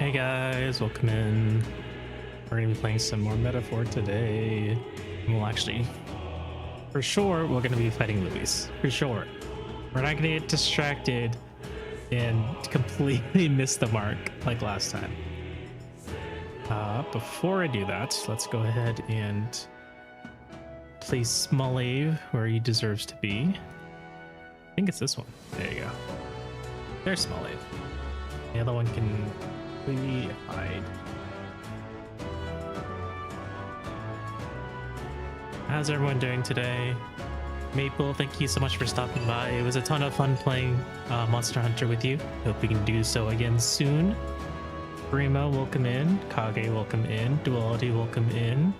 Hey guys, welcome in. We're gonna be playing some more Metaphor today. And we'll actually, for sure, we're gonna be fighting Luis. For sure. We're not gonna get distracted and completely miss the mark like last time. Before I do that, let's go ahead and place Smallave where he deserves to be. I think it's this one. There you go. There's Smallave. The other one can completely hide. How's everyone doing today? Maple, thank you so much for stopping by. It was a ton of fun playing Monster Hunter with you. Hope we can do so again soon. Primo, welcome in. Kage, welcome in. Duality, welcome in.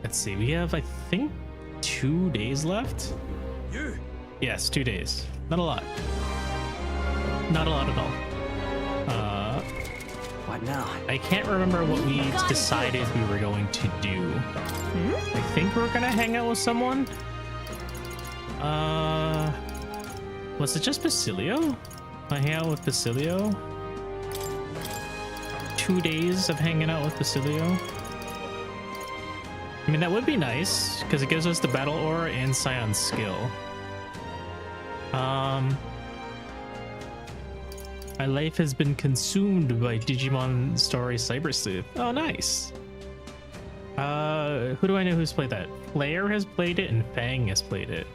Let's see, we have, I think, 2 days left? Yes, 2 days. Not a lot. Not a lot at all. What now? I can't remember what we decided we were going to do. I think we're gonna hang out with someone. Was it just Basilio? I hang out with Basilio. 2 days of hanging out with Basilio. I mean, that would be nice because it gives us the battle aura and Scion's skill. My life has been consumed by Digimon Story Cyber Sleuth. Oh, nice. Who do I know who's played that? Flair has played it and Fang has played it.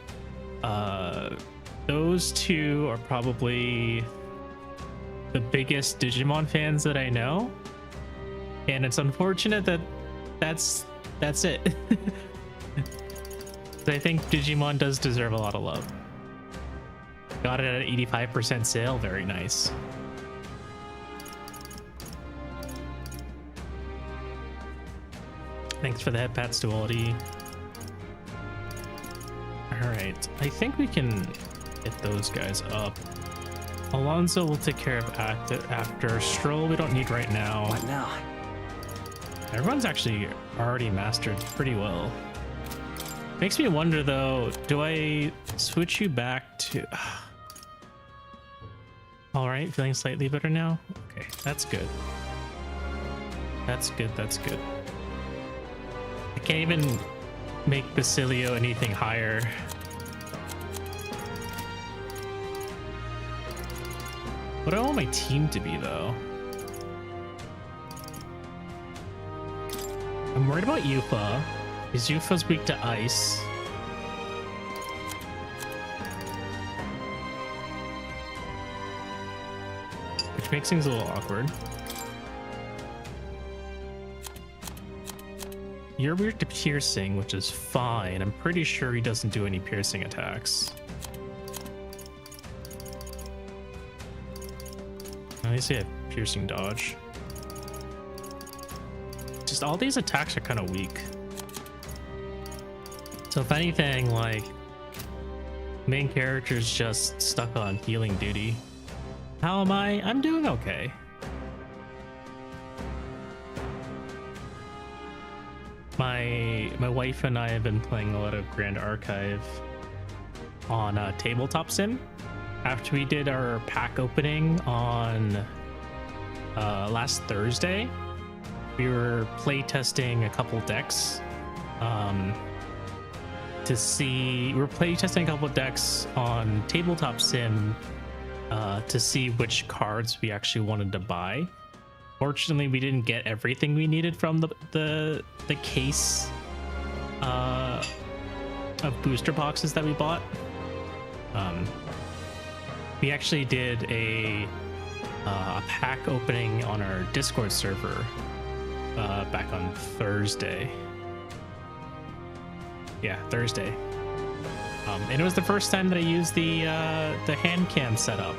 Those two are probably the biggest Digimon fans that I know. And it's unfortunate that that's it. I think Digimon does deserve a lot of love. Got it at an 85% sale. Very nice. Thanks for the head pats, Duality. Alright, I think we can get those guys up. Alonso will take care of after. Stroll we don't need right now. What now? Everyone's actually already mastered pretty well. Makes me wonder though, do I switch you back to... Alright, feeling slightly better now? Okay, that's good. That's good, that's good. I can't even make Basilio anything higher. What do I want my team to be though? I'm worried about Yufa, because Yufa's weak to ice. Which makes things a little awkward. You're weird to piercing, which is fine. I'm pretty sure he doesn't do any piercing attacks. At least he had piercing dodge. Just all these attacks are kind of weak. So if anything, like, main character's just stuck on healing duty. How am I? I'm doing okay. My wife and I have been playing a lot of Grand Archive on Tabletop Sim. After we did our pack opening on last Thursday, we were play testing a couple decks to see. We were play testing a couple decks on Tabletop Sim to see which cards we actually wanted to buy. Fortunately, we didn't get everything we needed from the case of booster boxes that we bought. We actually did a pack opening on our Discord server back on Thursday. Yeah, Thursday. And it was the first time that I used the hand cam setup.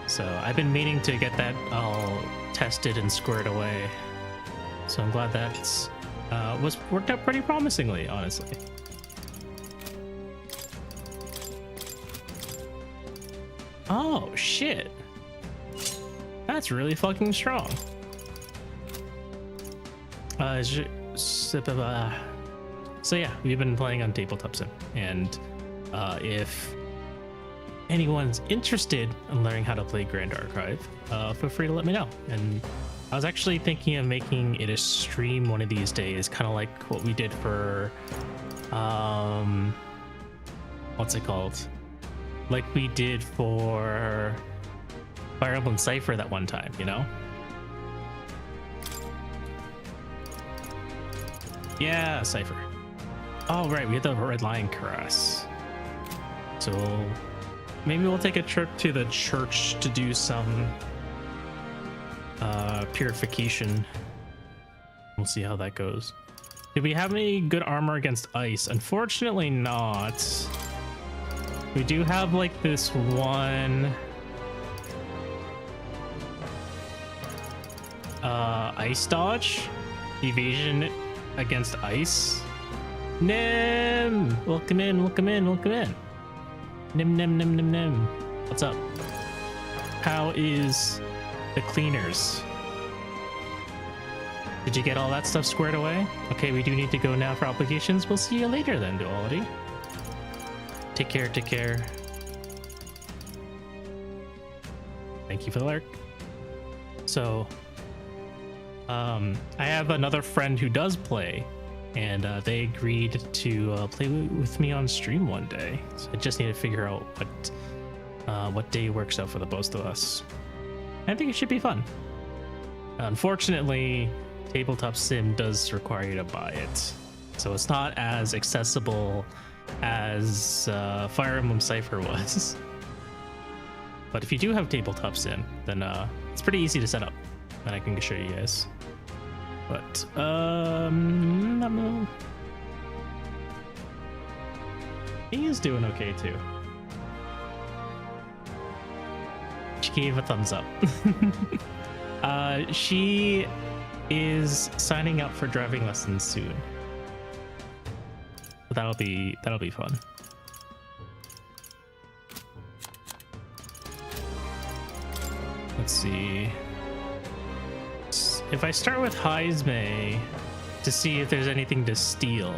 So I've been meaning to get that all tested and squared away. So I'm glad that's was worked out pretty promisingly, honestly. Oh shit, that's really fucking strong. So yeah, we've been playing on Tabletop Sim, and if anyone's interested in learning how to play Grand Archive, feel free to let me know. And I was actually thinking of making it a stream one of these days, kind of like what we did for, what's it called? Like we did for Fire Emblem Cypher that one time, you know? Yeah, Cypher. Oh, right, we had the Red Lion Caress. So maybe we'll take a trip to the church to do some purification. We'll see how that goes. Do we have any good armor against ice? Unfortunately not. We do have like this one ice dodge, evasion against ice. Nim, welcome in, welcome in, welcome in. Nim nim nim nim nim. What's up? How is the cleaners? Did you get all that stuff squared away? Okay, we do need to go now for obligations. We'll see you later then, Duality. Take care, take care. Thank you for the lurk. So, I have another friend who does play, and they agreed to play with me on stream one day. So I just need to figure out what day works out for the both of us. I think it should be fun. Unfortunately, Tabletop Sim does require you to buy it, so it's not as accessible as Fire Emblem Cypher was. But if you do have Tabletop Sim, then it's pretty easy to set up, and I can show you guys. But he is doing okay too. She gave a thumbs up. She is signing up for driving lessons soon. That'll be fun. Let's see. If I start with Heisme to see if there's anything to steal.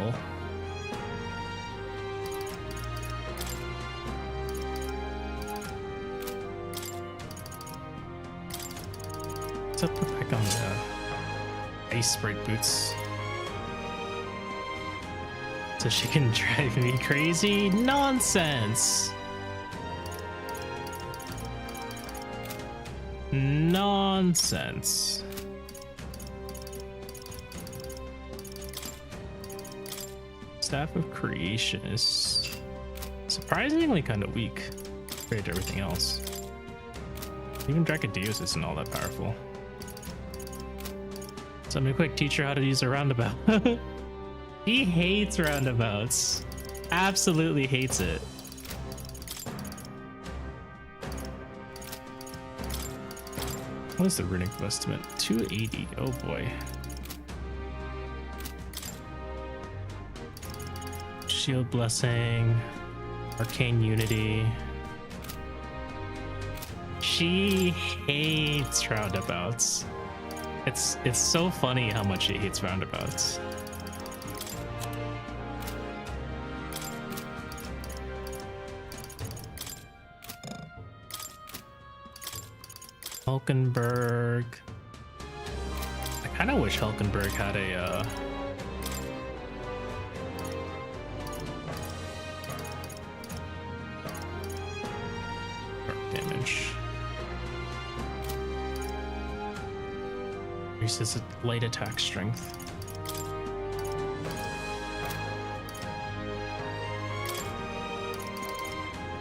What's up with back on the ice sprite boots? So she can drive me crazy? Nonsense! Nonsense. Staff of Creation is surprisingly kind of weak compared to everything else. Even Dracodeus isn't all that powerful. So I'm gonna quick teach her how to use a roundabout. He hates roundabouts. Absolutely hates it. What is the runic estimate? 280. Oh boy. Shield Blessing, Arcane Unity. She hates roundabouts. It's so funny how much she hates roundabouts. Hulkenberg. I kind of wish Hulkenberg had a damage. Increases light attack strength.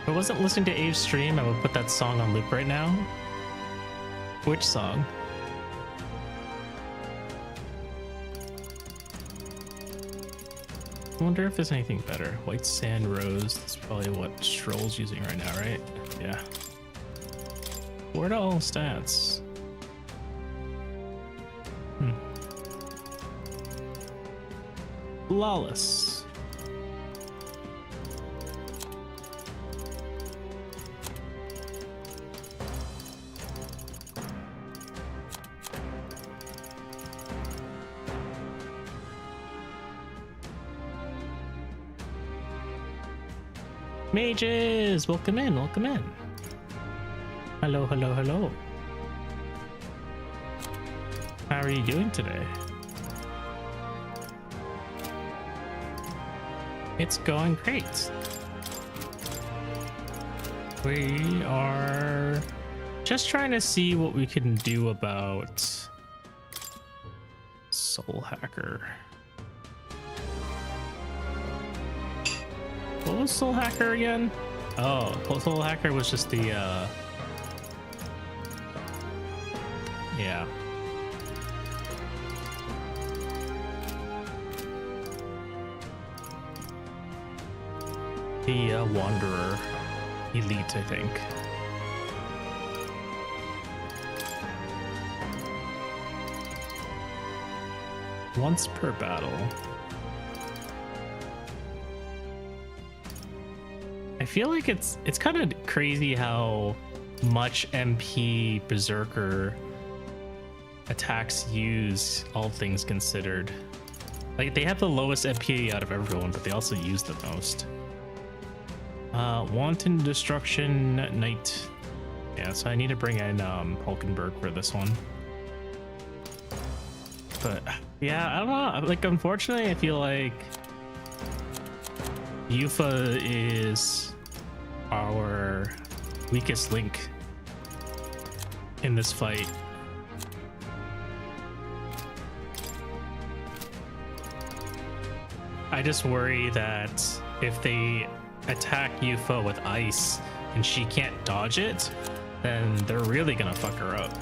If I wasn't listening to Abe's stream, I would put that song on loop right now. Which song? I wonder if there's anything better. White Sand Rose. That's probably what Stroll's using right now, right? Yeah. Where are all stats? Flawless. Mages, welcome in, welcome in. Hello, hello, hello. How are you doing today? It's going great. We are just trying to see what we can do about Soul Hacker. What was Soul Hacker again? Oh, Soul Hacker was just the yeah. The Wanderer Elite, I think. Once per battle. I feel like it's kind of crazy how much MP Berserker attacks use, all things considered. Like, they have the lowest MP out of everyone, but they also use the most. Wanton Destruction Knight. Yeah, so I need to bring in Hulkenberg for this one. But yeah, I don't know. Like, unfortunately, I feel like Yufa is our weakest link in this fight. I just worry that if they attack Yufa with ice and she can't dodge it, then they're really gonna fuck her up.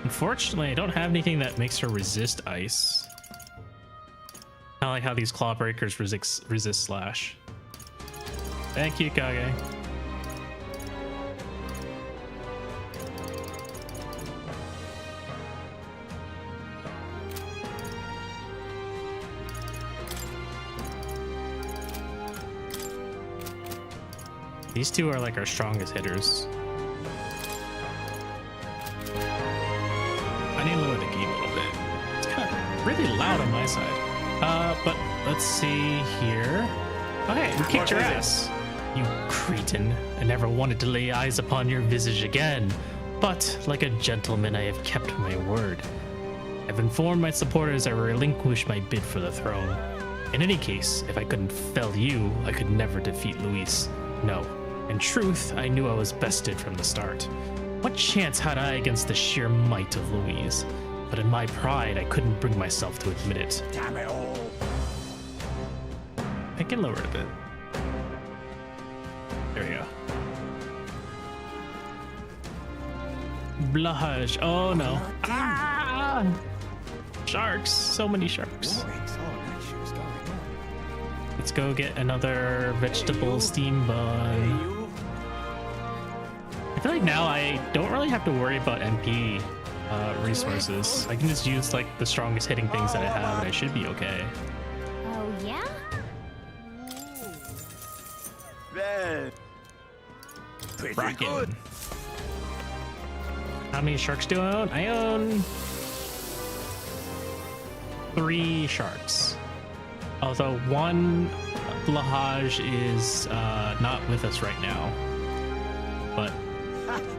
Unfortunately, I don't have anything that makes her resist ice. Kind of like how these claw breakers resist slash. Thank you, Kage. These two are like our strongest hitters. I need to lower the game a little bit. It's kind of really loud on my side. But let's see here. Okay, we kicked your ass. You cretin. I never wanted to lay eyes upon your visage again. But, like a gentleman, I have kept my word. I've informed my supporters I relinquish my bid for the throne. In any case, if I couldn't fell you, I could never defeat Luis. No. In truth, I knew I was bested from the start. What chance had I against the sheer might of Louise? But in my pride, I couldn't bring myself to admit it. Damn it all. I can lower it a bit. There we go. Blahaj. Oh no. Ah! Sharks. So many sharks. Let's go get another vegetable steam bun. I feel like now I don't really have to worry about MP resources. I can just use like the strongest hitting things that I have and I should be okay. Oh yeah? Pretty good. How many sharks do I own? I own 3 sharks. Although one blahaj is not with us right now. But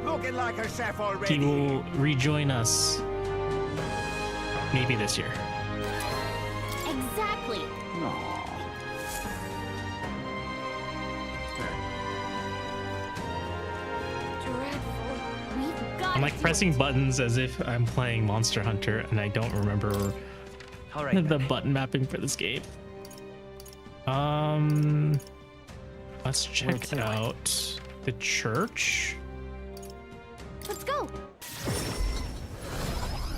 Looking like herself already. he will rejoin us maybe this year. Exactly. Dreadful. We've got I'm like pressing buttons as if I'm playing Monster Hunter and I don't remember the button mapping for this game. Let's check out the church. Let's go.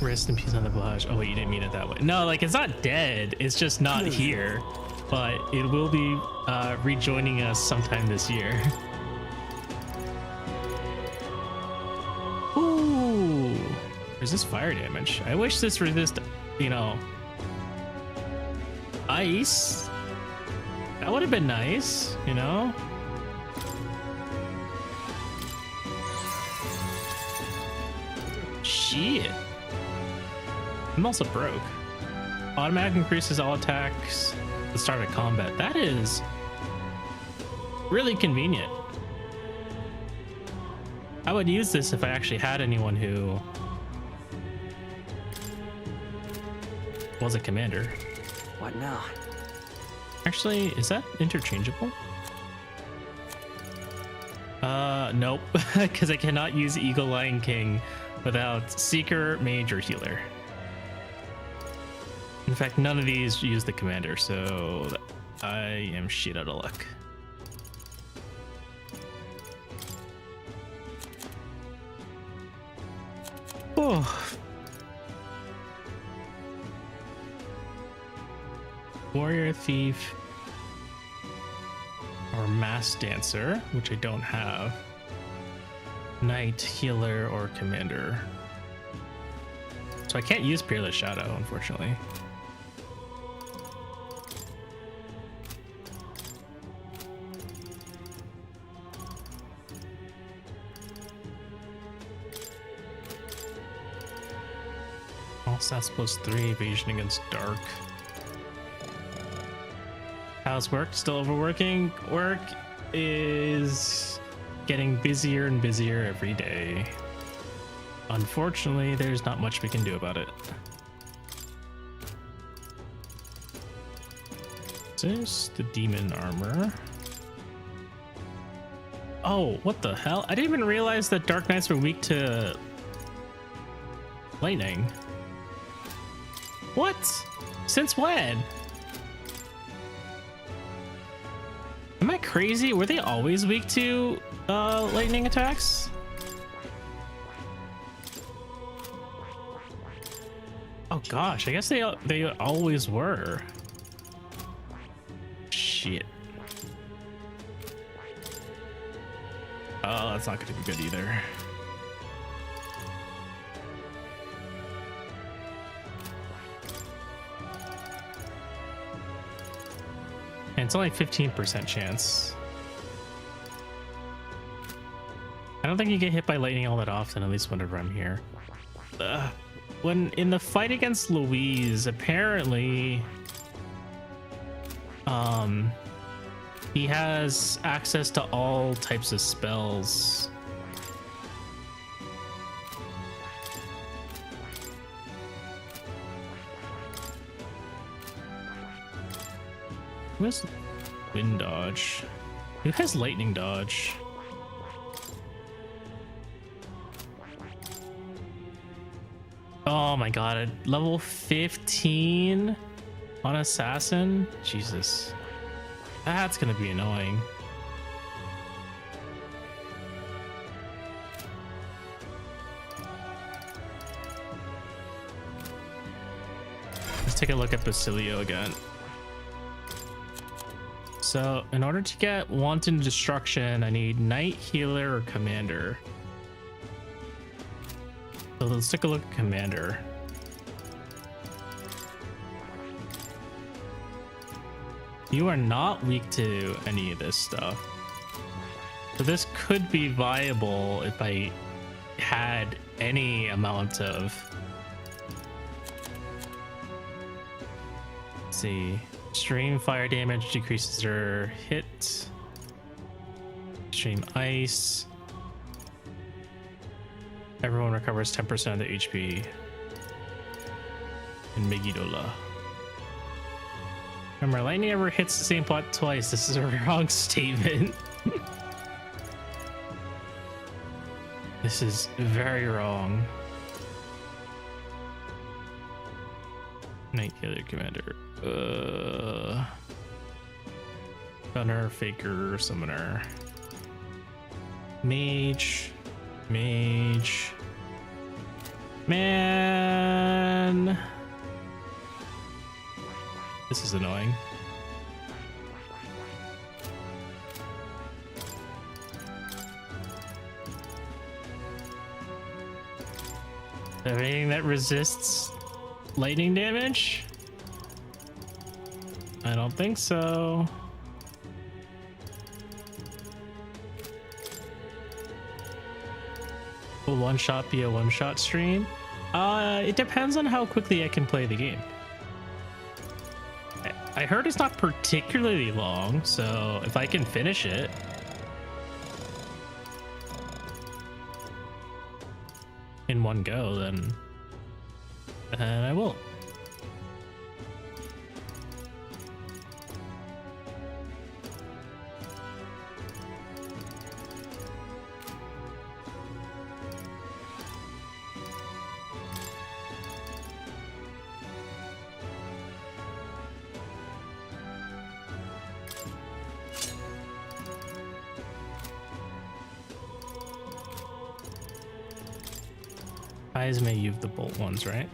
Rest in peace on the blahaj. Oh wait, you didn't mean it that way. No, like it's not dead. It's just not here, but it will be rejoining us sometime this year. Ooh, resist fire damage. I wish this resist, you know, ice. That would have been nice, you know. Shit. I'm also broke. Automatic increases all attacks at the start of combat. That is really convenient. I would use this if I actually had anyone who was a commander. What now? Actually, is that interchangeable? Nope, because I cannot use Eagle Lion King without Seeker, Mage, or Healer. In fact, none of these use the commander, so I am shit out of luck. Oh. Warrior, Thief, or Mass Dancer, which I don't have. Knight, Healer, or Commander. So I can't use Peerless Shadow, unfortunately. All stats +3, evasion against dark. How's work? Still overworking? Work is getting busier and busier every day. Unfortunately, there's not much we can do about it. Is this the demon armor? Oh, what the hell? I didn't even realize that Dark Knights were weak to lightning. What? Since when? Am I crazy? Were they always weak to lightning attacks? Oh gosh, I guess they always were. Shit. Oh, that's not going to be good either. And it's only 15% chance. I don't think you get hit by lightning all that often, at least whenever I'm here. When in the fight against Louise, apparently he has access to all types of spells. Who has wind dodge? Who has lightning dodge? Oh my god, at level 15 on assassin? Jesus. That's gonna be annoying. Let's take a look at Basilio again. So in order to get Wanton Destruction, I need Knight, Healer, or Commander. So let's take a look at Commander. You are not weak to any of this stuff. So this could be viable if I had any amount of... Let's see. Extreme fire damage decreases their hit. Extreme ice. Everyone recovers 10% of their HP. And Megidola. Remember, lightning never hits the same spot twice. This is a wrong statement. This is very wrong. Knight, Healer, Commander. Gunner, Faker, Summoner. Mage. Mage. Man. This is annoying. Anything that resists lightning damage? I don't think so. Will one shot be a one-shot stream? It depends on how quickly I can play the game. I heard it's not particularly long, so if I can finish it. In one go, then I will. Eyes may use the bolt ones, right?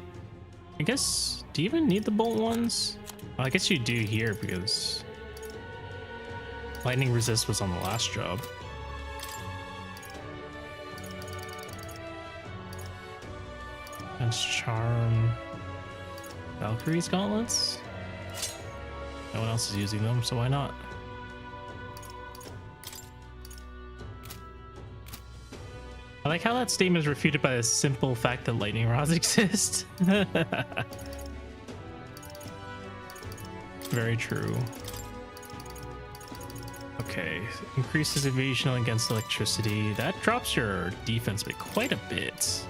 I guess, do you even need the bolt ones? Well, I guess you do here because lightning resist was on the last job. That's charm. Valkyrie's gauntlets? No one else is using them, so why not? I like how that statement is refuted by the simple fact that lightning rods exist. Very true. Okay, increases evasion against electricity. That drops your defense by quite a bit.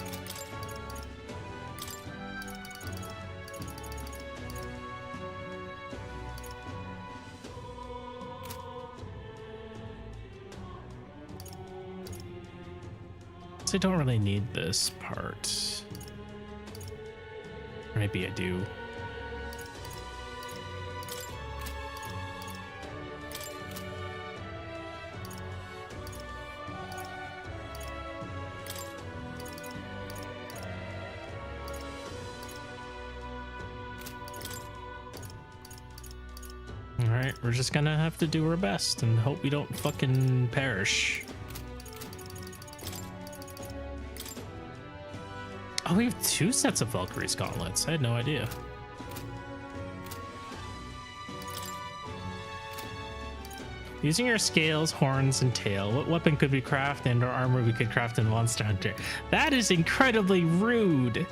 I don't really need this part. Or maybe I do. Alright, we're just gonna have to do our best and hope we don't fucking perish. Oh, we have 2 sets of Valkyrie's gauntlets. I had no idea. Using your scales, horns, and tail, what weapon could we craft and or armor we could craft in Monster Hunter? That is incredibly rude.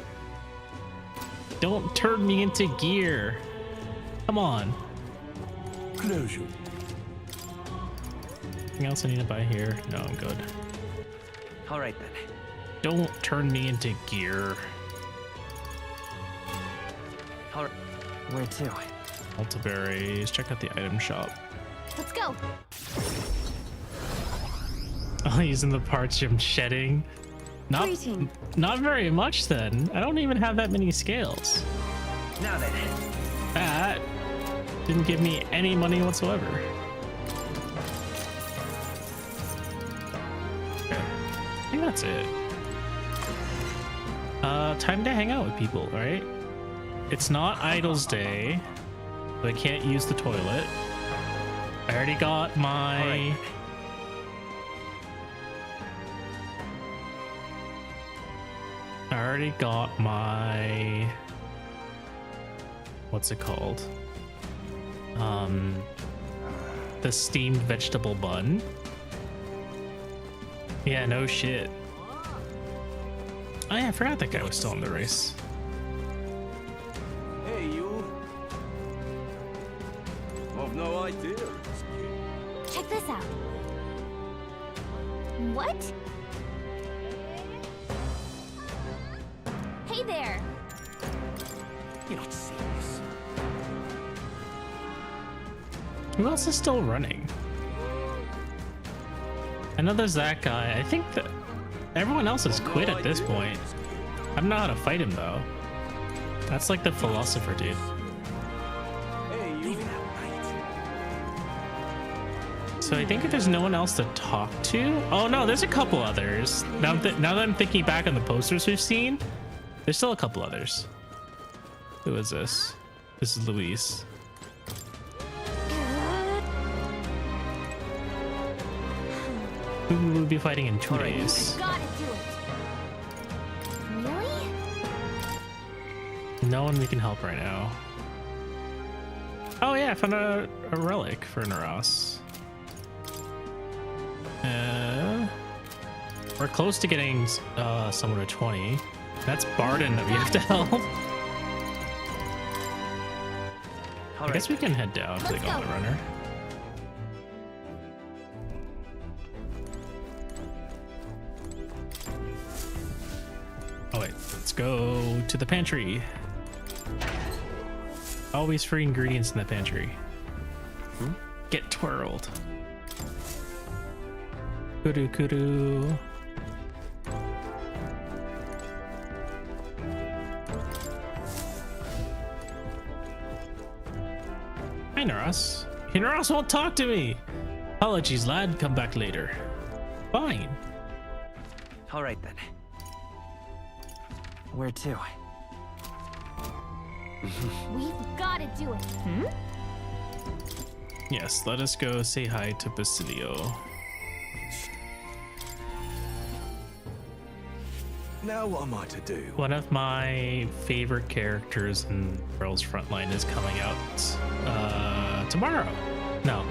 Don't turn me into gear. Come on. Closure. Anything else I need to buy here? No, I'm good. All right then. Don't turn me into gear. All right. Where to? Multiberries. Check out the item shop. Let's go. Oh, using the parts I'm shedding. Greeting. Not very much then. I don't even have that many scales. Now then. That didn't give me any money whatsoever. Okay. I think that's it. Time to hang out with people, right? It's not Idle's Day, so I can't use the toilet. I already got my... I already got my... What's it called? The steamed vegetable bun. Yeah, no shit. Oh yeah, I forgot that guy was still in the race. Hey, you. I've no idea. Check this out. What? Hey there. You're not serious. Who else is still running? I know there's that guy. I think that everyone else has quit at this point. I don't know how to fight him though. That's like the philosopher dude. Hey, you. So I think if there's no one else to talk to. Oh no, there's a couple others. Now that I'm thinking back on the posters we've seen, there's still a couple others. Who is this? This is Luis. Who will be fighting in 2 days? Gotta do it. Really? No one we can help right now. Oh yeah, I found a relic for Naras. We're close to getting someone to 20. That's Barden that we have to help. I guess we can head down to the Let's go. Gauntlet Runner. Oh wait, let's go to the pantry. Always free ingredients in the pantry. Get twirled. Kudu kudu. Hi, Naras. Naras won't talk to me. Apologies, lad. Come back later. Fine. All right then. Where to? We've got to do it. Yes, let us go say hi to Basilio. Now what am I to do? One of my favorite characters in Girls Frontline is coming out tomorrow. No,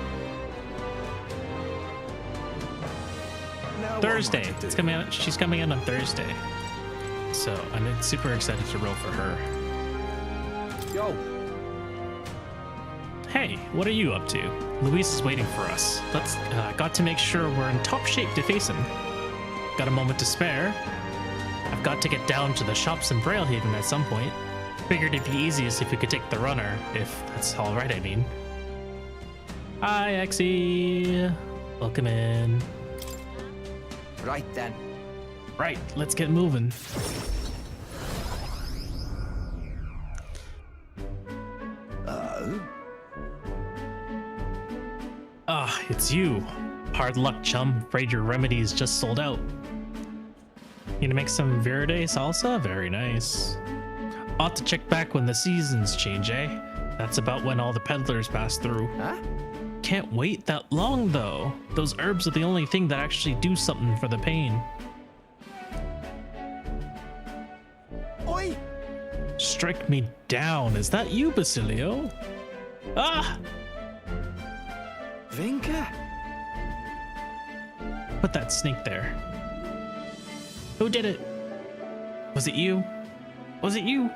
Now what am I Thursday. to do? It's coming out. She's coming out on Thursday. So I'm super excited to roll for her. Yo, Hey, what are you up to? Luis is waiting for us. Let's got to make sure we're in top shape to face him. Got a moment to spare? I've got to get down to the shops in Braillehaven at some point. Figured it'd be easiest if we could take the runner, if that's all right, I mean. Hi, Exy. Welcome in. Right then. Right, let's get moving. Ah, it's you. Hard luck, chum. Afraid your remedy's just sold out. You gonna make some verde salsa? Very nice. Ought to check back when the seasons change, eh? That's about when all the peddlers pass through. Huh? Can't wait that long, though. Those herbs are the only thing that actually do something for the pain. oi! Strike me down. Is that you, Basilio? Ah! Vinka? Put that snake there. Who did it? Was it you? Was it you?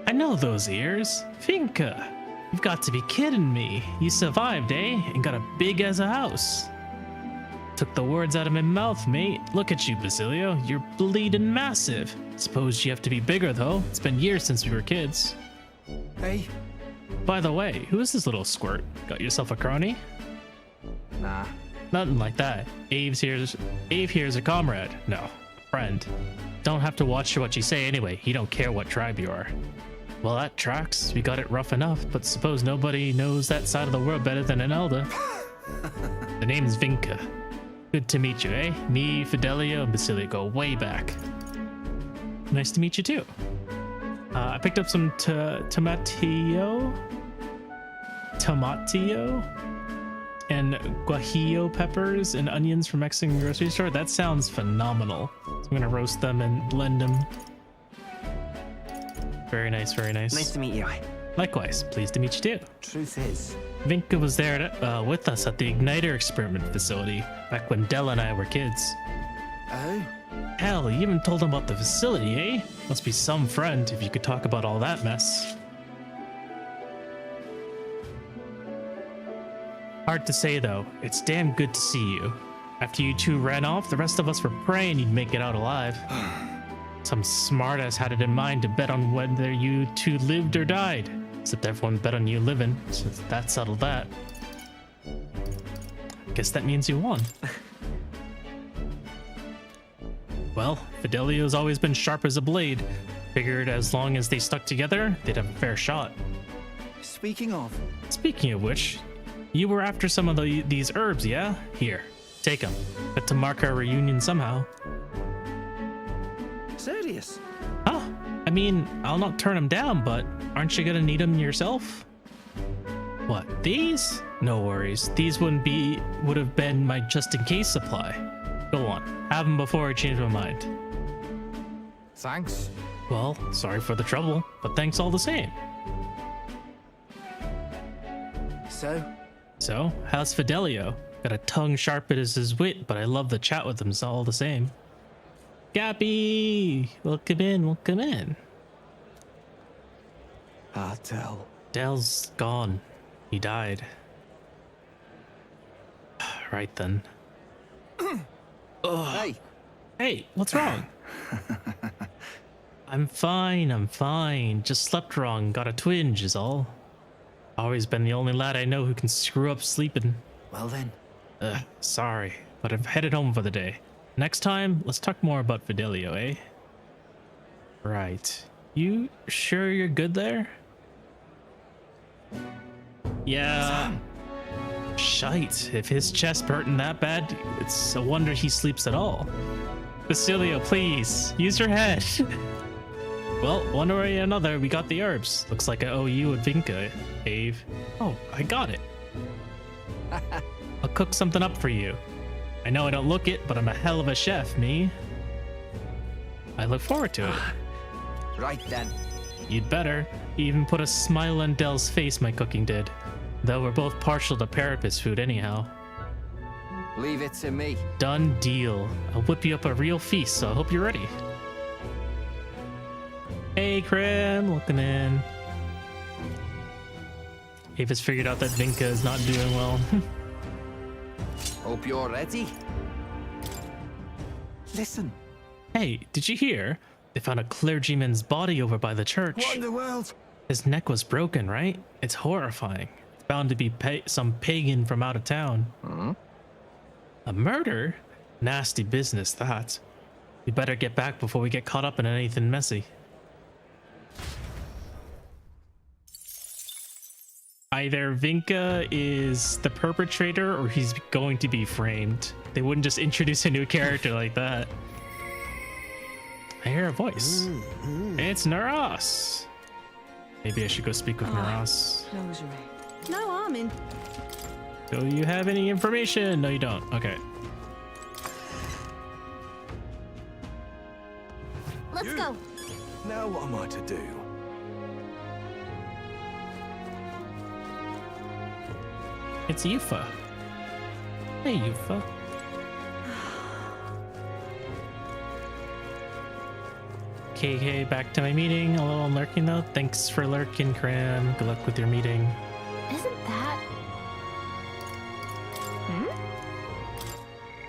I know those ears. Finka. You've got to be kidding me. You survived, eh? And got a big as a house. Took the words out of my mouth, mate. Look at you, Basilio. You're bleeding massive. Suppose you have to be bigger, though. It's been years since we were kids. Hey, By the way, who is this little squirt? Got yourself a crony? Nah. Nothing like that. Ave here's a comrade. No, a friend. Don't have to watch what you say anyway. You don't care what tribe you are. Well, that tracks. We got it rough enough, but suppose nobody knows that side of the world better than an elder. The name's Vinka. Good to meet you, eh? Me, Fidelio, and Basilio go way back. Nice to meet you too. I picked up some tomatillo and guajillo peppers and onions from Mexican grocery store. That sounds phenomenal. So I'm gonna roast them and blend them. Very nice, very nice. Nice to meet you. Likewise, pleased to meet you too. Truth is, Vinka was there with us at the Igniter experiment facility back when Della and I were kids. oh, Hell, you even told him about the facility, eh? Must be some friend if you could talk about all that mess. Hard to say though, it's damn good to see you. After you two ran off, the rest of us were praying you'd make it out alive. Some smartass had it in mind to bet on whether you two lived or died. Except everyone bet on you living, so that settled that. Guess that means you won. Well, Fidelio's always been sharp as a blade. Figured as long as they stuck together, they'd have a fair shot. speaking of, Speaking of which, you were after some of these herbs, yeah? Here, take them. Got to mark our reunion somehow. serious? Oh, I mean, I'll not turn them down, but aren't you gonna need them yourself? What, these? No worries. These would have been my just-in-case supply. Go on, have them before I change my mind. Thanks. Well, sorry for the trouble, but thanks all the same. So, how's Fidelio? Got a tongue sharp as his wit, but I love the chat with him all the same. Gappy! Welcome in, welcome in. Ah, Del. Dell's gone. He died. Right then. Ugh. Hey, Hey, what's wrong? I'm fine. Just slept wrong, got a twinge is all. Always been the only lad I know who can screw up sleeping. well then. Sorry, but I've headed home for the day. Next time, let's talk more about Fidelio, eh? Right. You sure you're good there? Yeah. Shite, if his chest hurting that bad, it's a wonder he sleeps at all. Basilio, please, use your head. Well, one way or another, we got the herbs. Looks like I owe you a Vinca, Ave. Oh, I got it. I'll cook something up for you. I know I don't look it, but I'm a hell of a chef, me. I look forward to it. Right then. You'd better. Even put a smile on Dell's face, my cooking did. Though we're both partial to Parapet's food anyhow. Leave it to me. Done deal. I'll whip you up a real feast, so I hope you're ready. Hey, Crim, looking in. Avis figured out that Vinca is not doing well. Hope you're ready. Listen. Hey, did you hear? They found a clergyman's body over by the church. What in the world? His neck was broken, right? It's horrifying. It's bound to be some pagan from out of town. A murder? Nasty business, that. We better get back before we get caught up in anything messy. Either Vinca is the perpetrator or he's going to be framed. They wouldn't just introduce a new character like that. I hear a voice. It's Naras. Maybe I should go speak with Naras. Rosary. No harm in. Do you have any information? No, you don't. Okay. Let's go. Now what am I to do? It's Yufa. Hey, Yufa. KK, back to my meeting. A little lurking though. Thanks for lurking, Cram. Good luck with your meeting. Isn't that...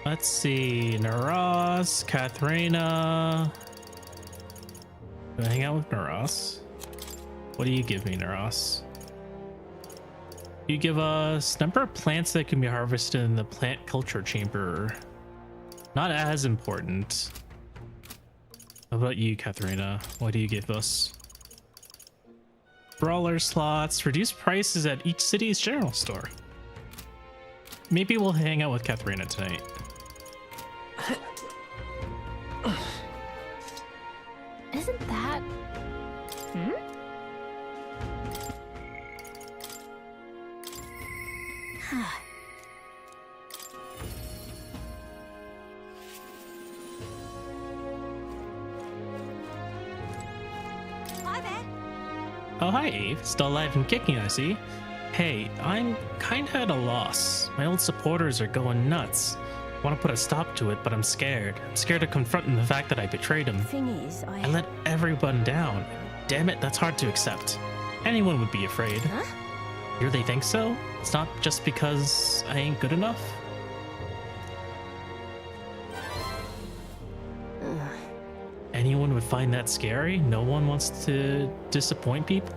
Let's see. Naras, Katharina. Do I hang out with Naras? What do you give me, Naras? You give us number of plants that can be harvested in the plant culture chamber. Not as important. How about you, Katharina? What do you give us? Brawler slots, reduced prices at each city's general store. Maybe we'll hang out with Katharina tonight. Isn't that... Hi there. Oh, hi, Ave. Still alive and kicking, I see. Hey, I'm kinda at a loss. My old supporters are going nuts. Want to put a stop to it, but I'm scared. I'm scared of confronting the fact that I betrayed them. Thing is, I let everyone down. Damn it, that's hard to accept. Anyone would be afraid. Huh? You really think so? It's not just because I ain't good enough? Anyone would find that scary? No one wants to disappoint people?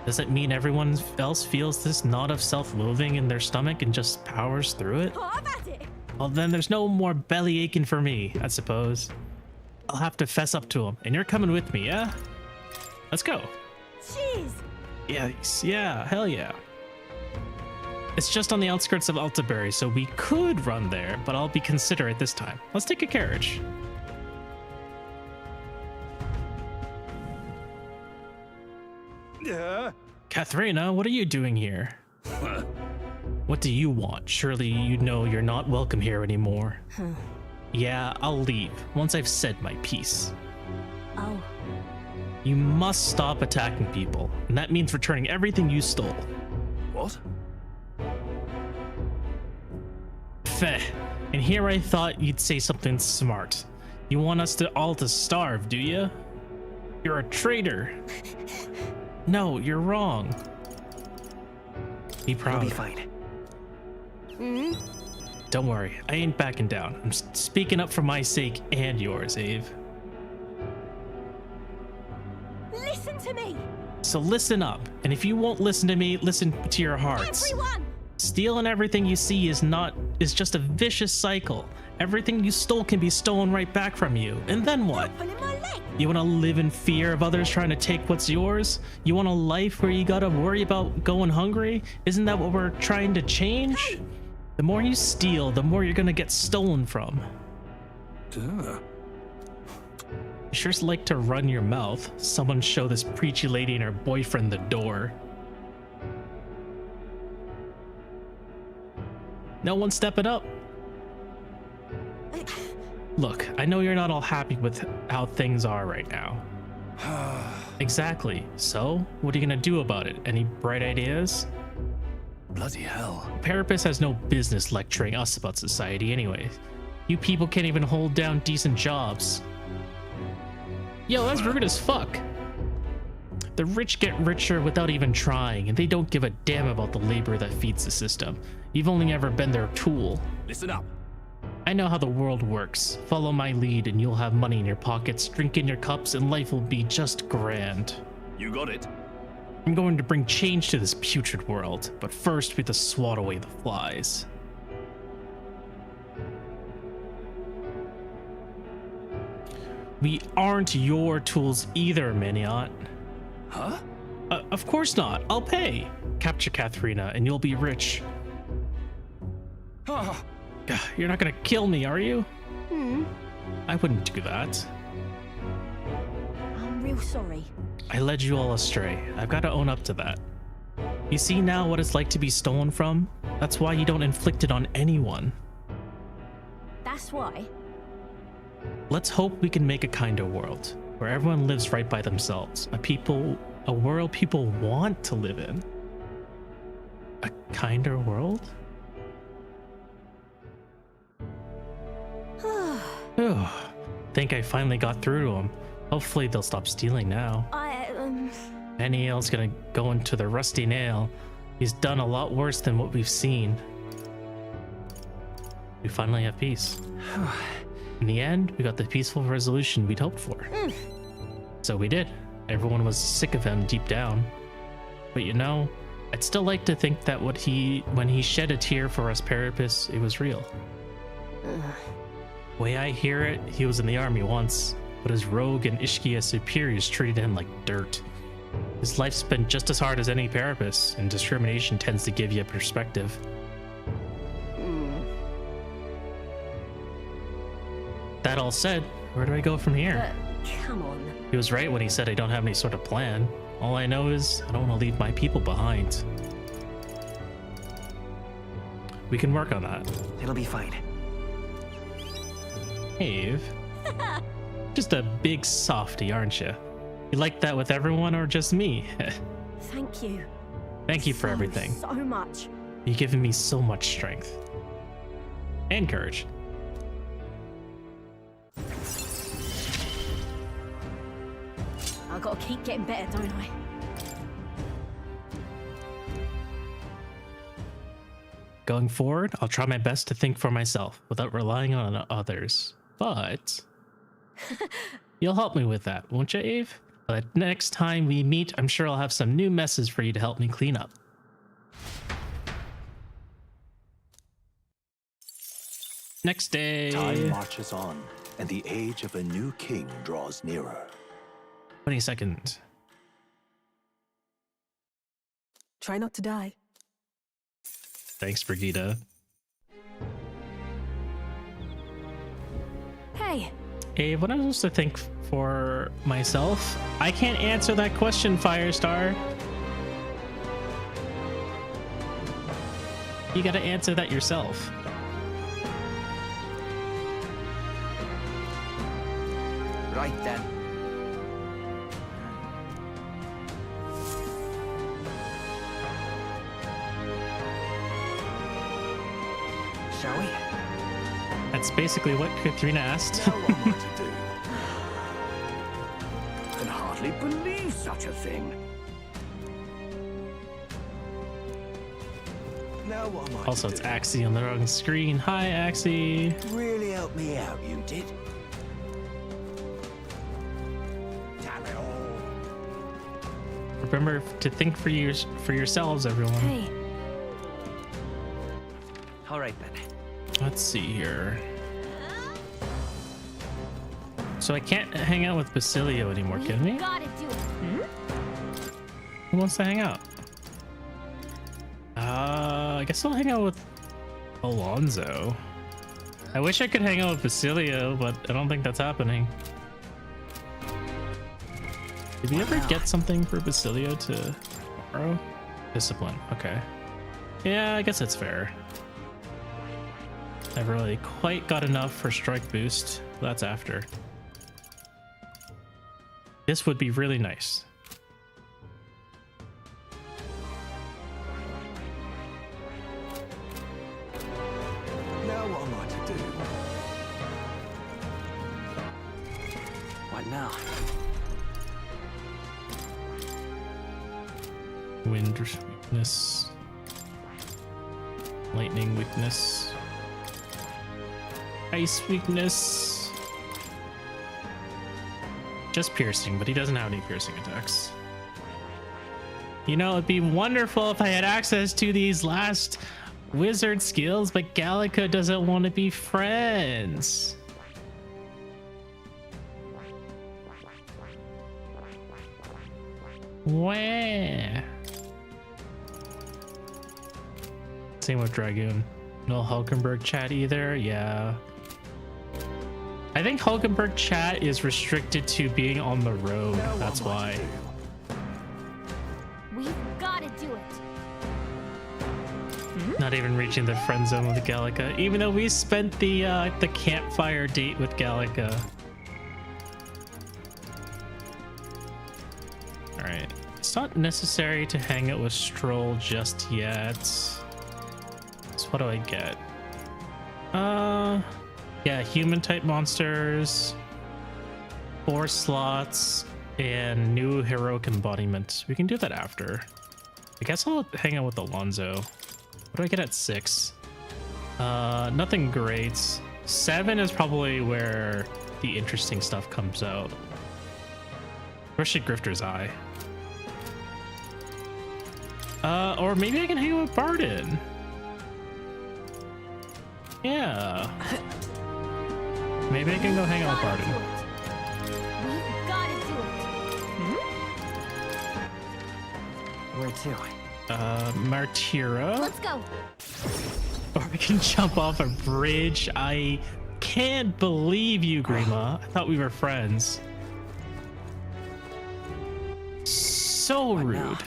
Does it mean everyone else feels this knot of self-loathing in their stomach and just powers through it? Oh, I've had it. Well, then there's no more belly aching for me, I suppose. I'll have to fess up to him, and you're coming with me, yeah? Let's go. Jeez. Yeah, hell yeah. It's just on the outskirts of Altabury, so we could run there, but I'll be considerate this time. Let's take a carriage. Katharina, what are you doing here? What do you want? Surely you know you're not welcome here anymore. Yeah, I'll leave once I've said my piece. Oh. You must stop attacking people, and that means returning everything you stole. What? Feh. And here I thought you'd say something smart. You want us to all to starve, do you? You're a traitor. No, you're wrong. Be You'll proud. be fine. Don't worry, I ain't backing down. I'm speaking up for my sake and yours, Ave. Listen to me, So listen up, and if you won't listen to me, listen to your hearts. everyone. Stealing everything you see is just a vicious cycle. Everything you stole can be stolen right back from you. And then what? Pulling my leg. You want to live in fear of others trying to take what's yours? You want a life where you gotta worry about going hungry? Isn't that what we're trying to change? The more you steal, the more you're gonna get stolen from. Duh. You sure like to run your mouth. Someone show this preachy lady and her boyfriend the door. No one's stepping up. Look, I know you're not all happy with how things are right now. Exactly. So, what are you gonna do about it? Any bright ideas? Bloody hell. Parapus has no business lecturing us about society anyway. You people can't even hold down decent jobs. Yo, that's rude as fuck. The rich get richer without even trying, and they don't give a damn about the labor that feeds the system. You've only ever been their tool. Listen up. I know how the world works. Follow my lead and you'll have money in your pockets, drink in your cups, and life will be just grand. You got it. I'm going to bring change to this putrid world, but first we have to swat away the flies. We aren't your tools either, Miniot. Huh? Of course not. I'll pay. Capture Katharina and you'll be rich. Ah, Gah, you're not gonna kill me, are you? I wouldn't do that. I'm real sorry. I led you all astray. I've got to own up to that. You see now what it's like to be stolen from? That's why you don't inflict it on anyone. That's why. Let's hope we can make a kinder world, where everyone lives right by themselves. A world people want to live in. A kinder world? Phew. Think I finally got through to them. Hopefully they'll stop stealing now. Peniel's gonna go into the rusty nail. He's done a lot worse than what we've seen. We finally have peace. In the end, we got the peaceful resolution we'd hoped for. So we did. Everyone was sick of him deep down. But you know, I'd still like to think that when he shed a tear for us Parapus, it was real. Way I hear it, he was in the army once, but his rogue and Ishkia superiors treated him like dirt. His life's been just as hard as any Parapus, and discrimination tends to give you a perspective. That all said, where do I go from here? But come on. He was right when he said I don't have any sort of plan. All I know is I don't want to leave my people behind. We can work on that. it'll be fine. Ave. Just a big softy, aren't you? You like that with everyone or just me? Thank you. Thank you for So, everything. So much. You've given me so much strength. And courage. I gotta keep getting better, don't I? Going forward, I'll try my best to think for myself without relying on others. But you'll help me with that, won't you, Ave? But next time we meet, I'm sure I'll have some new messes for you to help me clean up. Next day. Time marches on, and the age of a new king draws nearer. 22nd. Try not to die. Thanks, Brigida. Hey, Hey, what am I supposed to think for myself? I can't answer that question, Firestar. You gotta answer that yourself. Right then. Shall we? That's basically what Katharina asked. Now what am I to do? I can hardly believe such a thing. Now what am I Also, to it's do? Axie on the wrong screen. Hi, Axie. Really help me out, you did. Damn it all. Remember to think for yourselves, everyone. Hey, All right then. Let's see here. So I can't hang out with Basilio anymore, can we? Gotta do it. Who wants to hang out? I guess I'll hang out with Alonso. I wish I could hang out with Basilio, but I don't think that's happening. Did we ever get something for Basilio to borrow? Discipline. Okay. Yeah, I guess that's fair. Never really quite got enough for strike boost. That's after. This would be really nice. Now what am I to do? What now? Wind weakness. Lightning weakness. Ice weakness. Just piercing, but he doesn't have any piercing attacks. You know, it'd be wonderful if I had access to these last wizard skills, but Gallica doesn't want to be friends. Wah. Same with Dragoon. No Hulkenberg chat either. Yeah. I think Hulkenberg chat is restricted to being on the road. Now what That's am I why. to do? We've gotta do it. Not even reaching the friend zone with Gallica, even though we spent the campfire date with Gallica. All right, it's not necessary to hang out with Stroll just yet. So what do I get? Yeah, human type monsters, 4 slots, and new heroic embodiment. We can do that after. I guess I'll hang out with Alonso. What do I get at 6? Nothing great. 7 is probably where the interesting stuff comes out. Especially Grifter's Eye. Or maybe I can hang out with Barden. Yeah. Maybe I can go hang out with Gotta Barden. do it. We've gotta do it. Where to? Martira. Let's go. Or we can jump off a bridge. I can't believe you, Grima. I thought we were friends. So What rude. now?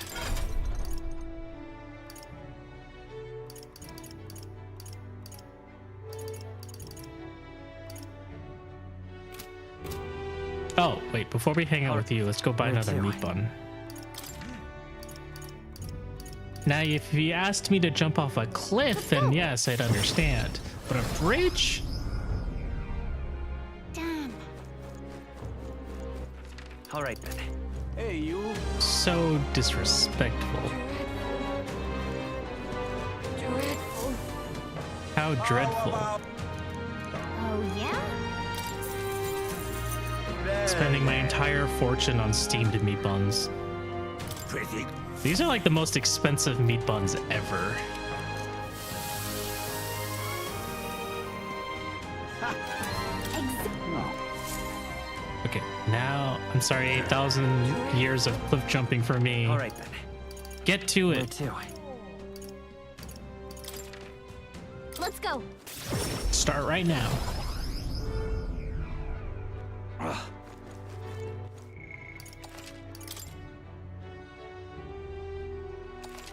Oh, wait, before we hang out with you, let's go buy Where another to? meat bun. Now, if you asked me to jump off a cliff, then yes, I'd understand. But a bridge? Damn. All right then. Hey, you. So disrespectful. Dreadful. How dreadful. Oh, yeah? Spending my entire fortune on steamed meat buns. Pretty. These are like the most expensive meat buns ever. Okay, now, I'm sorry, 8,000 years of cliff jumping for me. All right then. Get to Where it. to? Let's go. Start right now.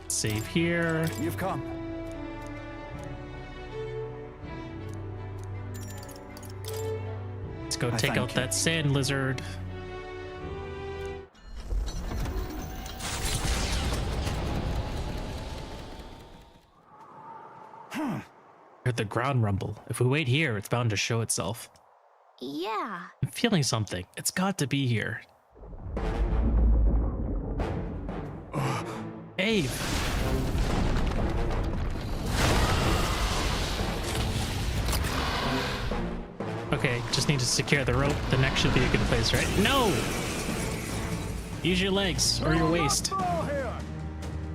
Save here. You've come. Let's go I take thank out you. that sand lizard. Heard the ground rumble. If we wait here, it's bound to show itself. Yeah. I'm feeling something. It's got to be here. Abe. Okay, just need to secure the rope. The neck should be a good place, right? No! Use your legs or your waist.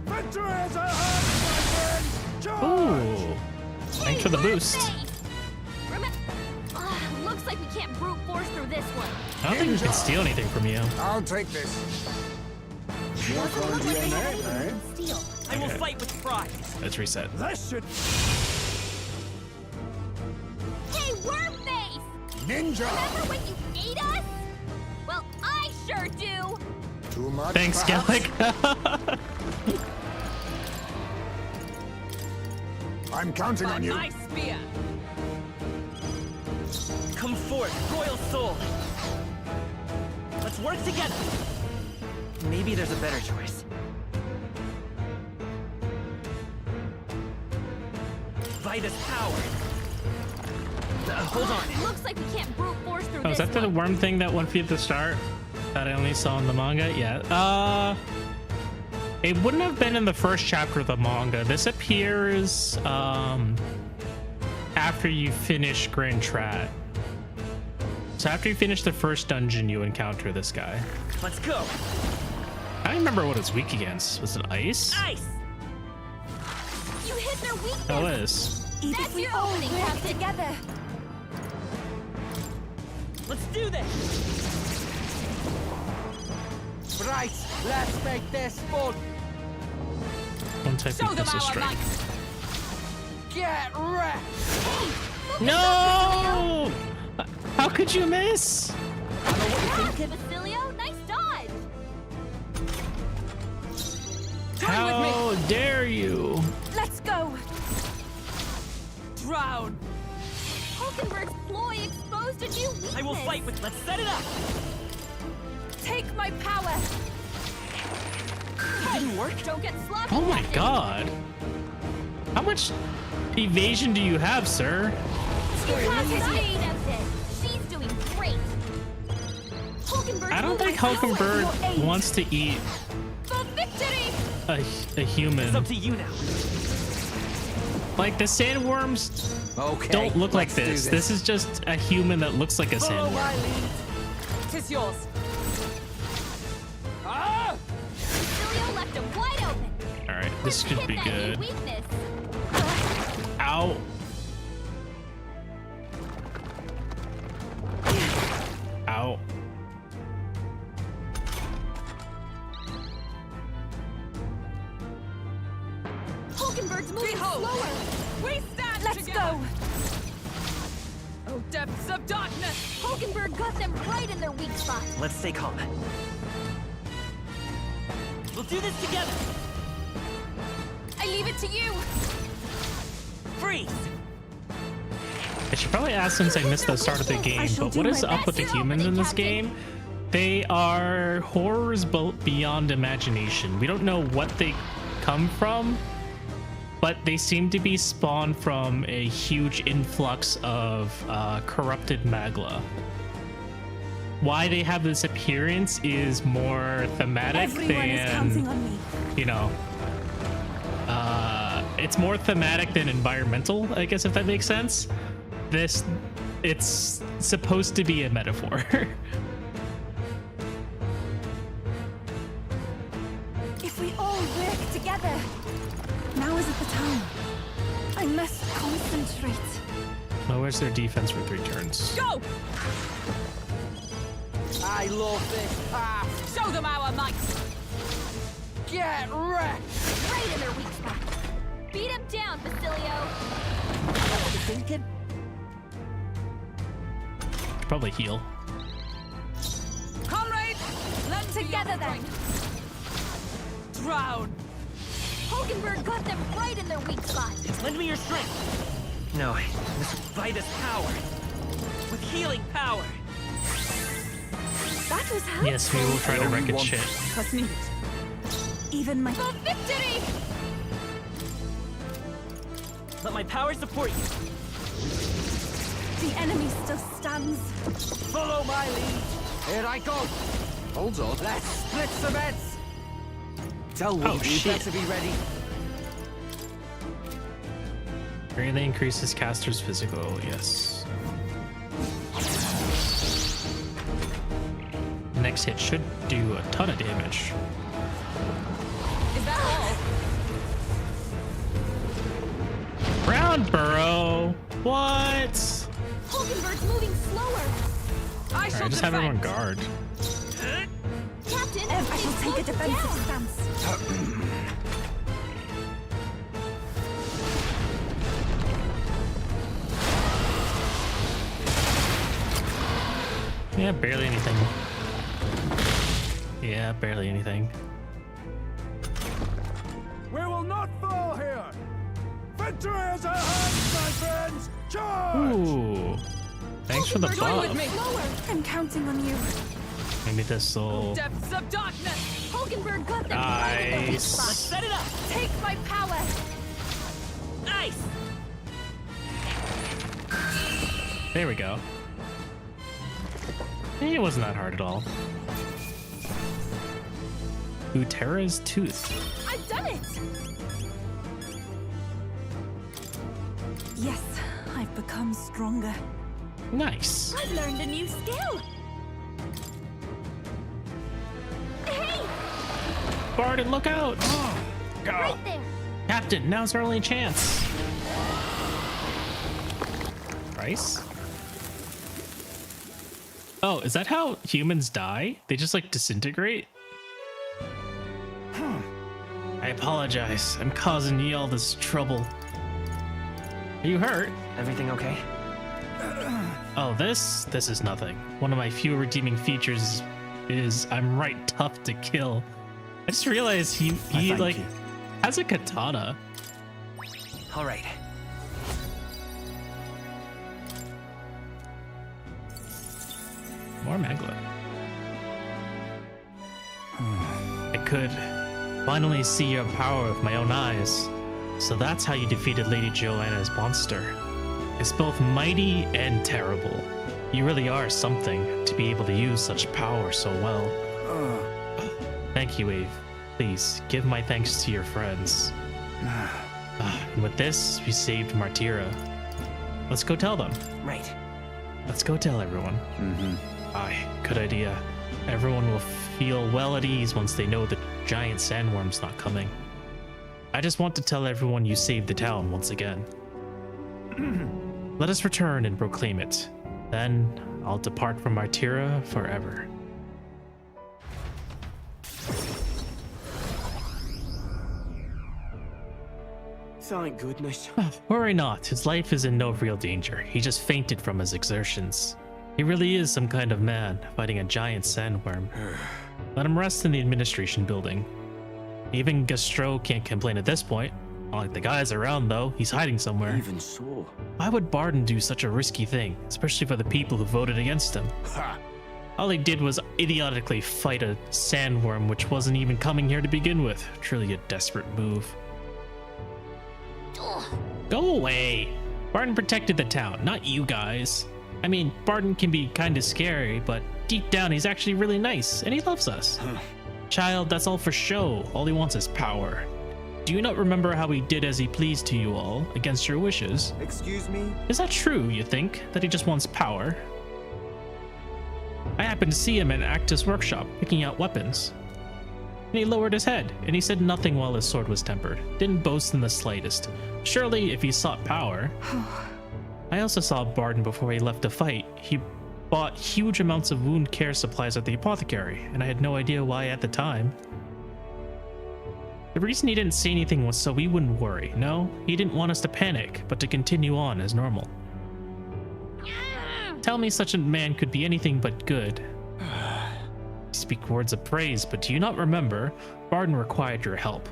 Victory is at hand, my friends! Charge! Ooh. Thanks for the boost. Looks like we can't brute force through this one. I don't think we can steal anything from you. I'll take this. More Doesn't look fun like to they your have neck, anything we eh? can steal. I will Okay. fight with pride. Let's reset. This should... Hey, Wormface! Ninja! Remember when you ate us? Well, I sure do. Too much, Thanks, perhaps? Gallic. I'm counting on you. My spear. Come forth, royal soul. Let's work together. Maybe there's a better choice. Vitus power. Hold on. Looks like we can't brute force through Oh, is this that the one. worm thing that went for you at the start? That I only saw in the manga? Yeah. It wouldn't have been in the first chapter of the manga. This appears after you finish Grand Trat. So after you finish the first dungeon, you encounter this guy. Let's go. I don't remember what it's weak against. Was it ice? Ice. You hit their weakness. Oh, it is. That's your opening, Captain. together. Let's do this. Right, let's make this fun. One type weakness is strength. Get wrecked! No! How could you miss? Basilio, nice dodge. How dare you? Let's go. Drown. Hulkenberg's ploy exposed a new weakness. I will fight with. Let's set it up. Take my power. It didn't work. Don't get sloppy. Oh my Captain. god. How much evasion do you have, sir? You can't hit this. She's doing great. Hulkenberg's I don't think moving forward. Hulkenberg wants to eat For victory! a It's human. up to you now. Like, the sandworms Okay, don't look like let's do this. This is just a human that looks like a Follow sandworm. my lead. Tis yours. Ah! Basilio left him wide open. Alright, this should Hit be that new good. weakness. Ow. Ow. Hulkenberg's moving slower. We stand Let's together. Go. Oh, depths of darkness. Hulkenberg got them right in their weak spot. Let's stay calm. We'll do this together. I leave it to you. Freeze. I should probably ask since I missed the start of the game, but what is up with the humans in this game? They are horrors beyond imagination. We don't know what they come from, but they seem to be spawned from a huge influx of corrupted magla. Why they have this appearance is more thematic Everyone is counting than, on me. you know, it's more thematic than environmental, I guess, if that makes sense. It's supposed to be a metaphor. If we all work together, now isn't the time. I must concentrate. Well, where's their defense for 3 turns? Go! I love this path. Show them our might. Get wrecked! Right in their weak spot. Beat him down, Basilio. What you thinking? Should probably heal. Comrades, lend together then. Drown. Hulkenberg got them right in their weak spot. Lend me your strength. No, this Vitus power. With healing power. That was helpful. Yes, we will try to wreck its shit. Trust me. Even my For victory! Let my power support you. the enemy still stands. Follow my lead. Here I go. Hold on. Let's split some heads. Tell me, Oh, you shit. better be ready. Greatly increases caster's physical, yes. next hit should do a ton of damage. Is that all? Ground burrow. What? Hulkenberg's moving slower. I shall Alright, just have everyone defend. guard. Captain, I shall it's take a slowed defensive down. stance. Yeah, barely anything. Yeah, barely anything. We will not fall here! Victory is at hand, my friends! Charge! Ooh. Thanks for the Hulkenberg, join with buff. me. I'm counting on you. Maybe this will. Depths of darkness. Hulkenberg got them Nice. Set it up! Take my power. Nice! There we go. It wasn't that hard at all. Utera's tooth. I've done it. Yes, I've become stronger. Nice. I've learned a new skill. Hey, Barden, look out! right there. Captain, now's our only chance. Rice? Oh, is that how humans die? They just like disintegrate? I apologize. I'm causing you all this trouble. Are you hurt? Everything okay? Oh, this is nothing. One of my few redeeming features is I'm right tough to kill. I just realized he thank like you. has a katana. All right. More Magla. I could finally see your power with my own eyes. So that's how you defeated Lady Joanna's monster. It's both mighty and terrible. You really are something to be able to use such power so well. Thank you, Eve. Please, give my thanks to your friends. And with this, we saved Martyra. Let's go tell them. Right. Let's go tell everyone. Aye, good idea. Everyone will feel well at ease once they know the giant sandworm's not coming. I just want to tell everyone you saved the town once again. Let us return and proclaim it. Then I'll depart from Martyra forever. Thank goodness. Worry not, his life is in no real danger. He just fainted from his exertions. He really is some kind of man, fighting a giant sandworm. Let him rest in the administration building. Even Gastro can't complain at this point. Not like the guys around though, he's hiding somewhere. Even so. Why would Barden do such a risky thing, especially for the people who voted against him? Ha! All he did was idiotically fight a sandworm which wasn't even coming here to begin with. Truly a desperate move. Go away! Barden protected the town, not you guys. I mean, Barden can be kinda scary, but deep down he's actually really nice, and he loves us. Child, that's all for show. All he wants is power. Do you not remember how he did as he pleased to you all, against your wishes? Excuse me? Is that true, you think, that he just wants power? I happened to see him in Actus' workshop, picking out weapons. And he lowered his head, and he said nothing while his sword was tempered. Didn't boast in the slightest. Surely, if he sought power... I also saw Barden before he left to fight. He bought huge amounts of wound care supplies at the apothecary, and I had no idea why at the time. The reason he didn't say anything was so we wouldn't worry. No, he didn't want us to panic, but to continue on as normal. Tell me such a man could be anything but good. You speak words of praise, but do you not remember? Barden required your help.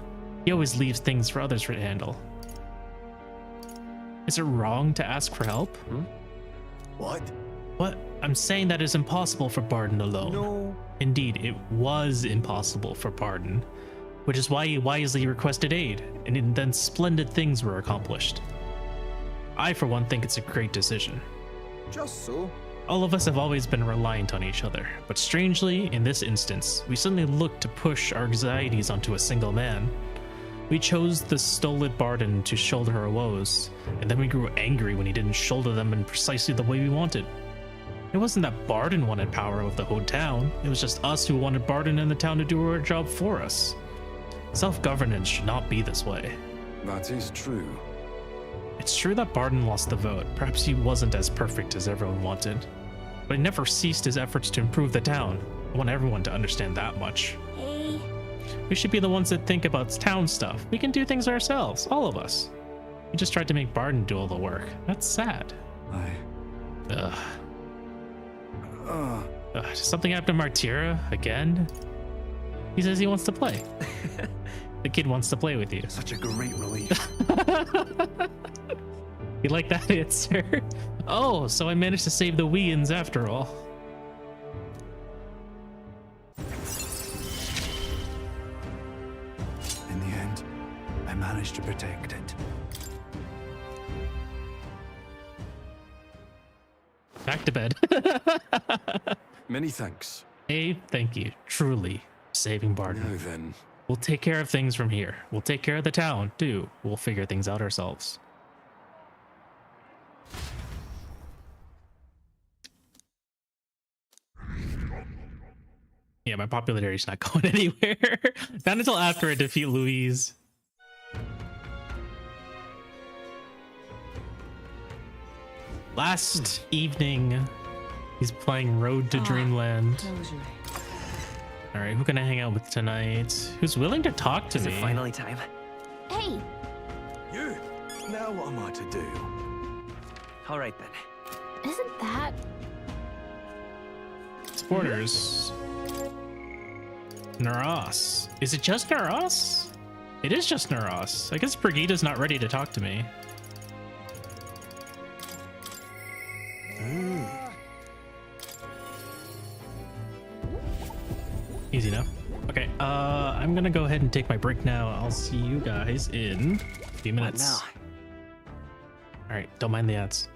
He always leaves things for others to handle. Is it wrong to ask for help? What? What? I'm saying that is impossible for Barden alone. No. Indeed, it was impossible for Barden, which is why he wisely requested aid, and then splendid things were accomplished. I, for one, think it's a great decision. Just so. All of us have always been reliant on each other, but strangely, in this instance, we suddenly looked to push our anxieties onto a single man. We chose the stolid Barden to shoulder our woes, and then we grew angry when he didn't shoulder them in precisely the way we wanted. It wasn't that Barden wanted power of the whole town. It was just us who wanted Barden and the town to do our job for us. Self-governance should not be this way. That is true. It's true that Barden lost the vote. Perhaps he wasn't as perfect as everyone wanted. But he never ceased his efforts to improve the town. I want everyone to understand that much. Hey. We should be the ones that think about town stuff. We can do things ourselves, all of us. We just tried to make Barden do all the work. That's sad. Ugh. Something happened to Martira again? He says he wants to play. The kid wants to play with you. Such a great relief. You like that answer? Oh, so I managed to save the Wians after all. In the end, I managed to protect it. Back to bed. Many thanks. Hey, thank you. Truly. Saving Barden. Now then. We'll take care of things from here. We'll take care of the town, too. We'll figure things out ourselves. Yeah, my popularity's not going anywhere. Not until after I defeat Louise. Last evening, he's playing Road to Dreamland. All right, who can I hang out with tonight? Who's willing to talk to Is me? it finally time? Hey. You! Now what am I to do? All right then. Isn't that... Supporters. Naras. Is it just Naras? It is just Naras. I guess Brigida's not ready to talk to me. Easy enough. Okay, I'm gonna go ahead and take my break now. I'll see you guys in a few What minutes. now? All right, don't mind the ads.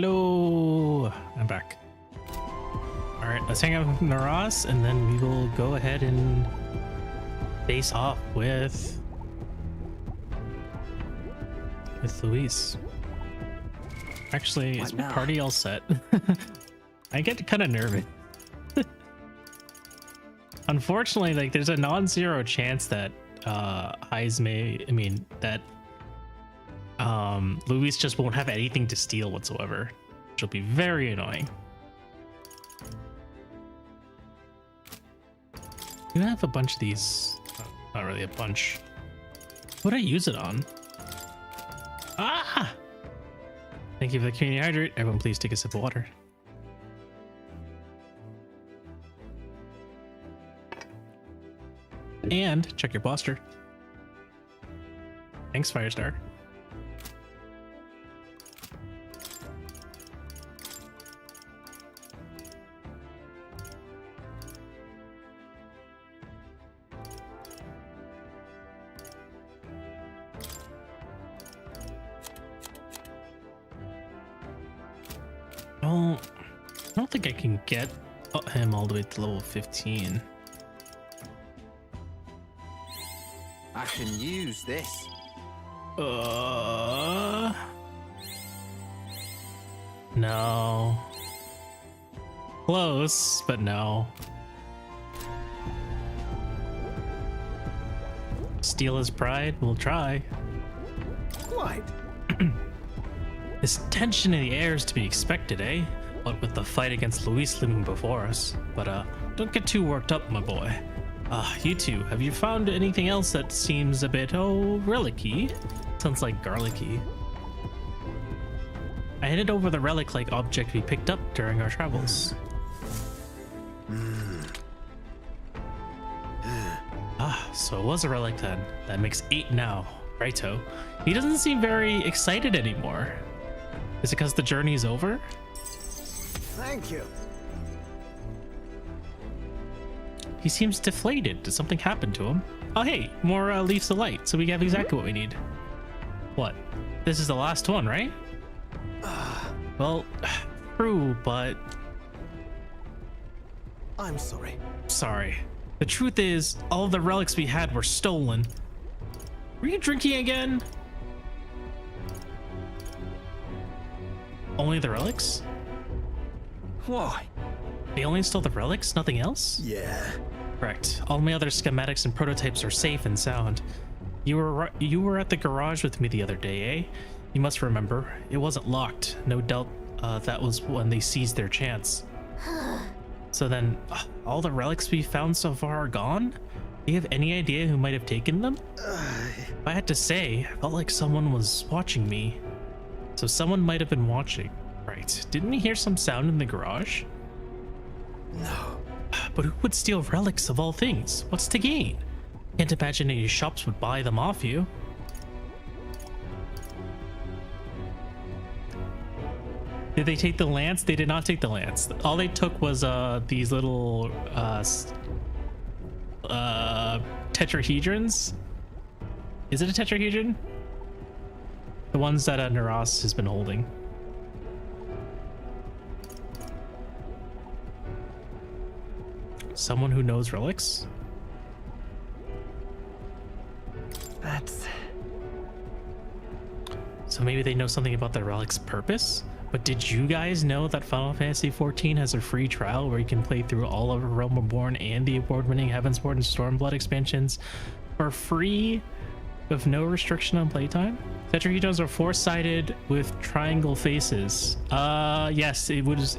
Hello, I'm back. All right, let's hang out with Naras, and then we will go ahead and face off with Luis. Actually, is my party all set? I get kind of nervous. Unfortunately, like there's a non-zero chance that Luis just won't have anything to steal whatsoever, which will be very annoying. You have a bunch of these. Oh, not really a bunch. What would I use it on? Ah! Thank you for the community hydrate. Everyone, please take a sip of water. And check your posture. Thanks, Firestar. I don't think I can get him all the way to level 15. I can use this. No. Close, but no. Steal his pride? We'll try. Quite. This tension in the air is to be expected, eh? What with the fight against Luis looming before us. But don't get too worked up, my boy. You two, have you found anything else that seems a bit, relic-y? Sounds like garlic-y. I handed over the relic-like object we picked up during our travels. So it was a relic then. That makes 8 now. Righto. He doesn't seem very excited anymore. Is it because the journey's over? Thank you. He seems deflated. Did something happen to him? Oh, hey, more leaves of light, so we have exactly what we need. What? This is the last one, right? Well, true, but... I'm sorry. Sorry. The truth is, all of the relics we had were stolen. Were you drinking again? Only the relics? Why? They only stole the relics, nothing else? Yeah. Correct. All my other schematics and prototypes are safe and sound. You were at the garage with me the other day, eh? You must remember. It wasn't locked. No doubt that was when they seized their chance. So then, all the relics we found so far are gone? Do you have any idea who might have taken them? If I had to say, I felt like someone was watching me. So someone might have been watching. Right. Didn't we hear some sound in the garage? No. But who would steal relics of all things? What's to gain? Can't imagine any shops would buy them off you. Did they take the lance? They did not take the lance. All they took was these little tetrahedrons. Is it a tetrahedron? The ones that Naras has been holding. Someone who knows relics? That's... So maybe they know something about the relic's purpose? But did you guys know that Final Fantasy XIV has a free trial where you can play through all of Realm Reborn and the award-winning Heavensward and Stormblood expansions for free with no restriction on playtime? Tetrahedrons are four-sided with triangle faces. Yes, it was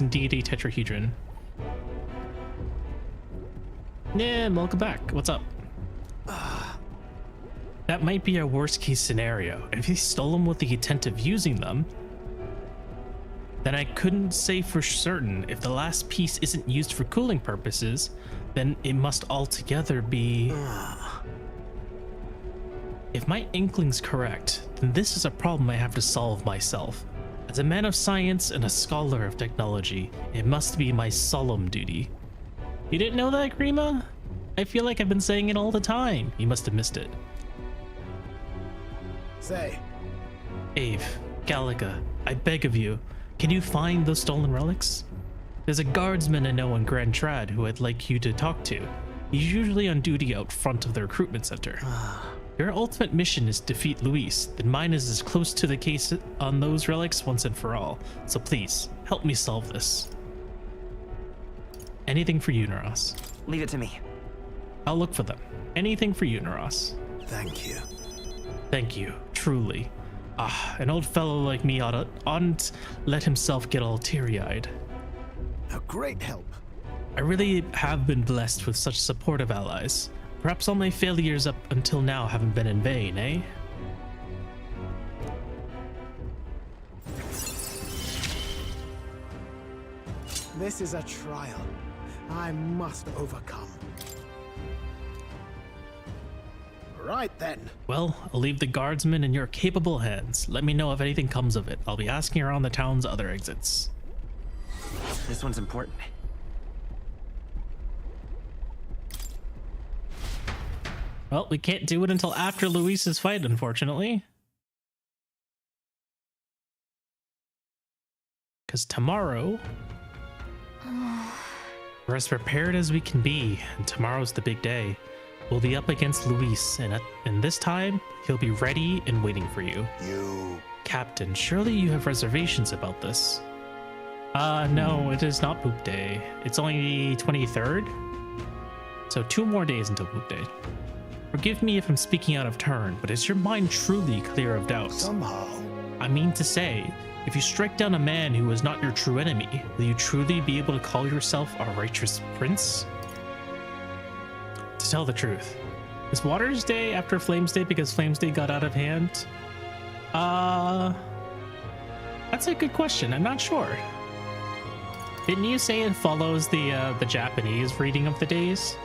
indeed a tetrahedron. Yeah, welcome back. What's up? That might be our worst case scenario. If he stole them with the intent of using them, then I couldn't say for certain. If the last piece isn't used for cooling purposes, then it must altogether be... If my inkling's correct, then this is a problem I have to solve myself. As a man of science and a scholar of technology, it must be my solemn duty. You didn't know that, Grima? I feel like I've been saying it all the time. You must have missed it. Say. Ave, Galaga, I beg of you, can you find those stolen relics? There's a guardsman I know in Grand Trad who I'd like you to talk to. He's usually on duty out front of the recruitment center. Your ultimate mission is to defeat Luis, then mine is as close to the case on those relics once and for all. So please, help me solve this. Anything for you, Naras. Leave it to me. I'll look for them. Anything for you, Naras. Thank you. Thank you, truly. Ah, an old fellow like me oughtn't let himself get all teary-eyed. A great help. I really have been blessed with such supportive allies. Perhaps all my failures up until now haven't been in vain, eh? This is a trial. I must overcome. Right then. Well, I'll leave the guardsmen in your capable hands. Let me know if anything comes of it. I'll be asking around the town's other exits. This one's important. Well, we can't do it until after Luis's fight, unfortunately. Because tomorrow, we're as prepared as we can be, and tomorrow's the big day. We'll be up against Luis, and this time, he'll be ready and waiting for you. You. Captain, surely you have reservations about this. No, it is not Poop Day. It's only the 23rd. So 2 more days until Poop Day. Forgive me if I'm speaking out of turn, but is your mind truly clear of doubt? Somehow. I mean to say, if you strike down a man who is not your true enemy, will you truly be able to call yourself a righteous prince? To tell the truth, is Waters Day after Flames Day because Flames Day got out of hand? That's a good question. I'm not sure. Didn't you say it follows the Japanese reading of the days?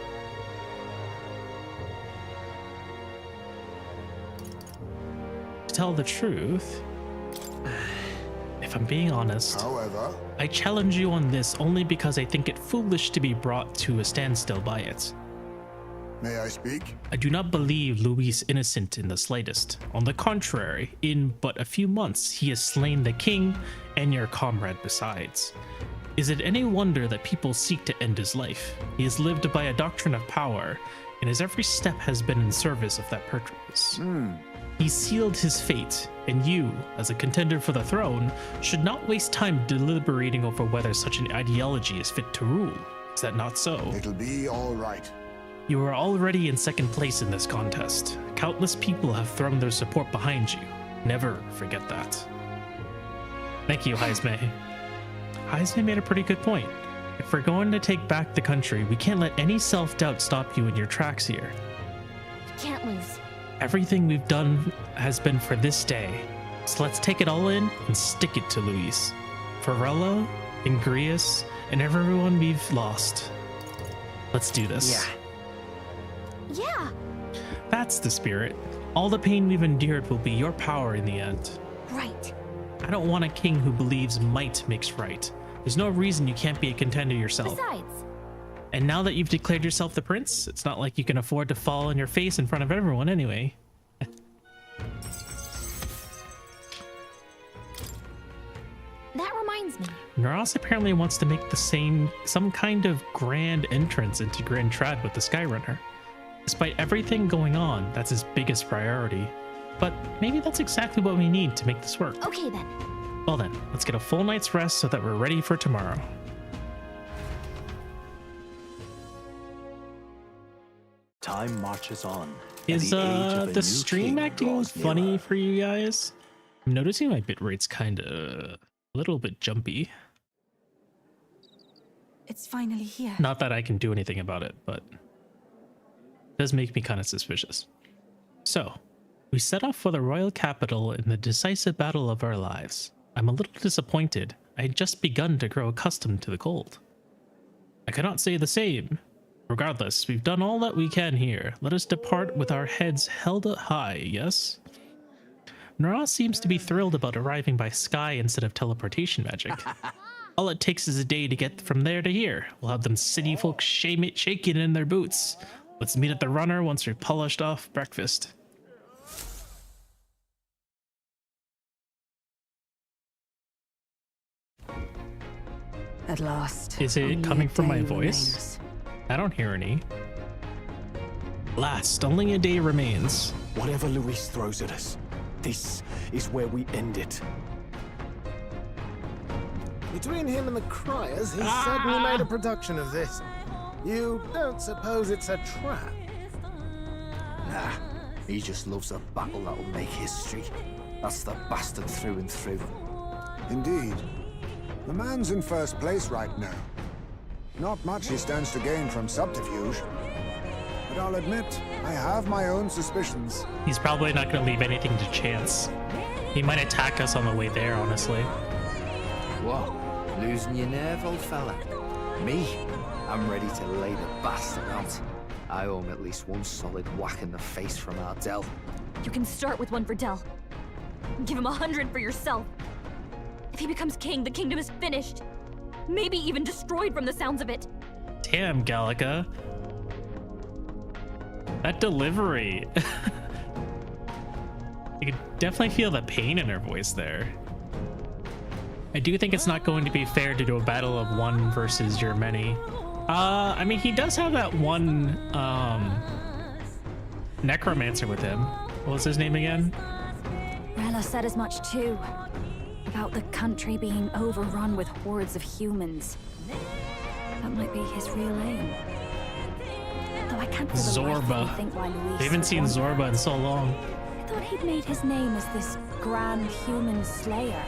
To tell the truth, if I'm being honest, However, I challenge you on this only because I think it foolish to be brought to a standstill by it. may I speak? I do not believe Luis innocent in the slightest. On the contrary, in but a few months, he has slain the king and your comrade besides. Is it any wonder that people seek to end his life? He has lived by a doctrine of power, and his every step has been in service of that purpose. He sealed his fate, and you, as a contender for the throne, should not waste time deliberating over whether such an ideology is fit to rule. Is that not so? It'll be all right. You are already in second place in this contest. Countless people have thrown their support behind you. Never forget that. Thank you, Heisme. Heisme made a pretty good point. If we're going to take back the country, we can't let any self-doubt stop you in your tracks here. Can't lose. Everything we've done has been for this day. So let's take it all in and stick it to Luis, Farella, Ingrius, and everyone we've lost. Let's do this. Yeah. That's the spirit. All the pain we've endured will be your power in the end. Right. I don't want a king who believes might makes right. There's no reason you can't be a contender yourself. Besides, And now that you've declared yourself the prince, it's not like you can afford to fall on your face in front of everyone anyway. that reminds me. Naras apparently wants to make some kind of grand entrance into Grand Trad with the Skyrunner. Despite everything going on, that's his biggest priority. But maybe that's exactly what we need to make this work. Okay then. Well then, let's get a full night's rest so that we're ready for tomorrow. Time marches on. Is the stream acting funny for you guys? I'm noticing my bitrate's kinda a little bit jumpy. It's finally here. Not that I can do anything about it, but it does make me kind of suspicious. So, we set off for the royal capital in the decisive battle of our lives. I'm a little disappointed. I had just begun to grow accustomed to the cold. I cannot say the same. Regardless, we've done all that we can here. Let us depart with our heads held up high, yes? Nara seems to be thrilled about arriving by sky instead of teleportation magic. All it takes is a day to get from there to here. We'll have them city folk shaking in their boots. Let's meet at the runner once we've polished off breakfast. At last. Is it only coming a from my day voice? remains. I don't hear any. Last, only a day remains. Whatever Luis throws at us, this is where we end it. Between him and the criers, he's suddenly made a production of this. You don't suppose it's a trap? Nah, he just loves a battle that'll make history. That's the bastard through and through. Indeed. The man's in first place right now. Not much he stands to gain from subterfuge. But I'll admit, I have my own suspicions. He's probably not going to leave anything to chance. He might attack us on the way there, honestly. What? Losing your nerve, old fella? Me? I'm ready to lay the bastard out. I owe him at least one solid whack in the face from our Del. You can start with one for Del. Give him 100 for yourself. If he becomes king, the kingdom is finished. Maybe even destroyed from the sounds of it. Damn, Gallica. That delivery. You could definitely feel the pain in her voice there. I do think it's not going to be fair to do a battle of one versus your many. I mean, he does have that one necromancer with him. What was his name again? Rella said as much too. About the country being overrun with hordes of humans. That might be his real aim. Though I can't for the life of me Zorba. think why Luis We haven't would seen want Zorba that. in so long. I thought he'd made his name as this grand human slayer.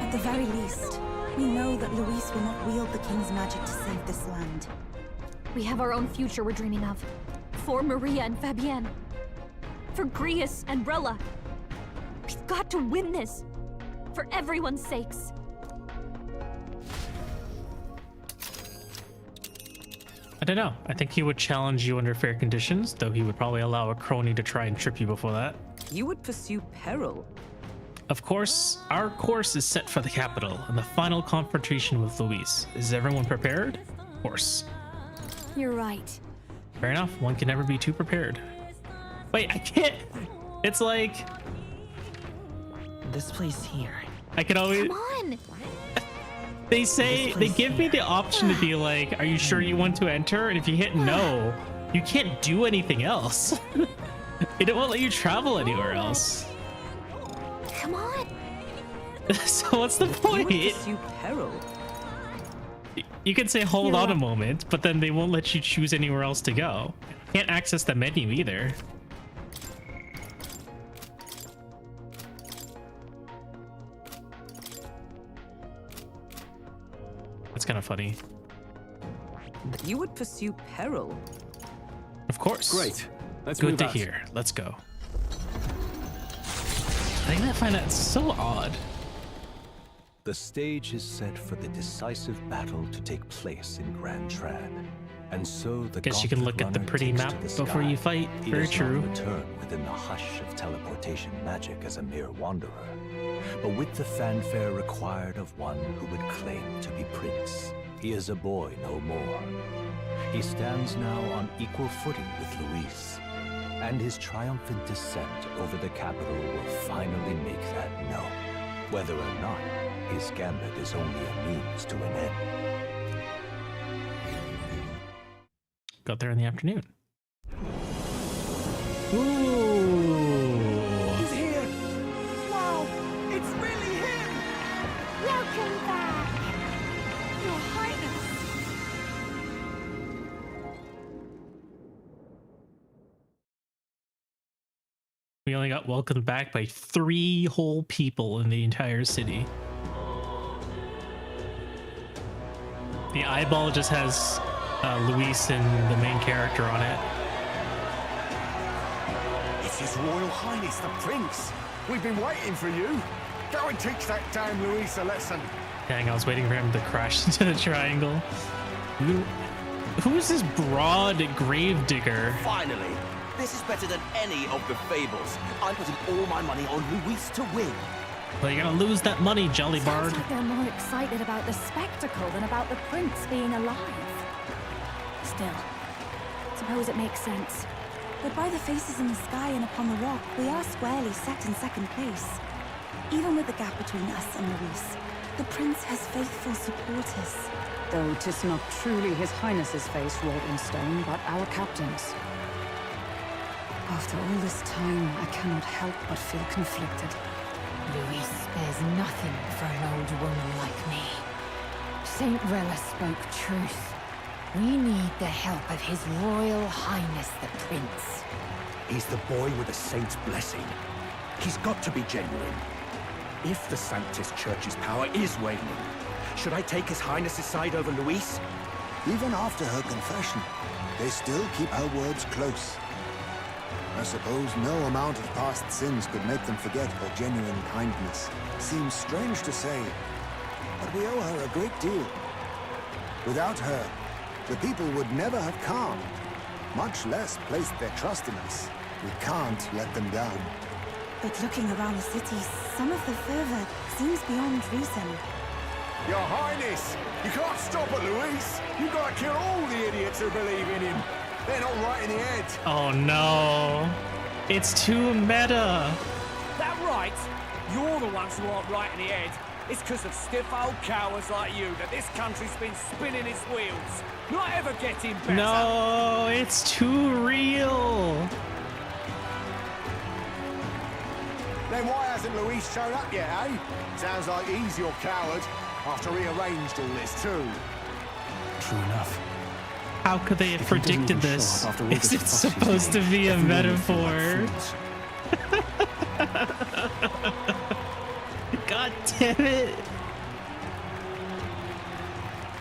At the very least, we know that Luis will not wield the king's magic to save this land. We have our own future we're dreaming of. For Maria and Fabienne. For Grius and Rella. We've got to win this. For everyone's sakes. I don't know. I think he would challenge you under fair conditions, though he would probably allow a crony to try and trip you before that. You would pursue peril. Of course, our course is set for the capital and the final confrontation with Luis. Is everyone prepared? Of course. You're right. Fair enough. One can never be too prepared. Wait, I can't. It's like This place here. I can always. Come on. They say they give me the option to be like, "Are you sure you want to enter?" And if you hit no, you can't do anything else. It won't let you travel anywhere else. Come on. So what's the You would point? pursue peril. You can say hold on a moment, but then they won't let you choose anywhere else to go. Can't access the menu either. That's kind of funny. You would pursue peril. Of course. Great. Let's Good move to out. hear. Let's go. I find that so odd. The stage is set for the decisive battle to take place in Grand Trad. And so the Guess you can gauntlet look at the runner pretty takes map to the before sky. you fight. He Very does true. not return within the hush of teleportation magic as a mere wanderer, but with the fanfare required of one who would claim to be prince. He is a boy no more. He stands now on equal footing with Luis, and his triumphant descent over the capital will finally make that known, whether or not his gambit is only a means to an end. Got there in the afternoon. Ooh. He's here! Wow! It's really him! Welcome back. Your Highness. We only got welcomed back by 3 whole people in the entire city. The eyeball just has Luis and the main character on it. It's His Royal Highness the Prince. We've been waiting for you. Go and teach that damn Luis a lesson. Dang, I was waiting for him to crash into the triangle. Who is this broad grave digger? Finally! This is better than any of the fables. I'm putting all my money on Luis to win. Well, you're gonna lose that money, Jolly Bard. Sounds like they're more excited about the spectacle than about the prince being alive. Still, suppose it makes sense. But by the faces in the sky and upon the rock, we are squarely set in second place. Even with the gap between us and Luis, The prince has faithful supporters. Though 'tis not truly His Highness's face wrought in stone, but our captain's. After all this time, I cannot help but feel conflicted. Luis spares nothing for an old woman like me. Saint Rella spoke truth. We need the help of His Royal Highness the Prince. He's the boy with a saint's blessing. He's got to be genuine. If the Sanctus Church's power is waning, should I take His Highness's side over Luis? Even after her confession, they still keep her words close. I suppose no amount of past sins could make them forget her genuine kindness. Seems strange to say, but we owe her a great deal. Without her, the people would never have calmed, much less placed their trust in us. We can't let them down. But looking around the city, some of the fervor seems beyond reason. Your Highness, you can't stop at Luis. You've got to kill all the idiots who believe in him. They're not right in the head. Oh no. It's too meta. That right? You're the ones who aren't right in the head. It's because of stiff old cowards like you that this country's been spinning its wheels. Not ever getting better. No, it's too real. Then why hasn't Luis shown up yet, eh? Sounds like he's your coward after he arranged all this too. True enough. How could they have predicted this? Is it supposed to be a metaphor? God damn it.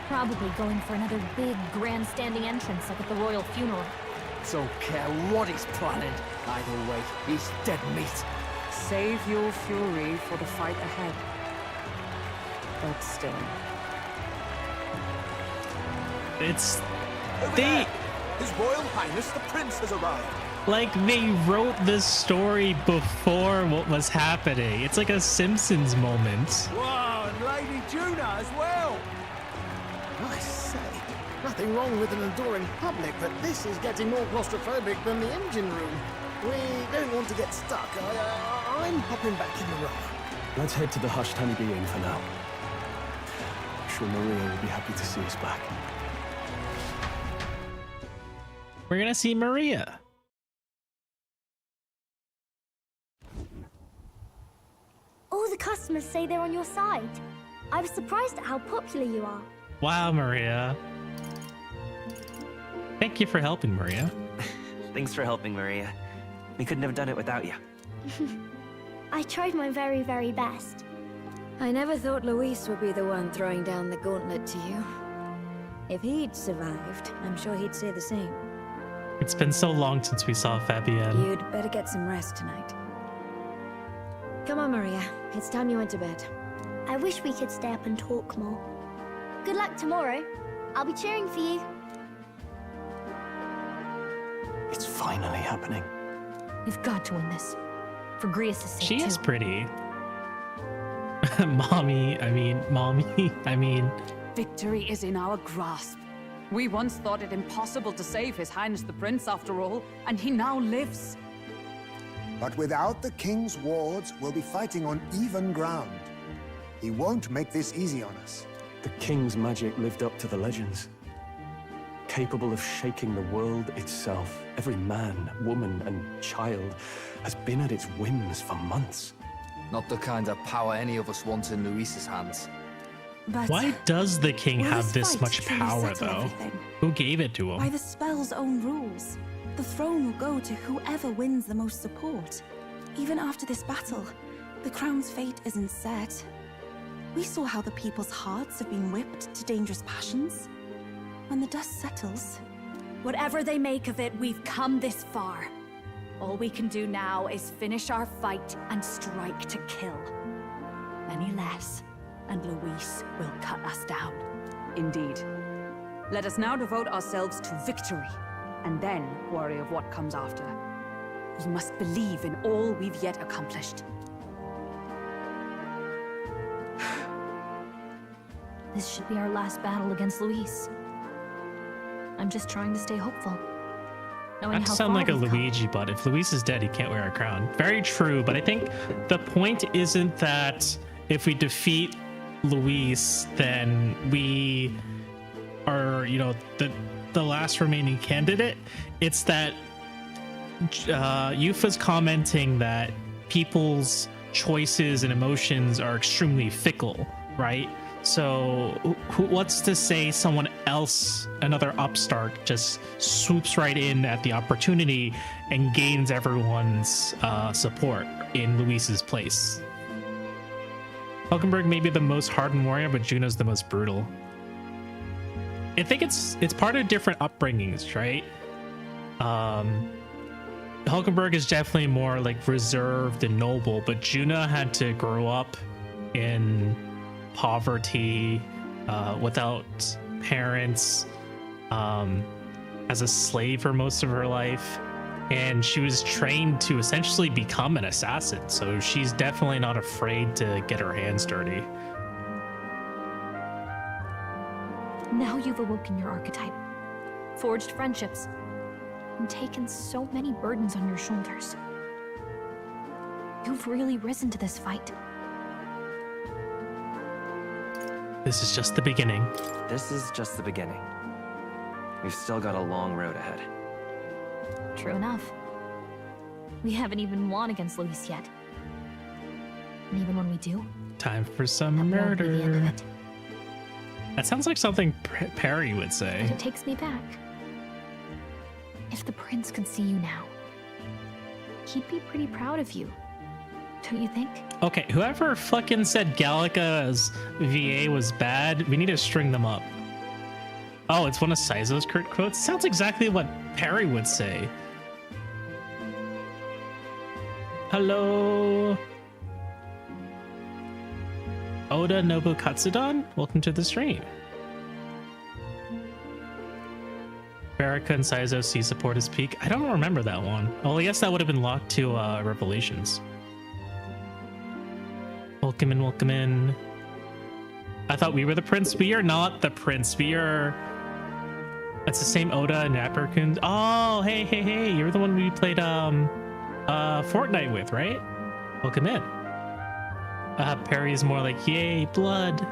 Probably going for another big grandstanding entrance like at the royal funeral. Don't care what he's planning. Either way, he's dead meat. Save your fury for the fight ahead. But still. It's... Over there. His Royal Highness the Prince has arrived. Like, they wrote this story before what was happening. It's like a Simpsons moment. Whoa, and Lady Juna as well. I say, nothing wrong with an adoring public, but this is getting more claustrophobic than the engine room. We don't want to get stuck. I'm hopping back in the room. Let's head to the hushed honeybee inn for now. I'm sure Maria will be happy to see us back. We're gonna see Maria. All the customers say they're on your side. I was surprised at how popular you are. Wow, Maria. Thank you for helping, Maria. Thanks for helping, Maria. We couldn't have done it without you. I tried my very, very best. I never thought Luis would be the one throwing down the gauntlet to you. If he'd survived, I'm sure he'd say the same. It's been so long since we saw Fabienne. You'd better get some rest tonight. Come on, Maria. It's time you went to bed. I wish we could stay up and talk more. Good luck tomorrow. I'll be cheering for you. It's finally happening. We've got to win this. For Grius' sake, She is too. pretty. Mommy. Victory is in our grasp. We once thought it impossible to save His Highness the Prince after all, and he now lives. But without the king's wards, we'll be fighting on even ground. He won't make this easy on us. The king's magic lived up to the legends. Capable of shaking the world itself. Every man, woman, and child has been at its whims for months. Not the kind of power any of us want in Luis's hands. But Why does the king will have this fight much truly power, settle though? everything? Who gave it to By him? the spell's own rules, the throne will go to whoever wins the most support. Even after this battle, the crown's fate isn't set. We saw how the people's hearts have been whipped to dangerous passions. When the dust settles... Whatever they make of it, we've come this far. All we can do now is finish our fight and strike to kill. Any less, and Luis will cut us down. Indeed. Let us now devote ourselves to victory, and then worry of what comes after. We must believe in all we've yet accomplished. This should be our last battle against Luis. I'm just trying to stay hopeful. Knowing Not to how sound far like a we've come. Luigi, but if Luis is dead, he can't wear a crown. Very true, but I think the point isn't that if we defeat Luis, then we are, you know, the last remaining candidate. It's that Yufa's commenting that people's choices and emotions are extremely fickle, right? So what's to say someone else, another upstart, just swoops right in at the opportunity and gains everyone's support in Luis's place? Hulkenberg may be the most hardened warrior, but Juno's the most brutal. I think it's part of different upbringings, right? Hulkenberg is definitely more like reserved and noble, but Juno had to grow up in poverty, without parents, as a slave for most of her life, and she was trained to essentially become an assassin, so she's definitely not afraid to get her hands dirty. Now you've awoken your archetype, forged friendships, and taken so many burdens on your shoulders. You've really risen to this fight. This is just the beginning. This is just the beginning. We've still got a long road ahead. True enough. We haven't even won against Luis yet. And even when we do, Time for some that won't be the end of murder. it. That sounds like something Perry would say. But it takes me back. If the prince could see you now, he'd be pretty proud of you. Don't you think? Okay, whoever fucking said Gallica's VA was bad, we need to string them up. Oh, it's one of Saizo's crit quotes? Sounds exactly what Perry would say. Hello. Oda Nobu Katsudan, welcome to the stream. Baraka and Saizo see support as peak. I don't remember that one. Well, I guess that would have been locked to Revelations. Welcome in, welcome in. I thought we were the prince. We are not the prince. We are... That's the same Oda and Napper-kun. Oh, hey. You're the one we played Fortnite with, right? Welcome in. Perry is more like, yay, blood.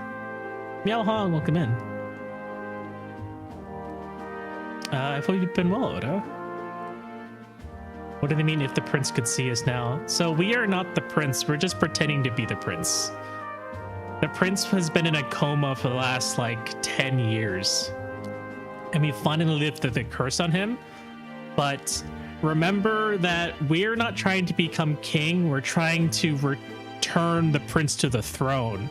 Meow Hong, welcome in. I thought you'd been well, Oda. What do they mean if the prince could see us now? So we are not the prince. We're just pretending to be the prince. The prince has been in a coma for the last like 10 years. And we finally lifted the curse on him. But remember that we're not trying to become king. We're trying to return the prince to the throne.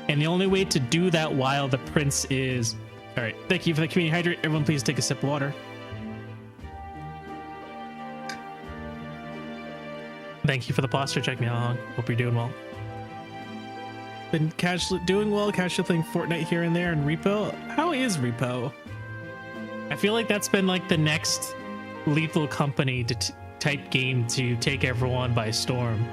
And the only way to do that while the prince is... All right, thank you for the community hydrate. Everyone please take a sip of water. Thank you for the posture check, Meow. Hope you're doing well. Been doing well, casually playing Fortnite here and there, and Repo. How is Repo? I feel like that's been like the next Lethal Company type game to take everyone by storm.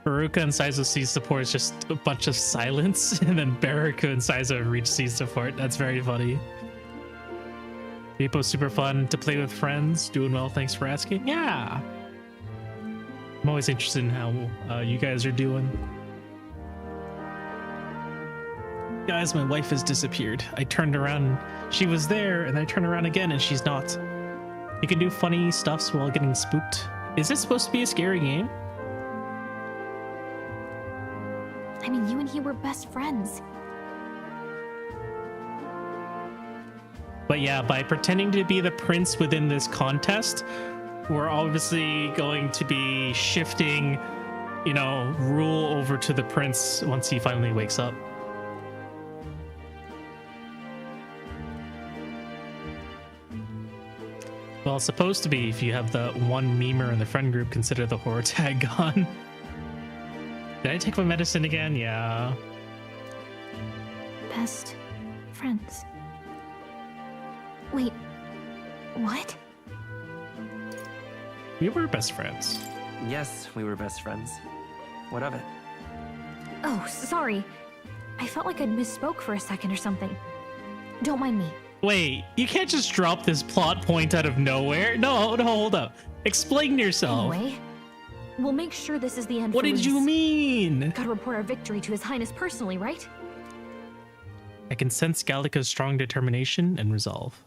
Baruka and Saizo C support is just a bunch of silence, and then Baraka and Saizo reach C support. That's very funny. Repo's super fun to play with friends. Doing well, thanks for asking. Yeah. I'm always interested in how you guys are doing. Guys, my wife has disappeared. I turned around, she was there, and I turned around again and she's not. You can do funny stuffs while getting spooked. Is this supposed to be a scary game? I mean, you and he were best friends. But yeah, by pretending to be the prince within this contest, we're obviously going to be shifting, you know, rule over to the prince once he finally wakes up. Well, it's supposed to be if you have the one memer in the friend group, consider the horror tag gone. Did I take my medicine again? Yeah. Best friends. Wait, what? We were best friends. Yes, we were best friends. What of it? Oh, sorry. I felt like I'd misspoke for a second or something. Don't mind me. Wait, you can't just drop this plot point out of nowhere. No, hold up. Explain yourself. Anyway, we'll make sure this is the end. What for did you Luis. mean? Gotta report our victory to His Highness personally, right? I can sense Gallica's strong determination and resolve.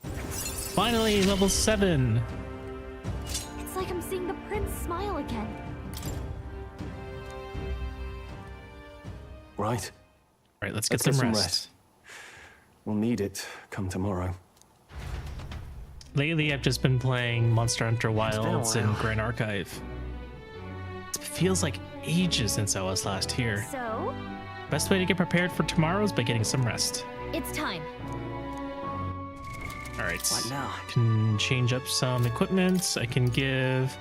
Finally, level 7. It's like I'm seeing the prince smile again. Right. All right, let's get some rest. We'll need it come tomorrow. Lately, I've just been playing Monster Hunter Wilds and Grand Archive. It feels like ages since I was last here. So? Best way to get prepared for tomorrow is by getting some rest. It's time. All right. What now? I can change up some equipment. I can give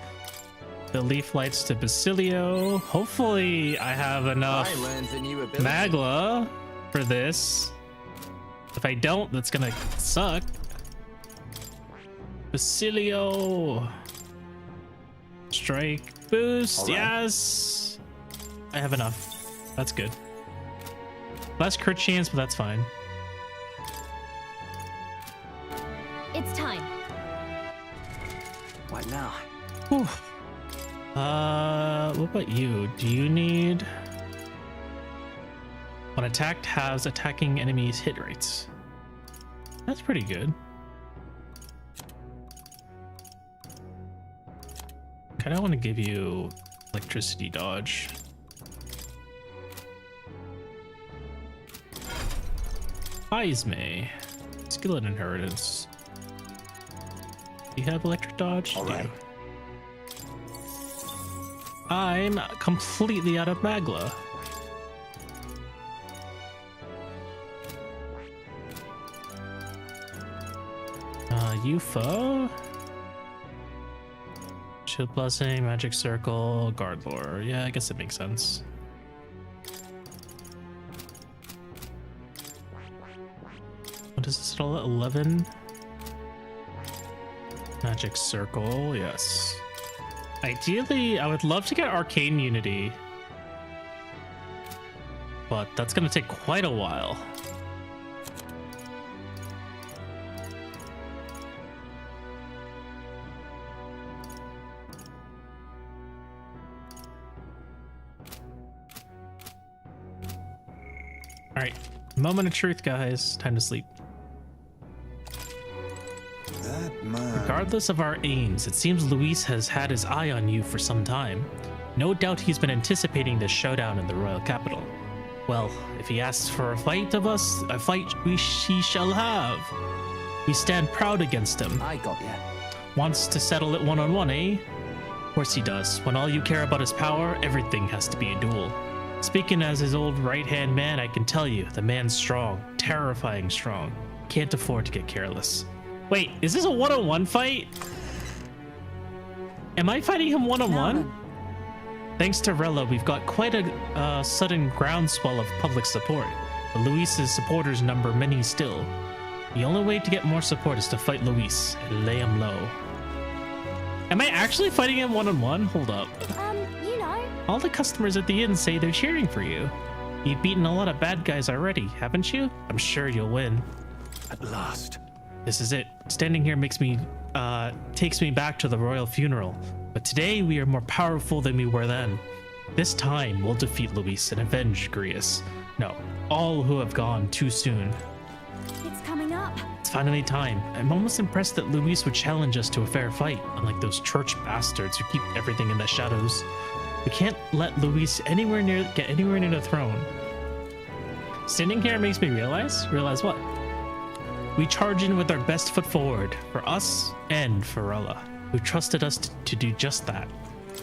the leaf lights to Basilio. Hopefully, I have enough Magla for this. If I don't, that's gonna suck. Basilio. Strike boost. Yes. I have enough. That's good. Less crit chance, but that's fine. It's time. What now? Whew. What about you? Do you need... When attacked, has attacking enemies hit rates. That's pretty good. Kinda want to give you electricity dodge. Ismay. Skill and inheritance. Do you have electric dodge? All right. I'm completely out of Magla. Yufa. Shield Blessing, Magic Circle, Guard Lore. Yeah, I guess it makes sense. What is this at 11? Magic Circle, yes. Ideally, I would love to get Arcane Unity, but that's gonna take quite a while. All right, moment of truth, guys. Time to sleep. Regardless of our aims, it seems Luis has had his eye on you for some time. No doubt he's been anticipating this showdown in the royal capital. Well, if he asks for a fight of us, a fight he shall have. We stand proud against him. I got ya. Wants to settle it one-on-one, eh? Of course he does. When all you care about is power, everything has to be a duel. Speaking as his old right-hand man, I can tell you, the man's strong, terrifying strong. Can't afford to get careless. Wait, is this a one-on-one fight? Am I fighting him one-on-one? Thanks to Rella, we've got quite a sudden groundswell of public support. But Luis's supporters number many still. The only way to get more support is to fight Luis and lay him low. Am I actually fighting him one-on-one? Hold up. You know. All the customers at the inn say they're cheering for you. You've beaten a lot of bad guys already, haven't you? I'm sure you'll win. At last. This is it. Standing here takes me back to the royal funeral. But today we are more powerful than we were then. This time we'll defeat Luis and avenge Grius. No, all who have gone too soon. It's coming up. It's finally time. I'm almost impressed that Luis would challenge us to a fair fight, unlike those church bastards who keep everything in the shadows. We can't let Luis get anywhere near the throne. Standing here makes me realize what? We charge in with our best foot forward, for us and for Rella, who trusted us to do just that.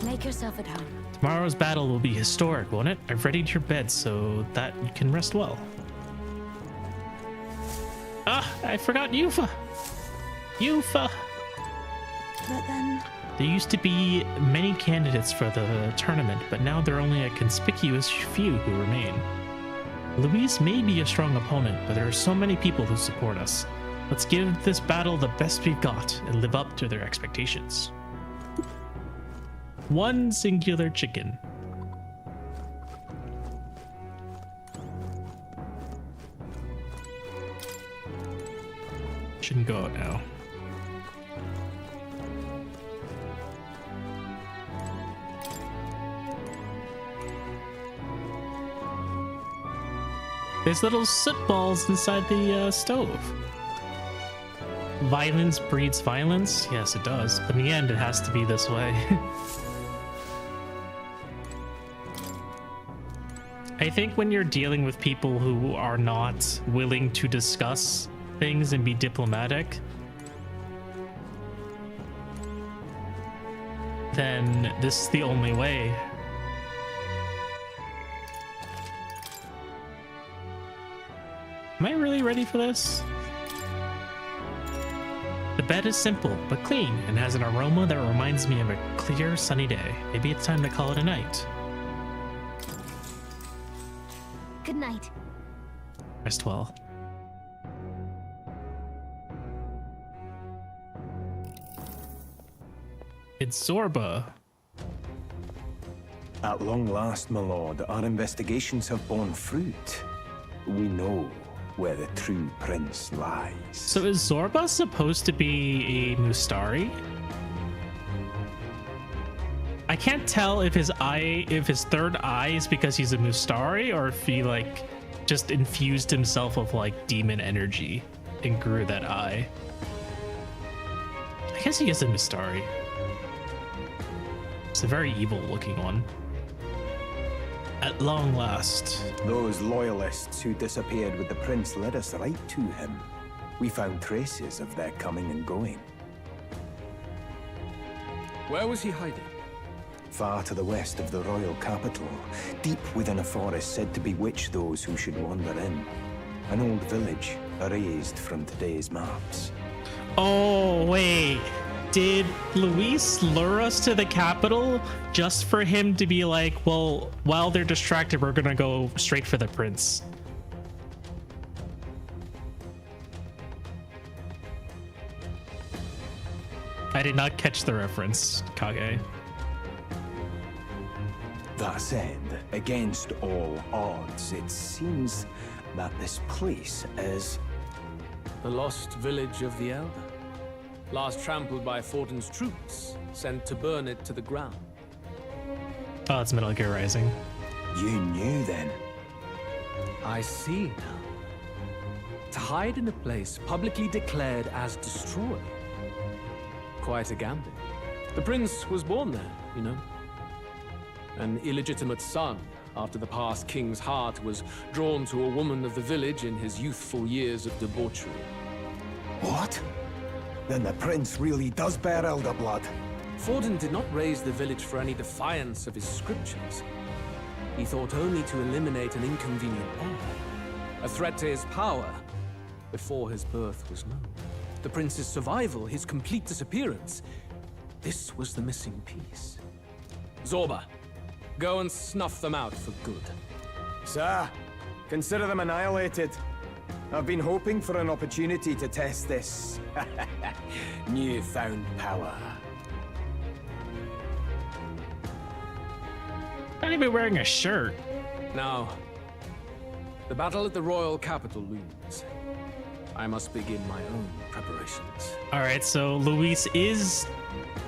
Make yourself at home. Tomorrow's battle will be historic, won't it? I've readied your bed so that you can rest well. Ah, I forgot Yufa. Yufa. But then... There used to be many candidates for the tournament, but now there are only a conspicuous few who remain. Luis may be a strong opponent, but there are so many people who support us. Let's give this battle the best we've got and live up to their expectations. One singular chicken. Shouldn't go out now. There's little soot balls inside the stove. Violence breeds violence? Yes, it does. But in the end, it has to be this way. I think when you're dealing with people who are not willing to discuss things and be diplomatic, then this is the only way. Am I really ready for this? The bed is simple but clean and has an aroma that reminds me of a clear, sunny day. Maybe it's time to call it a night. Good night. Rest well. It's Zorba. At long last, my lord, our investigations have borne fruit. We know where the true prince lies. So is Zorba supposed to be a Mustari? I can't tell if his third eye is because he's a Mustari or if he like just infused himself with like demon energy and grew that eye. I guess he is a Mustari. It's a very evil looking one. At long last. Those loyalists who disappeared with the prince led us right to him. We found traces of their coming and going. Where was he hiding? Far to the west of the royal capital, deep within a forest said to bewitch those who should wander in. An old village, erased from today's maps. Oh, wait. Did Luis lure us to the capital just for him to be like, well, while they're distracted, we're gonna go straight for the prince? I did not catch the reference, Kage. That said, against all odds, it seems that this place is... The lost village of the Elder. Last trampled by Fortin's troops, sent to burn it to the ground. Oh, it's Metal Gear Rising. You knew then? I see now. To hide in a place publicly declared as destroyed. Quite a gambit. The prince was born there, you know. An illegitimate son, after the past king's heart was drawn to a woman of the village in his youthful years of debauchery. What? Then the prince really does bear elder blood. Fortin did not raise the village for any defiance of his scriptures. He thought only to eliminate an inconvenient heir, a threat to his power, before his birth was known. The prince's survival, his complete disappearance, this was the missing piece. Zorba, go and snuff them out for good. Sir, consider them annihilated. I've been hoping for an opportunity to test this newfound power. Not even wearing a shirt. Now, the battle at the royal capital looms. I must begin my own preparations. All right, so Luis is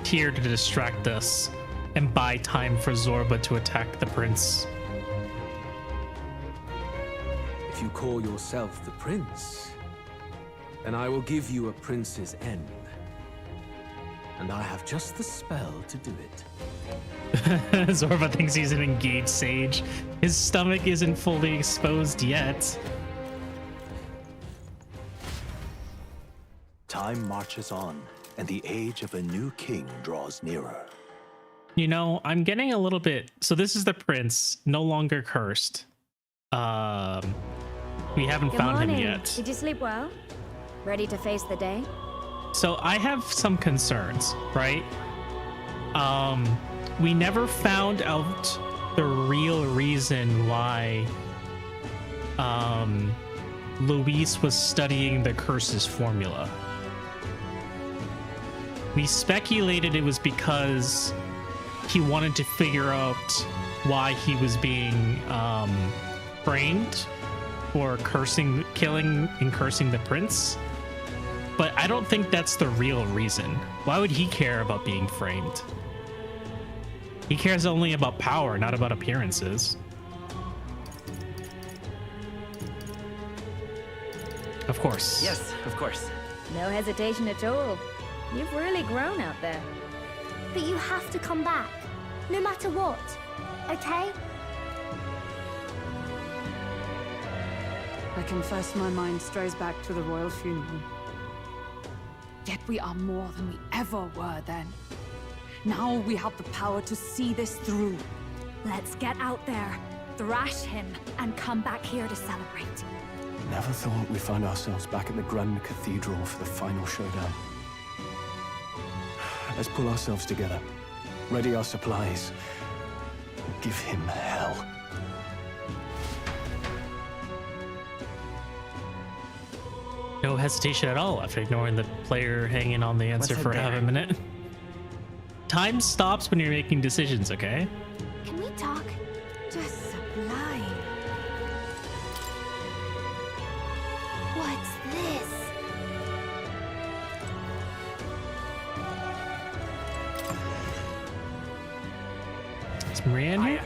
here to distract us and buy time for Zorba to attack the prince. If you call yourself the prince, then I will give you a prince's end. And I have just the spell to do it. Zorba thinks he's an engaged sage. His stomach isn't fully exposed yet. Time marches on, and the age of a new king draws nearer. You know, I'm getting a little bit... So this is the prince, no longer cursed. We haven't found him yet. Did you sleep well? Ready to face the day? So I have some concerns, right? We never found out the real reason why Luis was studying the curses formula. We speculated it was because he wanted to figure out why he was being framed for killing and cursing the prince. But I don't think that's the real reason. Why would he care about being framed? He cares only about power, not about appearances. Of course. Yes, of course. No hesitation at all. You've really grown out there. But you have to come back, no matter what, okay? I confess my mind strays back to the royal funeral. Yet we are more than we ever were then. Now we have the power to see this through. Let's get out there, thrash him, and come back here to celebrate. Never thought we'd find ourselves back at the Grand Cathedral for the final showdown. Let's pull ourselves together, ready our supplies, and give him hell. No hesitation at all after ignoring the player hanging on the answer for half a minute. Time stops when you're making decisions, okay? Can we talk? Just sublime. What's this? Is Marianne here?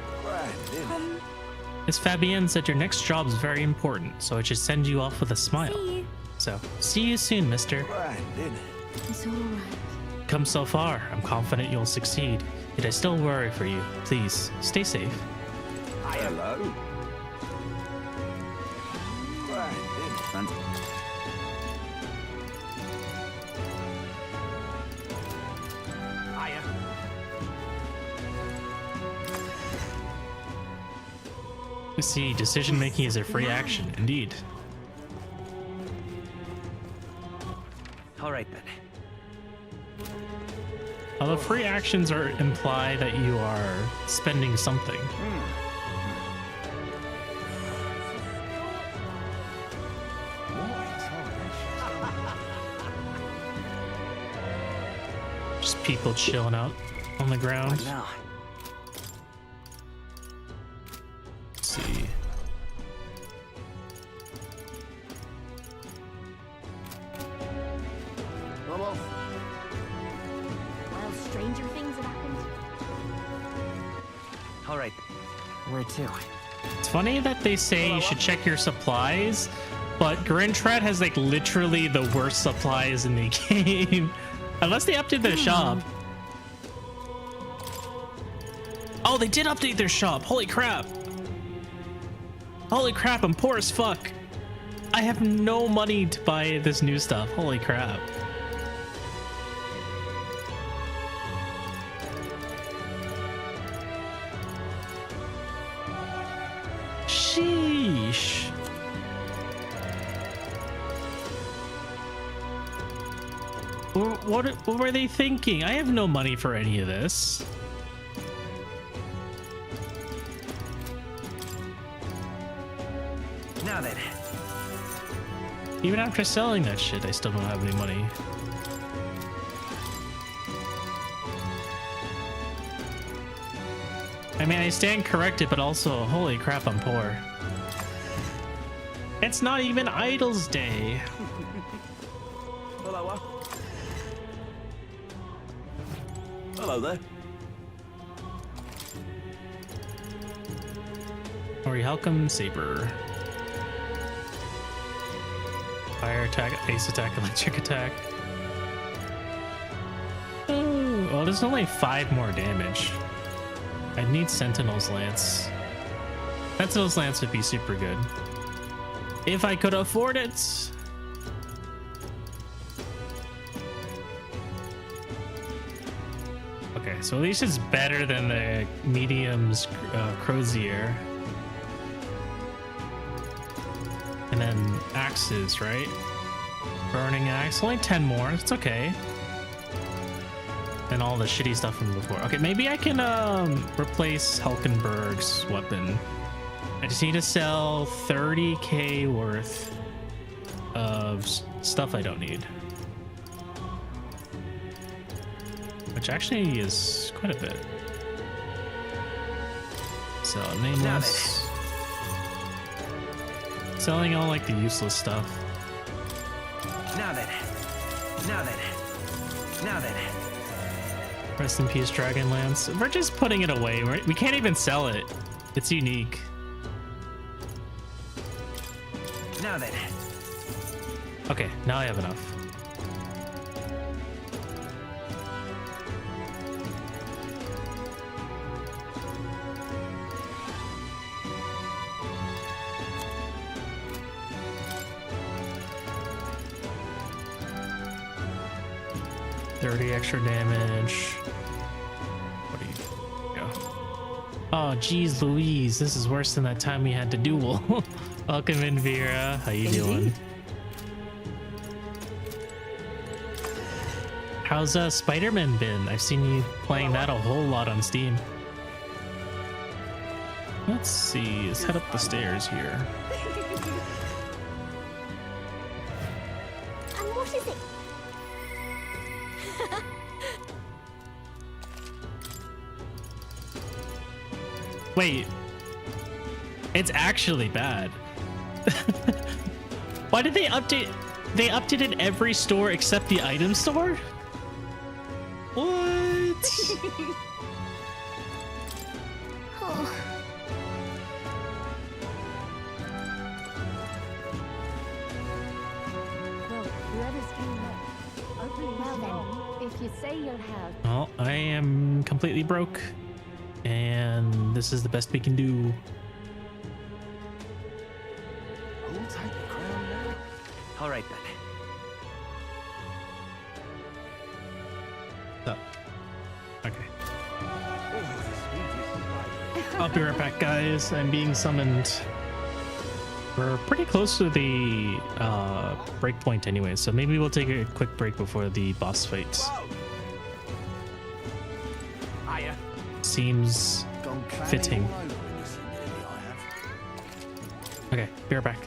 Miss Fabienne said your next job is very important, so I should send you off with a smile. See you. So, see you soon, mister. It's all right. Come so far, I'm confident you'll succeed. Yet I still worry for you. Please, stay safe. Hello. You see, decision making is a free action, indeed. All right then. Although free actions are imply that you are spending something. Just people chilling out on the ground. Now. Let's see. Well, stranger things have happened. All right. Where to? It's funny that they say you should check your supplies, but Grintrat has like literally the worst supplies in the game. Unless they update their shop. Oh, they did update their shop. Holy crap. Holy crap, I'm poor as fuck. I have no money to buy this new stuff. Holy crap. Sheesh. What were they thinking? I have no money for any of this. Now then. Even after selling that shit, I still don't have any money. I mean, I stand corrected, but also, holy crap, I'm poor. It's not even Idol's Day. Hello. Hello there. Orihalcum Saber. Fire attack, ice attack, electric attack. Oh, well, there's only 5 more damage. I need Sentinel's Lance. Sentinel's Lance would be super good. If I could afford it. Okay, so at least it's better than the medium's Crozier. And then axes, right? Burning axe, only 10 more, it's okay. And all the shitty stuff from before. Okay, maybe I can replace Hulkenberg's weapon. I just need to sell 30k worth of stuff I don't need. Which actually is quite a bit. So, nameless. Selling all like the useless stuff. Now then. Now then. Now then. Rest in peace, Dragonlance. We're just putting it away. We can't even sell it. It's unique. Now then. Okay, now I have enough. Extra damage. What do you go? Oh, geez, Louise, this is worse than that time we had to duel. Welcome in, Vera. How you doing? How's Spider-Man been? I've seen you playing that a whole lot on Steam. Let's see. Let's head up the stairs here. And what is it? Wait, it's actually bad. Why did they update? They updated every store except the item store? What? Oh. Well, whoever's came next. Well then, if you say you'll have. Well, I am completely broke. And this is the best we can do. Who'll take the crown now? All right then. Oh. Okay. I'll be right back, guys. I'm being summoned. We're pretty close to the break point anyway, so maybe we'll take a quick break before the boss fights. Hiya. Seems fitting. Okay, be right back.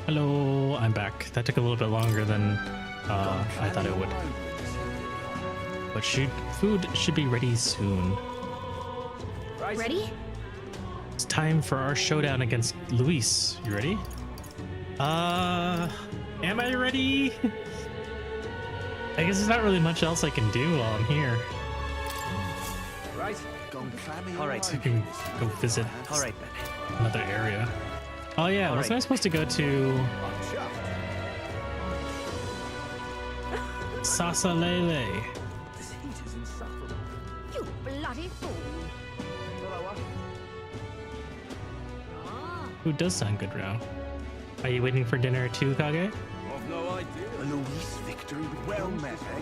Hello, I'm back. That took a little bit longer than I thought it would. But food should be ready soon. Ready? It's time for our showdown against Luis. You ready? Am I ready? I guess there's not really much else I can do while I'm here. Right. All right. I can go visit All right then. another area. Oh yeah, wasn't I supposed to go to Sasalele? This heat is insufferable. You bloody fool. Who does sound good, Rao? Are you waiting for dinner too, Kage? I've no idea. A Luis victory well met, eh?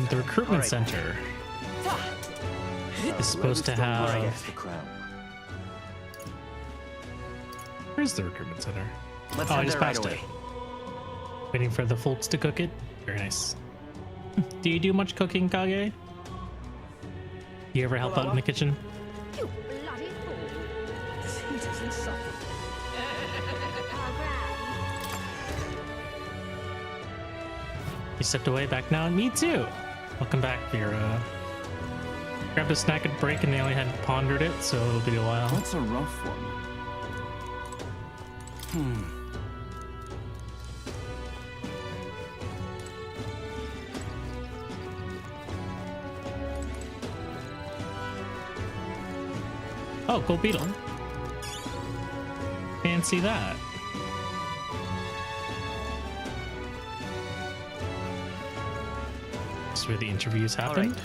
The recruitment center is supposed to have. The crown. Where's the recruitment center? Let's Oh, I head just there right passed away. it. Waiting for the folks to cook it. Very nice. Do you do much cooking, Kage? You ever help out in the kitchen? You bloody fool. This heat is insufferable. You stepped away, back now, and me too. Welcome back, Vera. Grabbed a snack at break and they only had pondered it, so it'll be a while. That's a rough one. Oh, gold beetle. Fancy that. That's where the interviews happen. Right.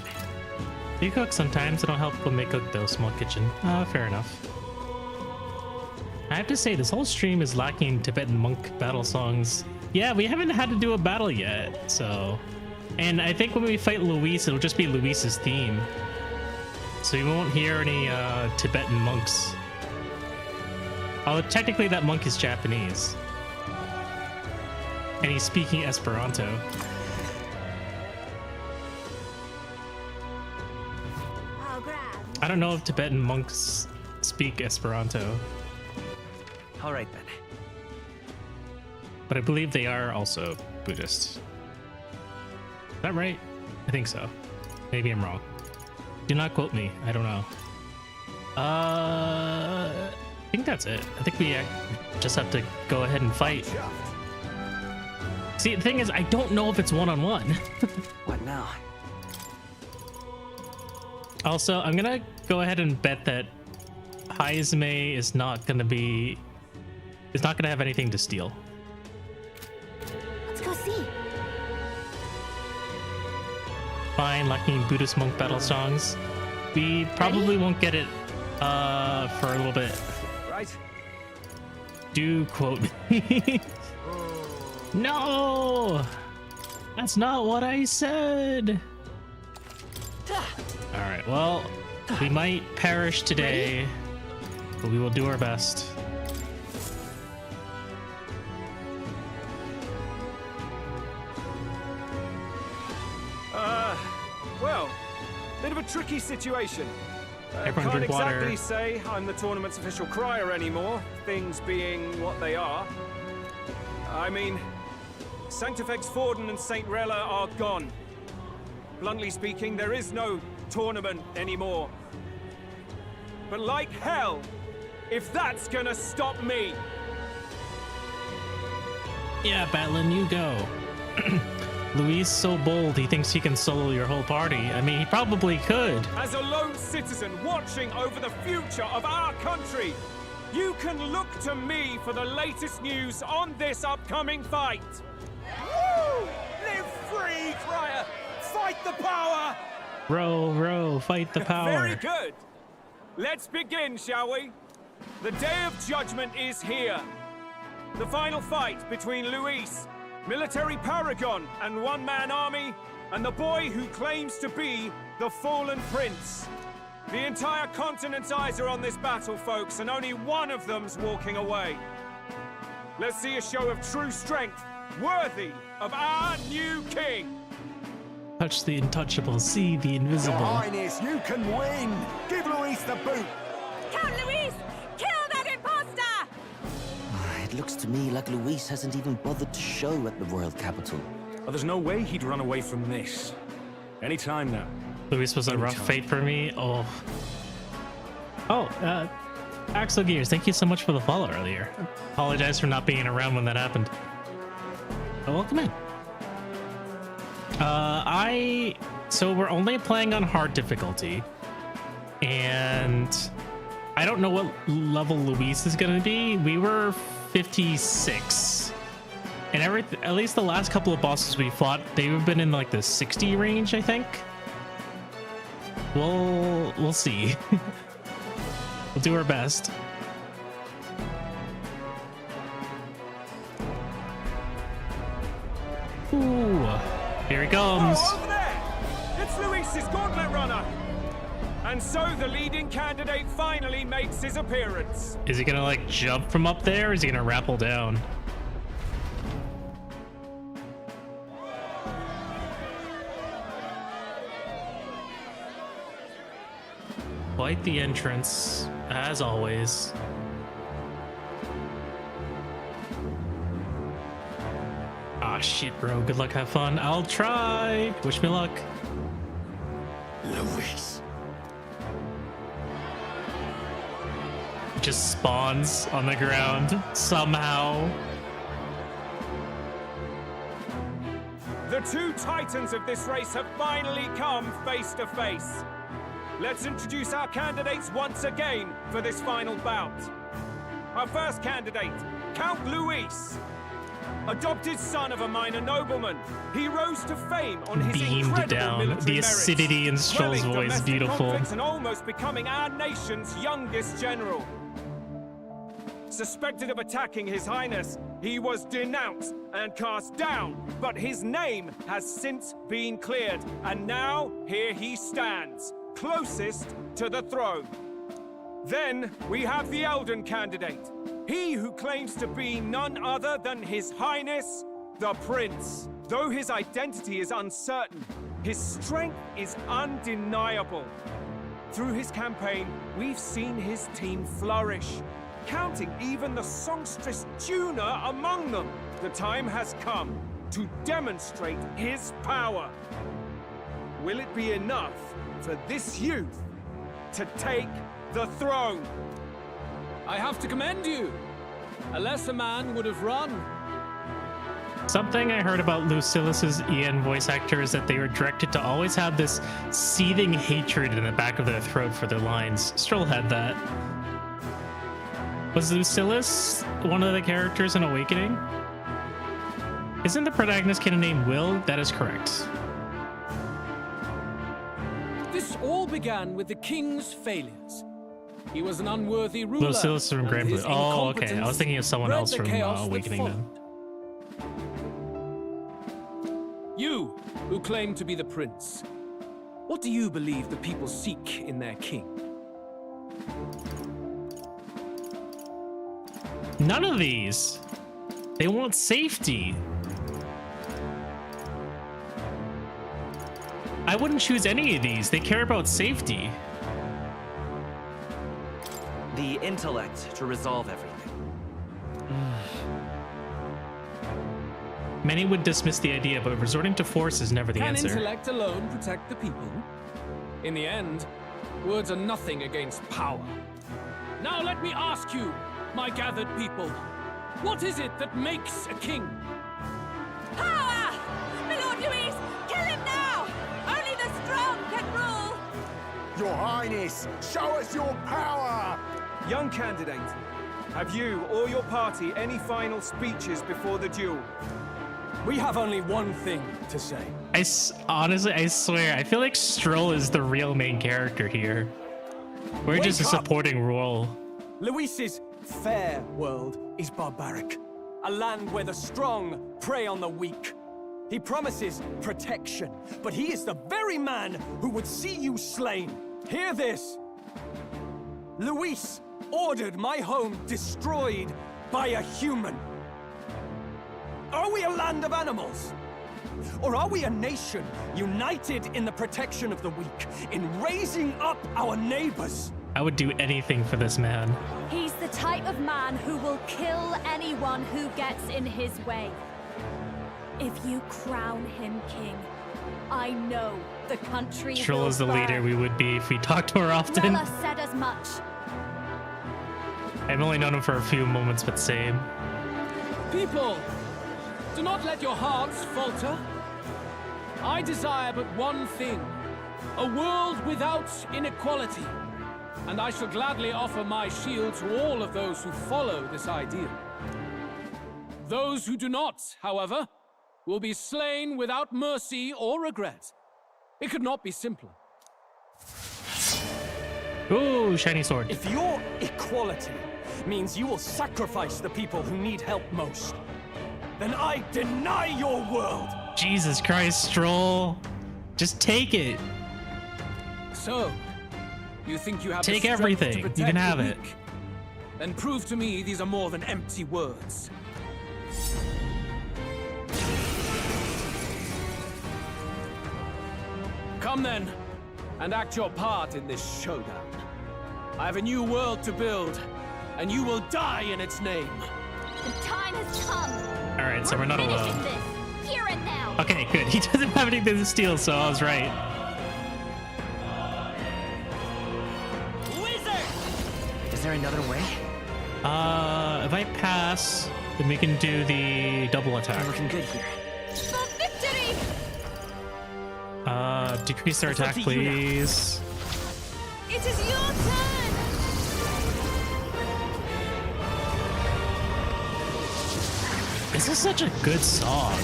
You cook sometimes. I don't help when they cook though. Small kitchen. Fair enough. I have to say, this whole stream is lacking Tibetan monk battle songs. Yeah, we haven't had to do a battle yet, so. And I think when we fight Luis, it'll just be Luis's theme. So you won't hear any Tibetan monks. Although technically that monk is Japanese. And he's speaking Esperanto. I don't know if Tibetan monks speak Esperanto, All right then. but I believe they are also Buddhist. Is that right? I think so. Maybe I'm wrong. Do not quote me. I don't know. I think that's it. I think we just have to go ahead and fight. See, the thing is, I don't know if it's one-on-one. What now? Also, I'm gonna go ahead and bet that Haizme is not gonna have anything to steal. Let's go see. Fine, lacking Buddhist monk battle songs. We probably won't get it for a little bit. Right. Do quote me. No! That's not what I said! Alright, well, we might perish today, but we will do our best. Well, bit of a tricky situation. Everyone Can't drink water. exactly say I'm the tournament's official crier anymore, things being what they are. I mean, Sanctifex Forden and St. Rella are gone. Bluntly speaking, there is no tournament anymore. But like hell, if that's gonna stop me. Yeah, Batlin, you go. Luis so bold he thinks he can solo your whole party. I mean, he probably could. As a lone citizen watching over the future of our country, you can look to me for the latest news on this upcoming fight. Woo! Live free, Crier! Fight the power! Row, fight the power. Very good. Let's begin, shall we? The day of judgment is here. The final fight between Luis, military paragon and one-man army, and the boy who claims to be the fallen prince. The entire continent's eyes are on this battle, folks, and only one of them's walking away. Let's see a show of true strength, worthy of our new king. Touch the untouchable, see the invisible. Your Highness, you can win! Give Luis the boot! Count Luis! Kill that imposter! looks to me like Luis hasn't even bothered to show at the royal capital. Oh, there's no way he'd run away from this. Any time now. Luis was a rough fate for me. Oh, Axel Gears, thank you so much for the follow earlier. Apologize for not being around when that happened. Oh, welcome in. So we're only playing on hard difficulty, and I don't know what level Luis is gonna be. We were 56, and at least the last couple of bosses we fought, they've been in like the 60 range, I think. We'll see. We'll do our best. Ooh, here he comes. Oh, over there! It's Luis's gauntlet runner! And so the leading candidate finally makes his appearance. Is he gonna like jump from up there, or is he gonna rappel down? Quite the entrance, as always. Ah, shit, bro. Good luck, have fun. I'll try. Wish me luck. Luis. Just spawns on the ground somehow. The two titans of this race have finally come face to face. Let's introduce our candidates once again for this final bout. Our first candidate, Count Luis. Adopted son of a minor nobleman, he rose to fame on his incredible down. military The acidity in Stroll's quelling voice, domestic beautiful. conflicts and almost becoming our nation's youngest general. Suspected of attacking His Highness, he was denounced and cast down, but his name has since been cleared, and now here he stands, closest to the throne. Then we have the Elden candidate, he who claims to be none other than His Highness, the Prince. Though his identity is uncertain, his strength is undeniable. Through his campaign, we've seen his team flourish, counting even the songstress Juna among them. The time has come to demonstrate his power. Will it be enough for this youth to take the throne? I have to commend you. A lesser man would have run. Something I heard about Lucilius's EN voice actor is that they were directed to always have this seething hatred in the back of their throat for their lines. Stroll had that. Was Lucilius one of the characters in Awakening? Isn't the protagonist kid named Will? That is correct. This all began with the king's failures. He was an unworthy ruler. Lucilius from Grand Blue. Oh, okay. I was thinking of someone else from Awakening then. You, who claim to be the prince, what do you believe the people seek in their king? None of these. They want safety. I wouldn't choose any of these. They care about safety. The intellect to resolve everything. Many would dismiss the idea, but resorting to force is never the answer. Can intellect alone protect the people? In the end, words are nothing against power. Now let me ask you, my gathered people, what is it that makes a king? Power! Milord Luis, kill him now! Only the strong can rule! Your Highness, show us your power! Young candidate, have you or your party any final speeches before the duel? We have only one thing to say. Honestly, I swear, I feel like Stroll is the real main character here. We're just a supporting role. Luis's fair world is barbaric. A land where the strong prey on the weak. He promises protection, but he is the very man who would see you slain. Hear this. Luis ordered my home destroyed by a human. Are we a land of animals? Or are we a nation united in the protection of the weak, in raising up our neighbors? I would do anything for this man. He's the the type of man who will kill anyone who gets in his way. If you crown him king, I know the country Trill will is the leader burn. we would be if we talked to her often. Rella said as much. I've only known him for a few moments, but same. People, do not let your hearts falter. I desire but one thing, a world without inequality. And I shall gladly offer my shield to all of those who follow this ideal. Those who do not, however, will be slain without mercy or regret. It could not be simpler. Ooh, shiny sword. If your equality means you will sacrifice the people who need help most, then I deny your world. Jesus Christ, Stroll. Just take it. So, you think you have Take the strength everything. to You protect can the have it. weak? Then prove to me these are more than empty words. Come then, and act your part in this showdown. I have a new world to build, and you will die in its name. The time has come. All right, so we're not Finishing alone. this, here and now. Okay, good. He doesn't have anything to steal, so I was right. Wizard! Is there another way? If I pass, then we can do the double attack. Looking good here. For victory! Decrease their attack, please. It is your turn! This is such a good song.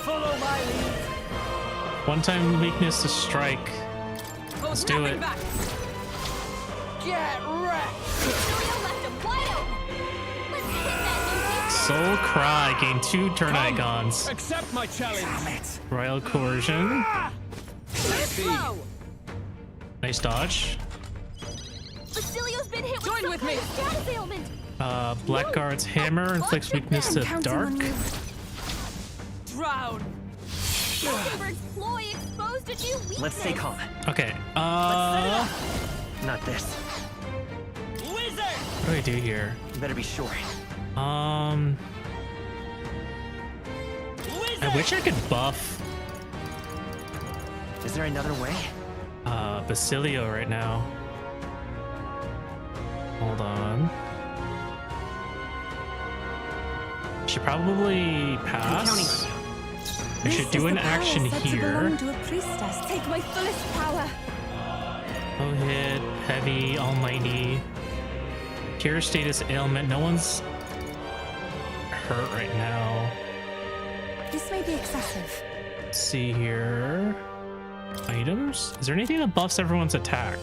Follow my lead. One-time weakness to strike. Let's do it. Back. Get wrecked! Julia left him wide open. Let's hit that Soul Cry gain 2 turn icons. Accept my challenge. Royal Coercion. Slow. Nice dodge. Basilio's been hit Join with me. status ailment. Blackguard's Hammer inflicts weakness to dark. Drown. Mockingbird ploy exposed a new weakness. Let's stay calm. Okay, Not this. Wizard! what do I do here? You better be sure. I wish I could buff Is there another way? Basilio right now. Hold on. Should probably pass. We should do an action here. To a priestess. Take my fullest power. No hit, heavy, almighty. Cure status ailment. No one's hurt right now. This may be excessive. Let's see here. Items? Is there anything that buffs everyone's attack?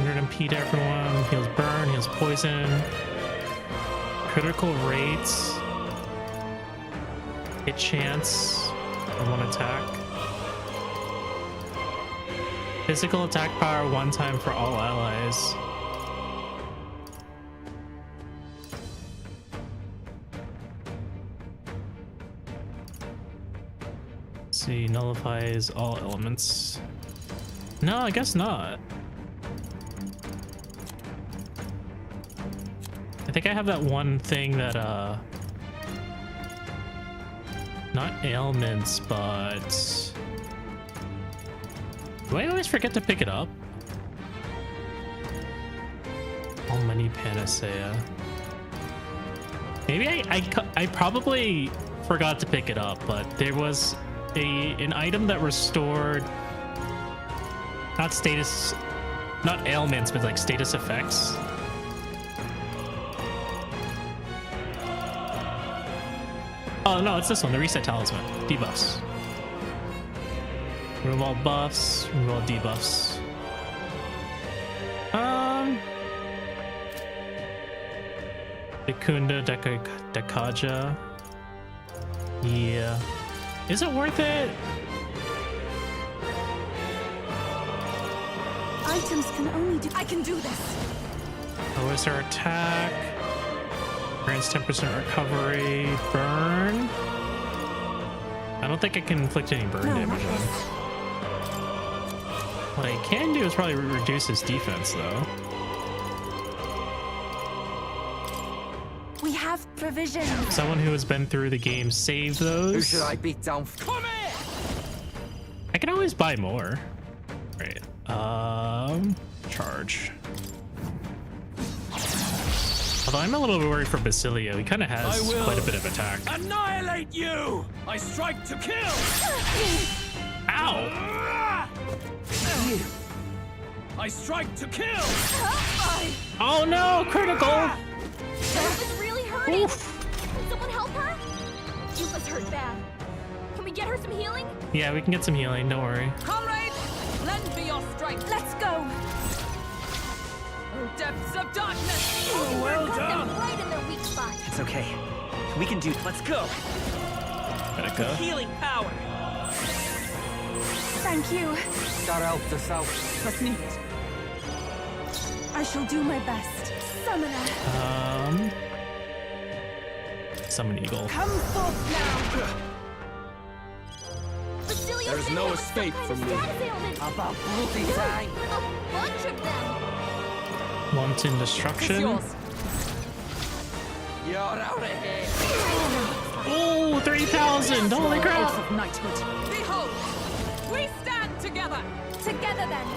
MP to everyone. Heals burn, heals poison. Critical rates. Hit chance on one attack. Physical attack power 1 time for all allies. Let's see, nullifies all elements. No, I guess not. I think I have that one thing that, not ailments, but... Do I always forget to pick it up? Almighty Panacea. Maybe I probably forgot to pick it up, but there was an item that restored... not ailments, but like status effects. Oh no, it's this one, the reset talisman. Debuffs. Remove all buffs, remove all debuffs. Vicunda Dekaja. Yeah. Is it worth it? Items can only do. I can do this. Lowers her attack. Grants 10% recovery. Burn. I don't think I can inflict any burn damage on him. What I can do is probably reduce his defense, though. We have provisions. Someone who has been through the game save those. Who should I beat down? Come here! I can always buy more. Right. Charge. Although I'm a little bit worried for Basilio. He kind of has quite a bit of attack. Annihilate you! I strike to kill! Ow! I strike to kill! Oh no! Critical! Yufa's really hurting. Can someone help her? Yufa's hurt bad. Can we get her some healing? Yeah, we can get some healing. Don't worry. Comrades, lend me your strength. Let's go. Oh, depths of darkness. Oh, well done. Right in their weak spot. It's okay. We can do. Let's go. Gotta go. Healing power. Thank you. Got out this out. That's neat. I shall do my best. Summoner. Summon Eagle. Come forth now. There's no escape from me. About bloody time. A bunch of them. Wanton Destruction. You're out of here. Oh, 3,000! Holy crap! Of knighthood. Behold, we stand together. Together then.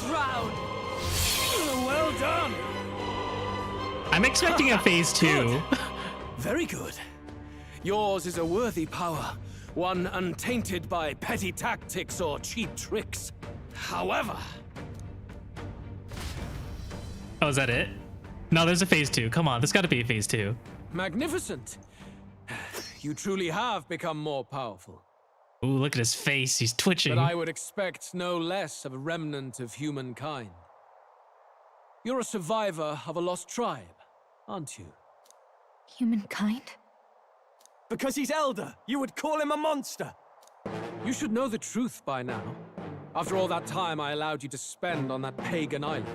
Drown. Well done. I'm expecting a phase 2. Very good. Yours is a worthy power, one untainted by petty tactics or cheap tricks. However... Oh, is that it? No, there's a phase 2. Come on, there's got to be a phase 2. Magnificent. You truly have become more powerful. Ooh, look at his face. He's twitching. But I would expect no less of a remnant of humankind. You're a survivor of a lost tribe, aren't you? Humankind? Because he's elder, you would call him a monster. You should know the truth by now. After all that time I allowed you to spend on that pagan island.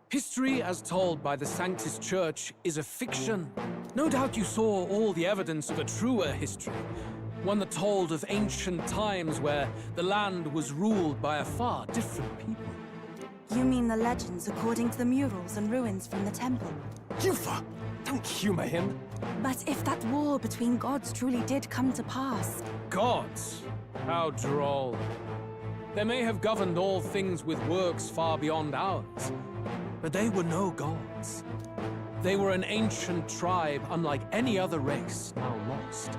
History, as told by the Sanctus Church, is a fiction. No doubt you saw all the evidence of a truer history. One that told of ancient times where the land was ruled by a far different people. You mean the legends according to the murals and ruins from the temple? Yufa! Don't humor him. But if that war between gods truly did come to pass... Gods? How droll. They may have governed all things with works far beyond ours, but they were no gods. They were an ancient tribe unlike any other race now lost.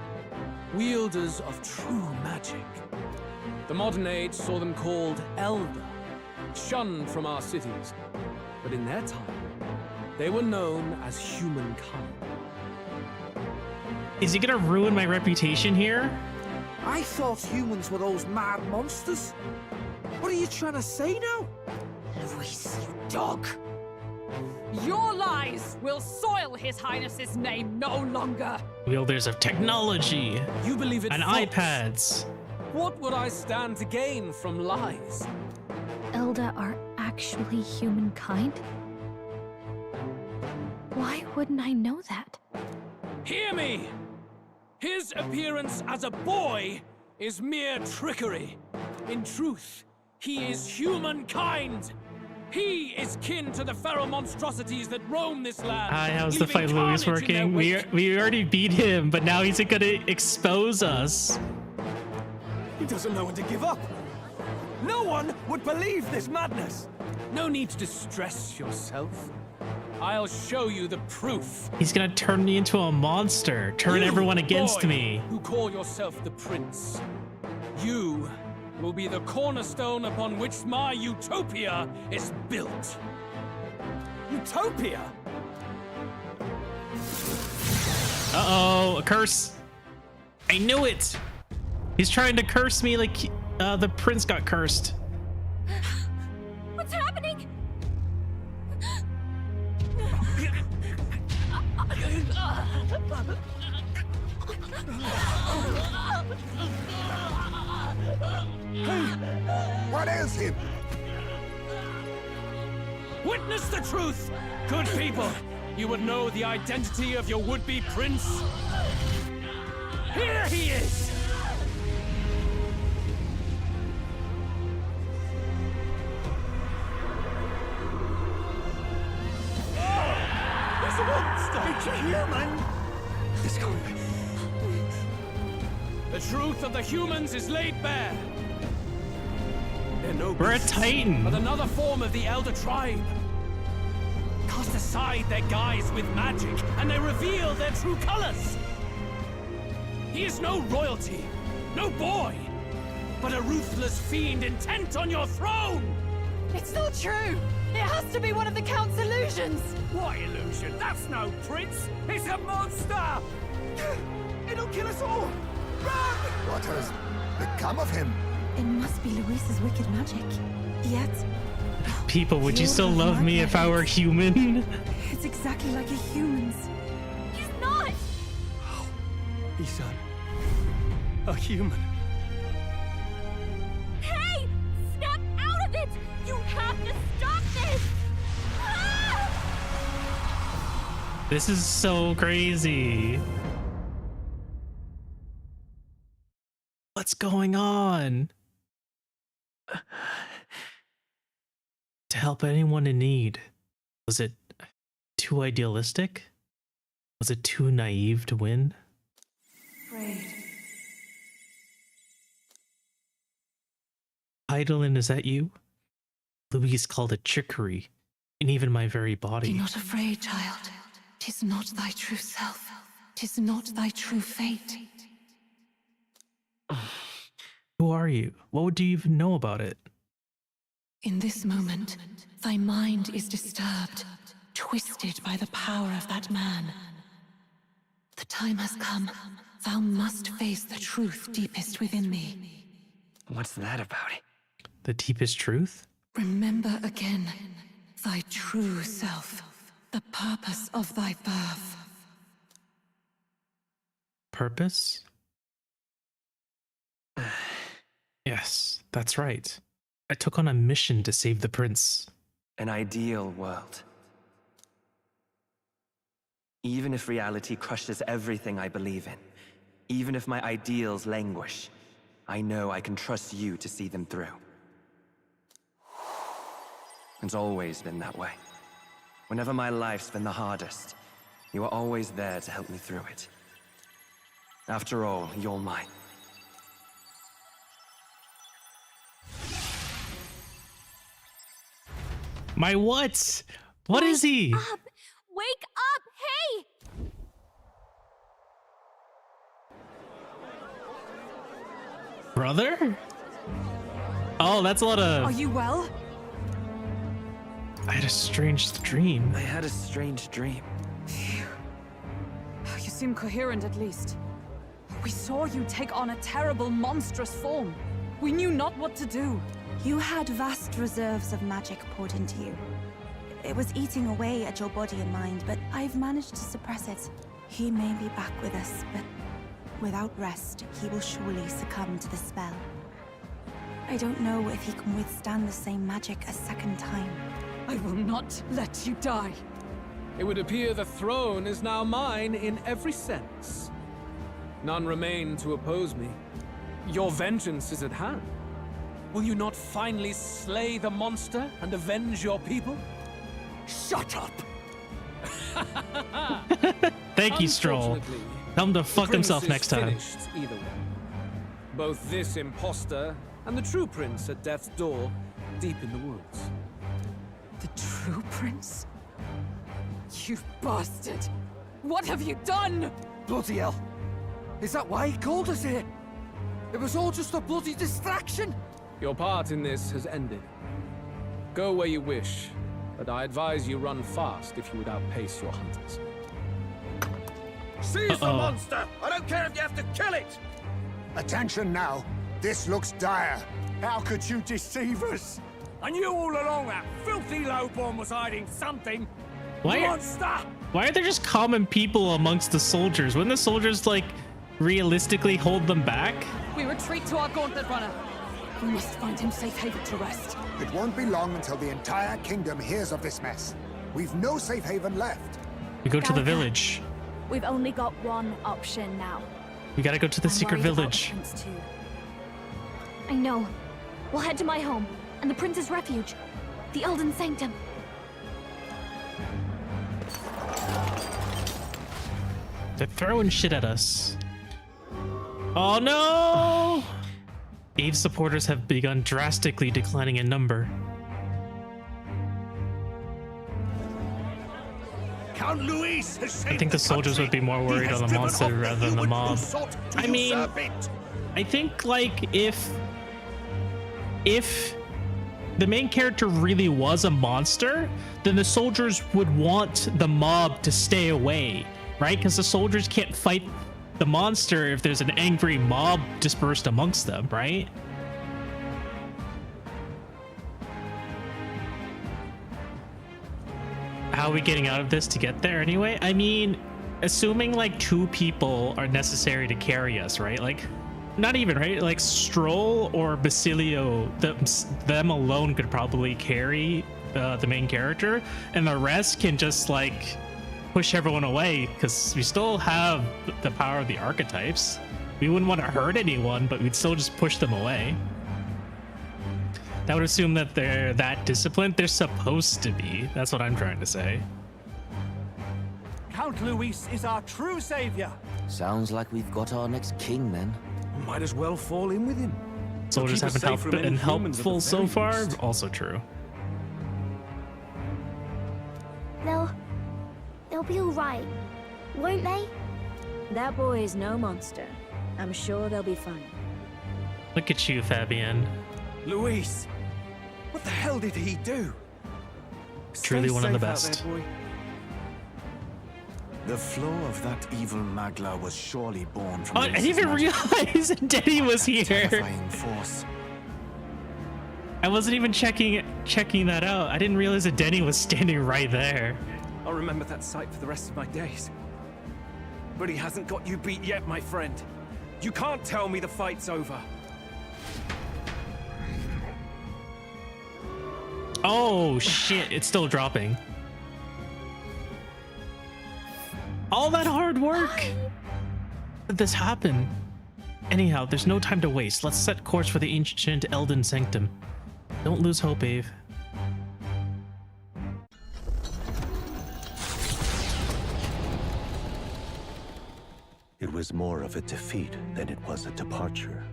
Wielders of true magic. The modern age saw them called Elder, shunned from our cities. But in their time, they were known as humankind. Is he gonna ruin my reputation here? I thought humans were those mad monsters. What are you trying to say now? Luis, you dog. Your lies will soil His Highness's name no longer. Wielders of technology. You believe it and false. iPads. What would I stand to gain from lies? Elda are actually humankind? Why wouldn't I know that? Hear me! His appearance as a boy is mere trickery. In truth, he is humankind. He is kin to the feral monstrosities that roam this land. Hi, how's the fight, Louis, carnage in working? their wake. We already beat him, but now he's gonna expose us. He doesn't know when to give up. No one would believe this madness. No need to distress yourself. I'll show you the proof. He's gonna turn me into a monster, turn You, everyone against boy, me. Who call yourself the prince. You will be the cornerstone upon which my utopia is built. Utopia? Uh-oh, a curse. I knew it. He's trying to curse me like the prince got cursed. What's happening? What is him? Witness the truth, good people. You would know the identity of your would-be prince. Here he is! There's a monster! It's a human! This can't be. The truth of the humans is laid bare. They're no We're a beasts, Titan. but another form of the Elder Tribe. Cast aside their guise with magic, and they reveal their true colors. He is no royalty, no boy, but a ruthless fiend intent on your throne! It's not true! It has to be one of the Count's illusions! What illusion? That's no prince! It's a monster! It'll kill us all! Run! What has become of him? It must be Luis's wicked magic. Yet, People, would you still love me if I were human? it's exactly like a human's. He's not! He's a human. Hey! Snap out of it! You have to stop this! Ah! This is so crazy. What's going on? To help anyone in need. Was it too idealistic? Was it too naive to win? Heidelin, is that you? Louise called it trickery, and even my very body. Be not afraid, child. 'Tis not thy true self. 'Tis not thy true fate. Who are you? What do you even know about it? In this moment, thy mind is disturbed, twisted by the power of that man. The time has come. Thou must face the truth deepest within thee. What's that about? The deepest truth? Remember again thy true self, the purpose of thy birth. Purpose? Yes, that's right. I took on a mission to save the prince. An ideal world. Even if reality crushes everything I believe in, even if my ideals languish, I know I can trust you to see them through. It's always been that way. Whenever my life's been the hardest, you are always there to help me through it. After all, you're mine. My what? What is he? Up! Wake up! Hey! Brother? Oh, that's a lot of... Are you well? I had a strange dream. I had a strange dream. You seem coherent at least. We saw you take on a terrible, monstrous form. We knew not what to do. You had vast reserves of magic poured into you. It was eating away at your body and mind, but I've managed to suppress it. He may be back with us, but without rest, he will surely succumb to the spell. I don't know if he can withstand the same magic a second time. I will not let you die. It would appear the throne is now mine in every sense. None remain to oppose me. Your vengeance is at hand. Will you not finally slay the monster and avenge your people? Shut up! Thank you, Stroll. Unfortunately, Tell him to the fuck prince himself is next time. finished either way. Both this imposter and the true prince at death's door, deep in the woods. The true prince? You bastard! What have you done? Bloody hell! Is that why he called us here? It was all just a bloody distraction! Your part in this has ended. Go where you wish, but I advise you run fast if you would outpace your hunters. Seize the monster! I don't care if you have to kill it! Attention now. This looks dire. How could you deceive us? I knew all along that filthy lowborn was hiding something. Why are, Monster! why are there just common people amongst the soldiers? Wouldn't the soldiers, like, realistically hold them back? We retreat to our gauntlet runner. We must find him safe haven to rest. It won't be long until the entire kingdom hears of this mess. We've no safe haven left. We go to the Gallica. village. We've only got one option now. We gotta go to the I'm secret worried about village. the prince too. I know. We'll head to my home and the prince's refuge, the Elden Sanctum. They're throwing shit at us. Oh no! Eve's supporters have begun drastically declining in number. Count Luis has I think the soldiers would be more worried on the monster rather than the mob. I mean, I think like if the main character really was a monster, then the soldiers would want the mob to stay away, right? Because the soldiers can't fight the monster if there's an angry mob dispersed amongst them, right? How are we getting out of this to get there anyway? I mean, assuming like 2 people are necessary to carry us, right? Like, not even, right? Like Stroll or Basilio, them alone could probably carry the main character, and the rest can just like push everyone away because we still have the power of the archetypes. We wouldn't want to hurt anyone, but we'd still just push them away. That would assume that they're that disciplined. They're supposed to be. That's what I'm trying to say. Count Luis is our true savior. Sounds like we've got our next king then. Might as well fall in with him. Soldiers haven't been helpful so far. Also true. They'll be all right, won't they? That boy is no monster. I'm sure they'll be fine. Look at you, Fabian. Luis, what the hell did he do? Truly Stay one of the safe out best. there, boy. The flow of that evil Magla was surely born from Oh, I didn't even realize Denny was here. terrifying force. I wasn't even checking that out. I didn't realize that Denny was standing right there. I'll remember that sight for the rest of my days. But he hasn't got you beat yet, my friend. You can't tell me the fight's over. Oh shit, it's still dropping. All that hard work. Did this happen? Anyhow, there's no time to waste. Let's set course for the ancient Elden Sanctum. Don't lose hope, Ave. It was more of a defeat than it was a departure.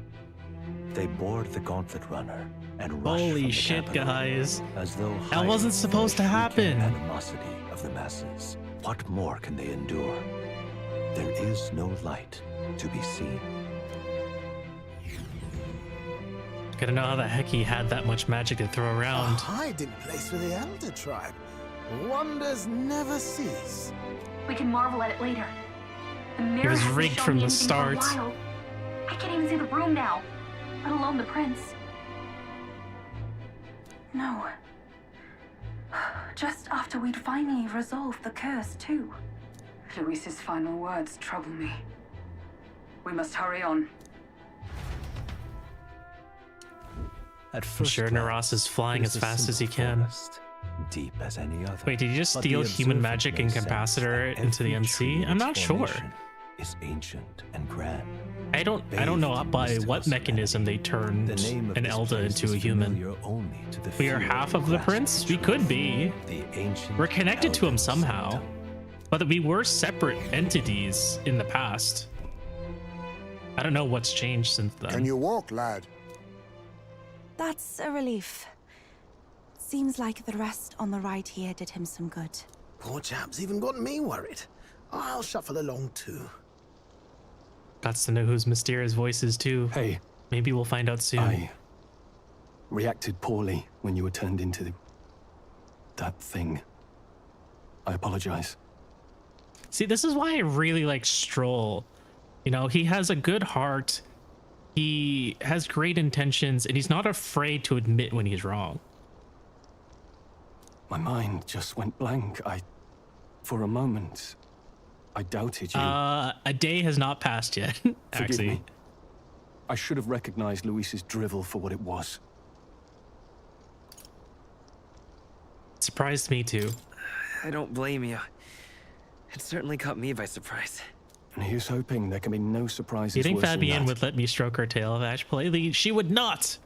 They board the gauntlet runner and rushed from Holy the shit, capital, guys. as though That wasn't supposed to happen. Animosity of the masses. What more can they endure? There is no light to be seen. Gotta know how the heck he had that much magic to throw around. A hiding place for the Elder Tribe. Wonders never cease. We can marvel at it later. The mirror It was hasn't rigged shown from me the anything for a start. while. I can't even see the room now, let alone the prince. No. Just after we'd finally resolved the curse, too. Luis's final words trouble me. We must hurry on. At I'm first sure glance, Naras is flying it as is a fast as he simple can. forest, deep as any other. Wait, did he just But steal the human observer magic may and sense capacitor that into the every MC? tree in I'm its not sure. formation is ancient and grand. I don't know by what mechanism they turned The name of an this Elda place into is a human. familiar only to the We are few half who of the grasp prince? its We could truth. be. The ancient We're connected to him Elden somehow. Sanctum. But we were separate entities in the past. I don't know what's changed since then. Can you walk, lad? That's a relief. Seems like the rest on the right here did him some good. Poor chap's even got me worried. I'll shuffle along too. Got to know whose mysterious voice is too. Hey. Maybe we'll find out soon. I reacted poorly when you were turned into that thing. I apologize. See, this is why I really like Stroll. You know, he has a good heart. He has great intentions, and he's not afraid to admit when he's wrong. My mind just went blank. For a moment, I doubted you. A day has not passed yet, Forgive actually. me. I should have recognized Luis's drivel for what it was. Surprised me too. I don't blame you. It certainly caught me by surprise. And here's hoping there can be no surprises. You think worse than Fabienne that. would let me stroke her tail, Ash? Politely, she would not.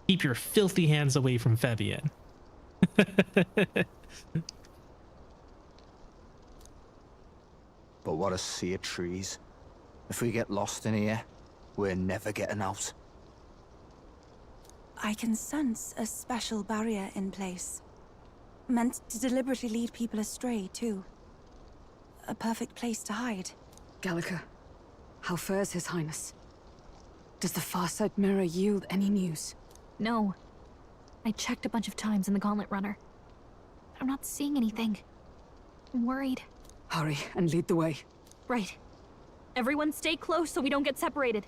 Keep your filthy hands away from Fabienne. But what a sea of trees. If we get lost in here, we're never getting out. I can sense a special barrier in place. Meant to deliberately lead people astray, too. A perfect place to hide. Gallica, how fares His Highness? Does the Farsight Mirror yield any news? No. I checked a bunch of times in the Gauntlet Runner. I'm not seeing anything. I'm worried. Hurry and lead the way. Right. Everyone stay close so we don't get separated.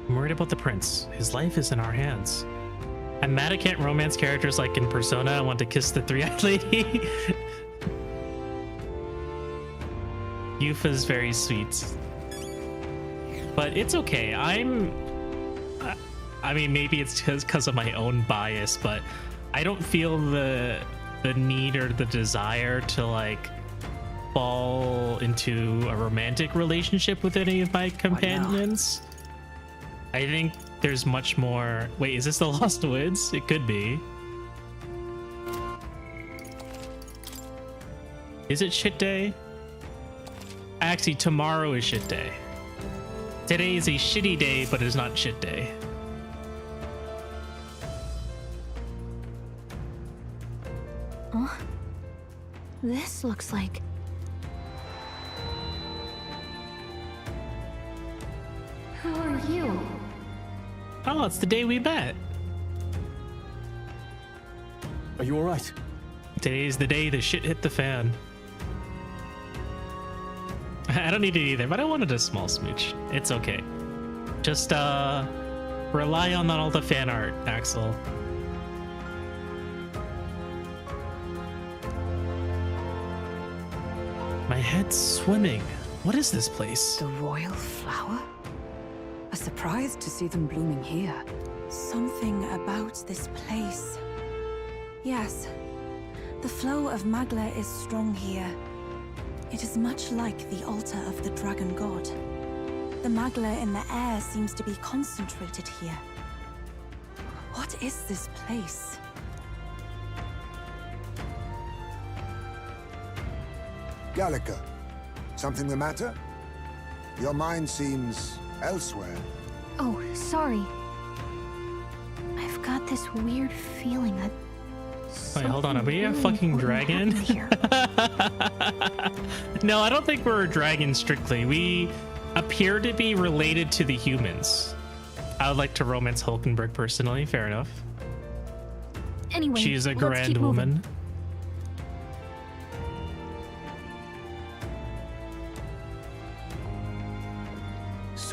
I'm worried about the prince. His life is in our hands. I'm mad I can't romance characters like in Persona. I want to kiss the three-eyed lady. Yufa's very sweet. But it's okay. I mean, maybe it's just because of my own bias, but I don't feel the need or the desire to like fall into a romantic relationship with any of my companions. I think there's much more. Wait, is this the Lost Woods? It could be. Is it shit day? Actually, tomorrow is shit day. Today is a shitty day, but it's not shit day. Huh? This looks like... Who are you? Oh, it's the day we met. Are you all right? Today's the day the shit hit the fan. I don't need it either, but I wanted a small smooch. It's okay. Just rely on all the fan art, Axel. My head's swimming. What is this place? The royal flower? A surprise to see them blooming here. Something about this place. Yes, the flow of Magla is strong here. It is much like the altar of the dragon god. The Magla in the air seems to be concentrated here. What is this place? Gallica, something the matter? Your mind seems elsewhere. Oh, sorry. I've got this weird feeling that... Wait, hold on. Are we a fucking dragon? Here. No, I don't think we're a dragon strictly. We appear to be related to the humans. I would like to romance Hulkenberg personally. Fair enough. Anyway, she's a let's grand keep moving. woman.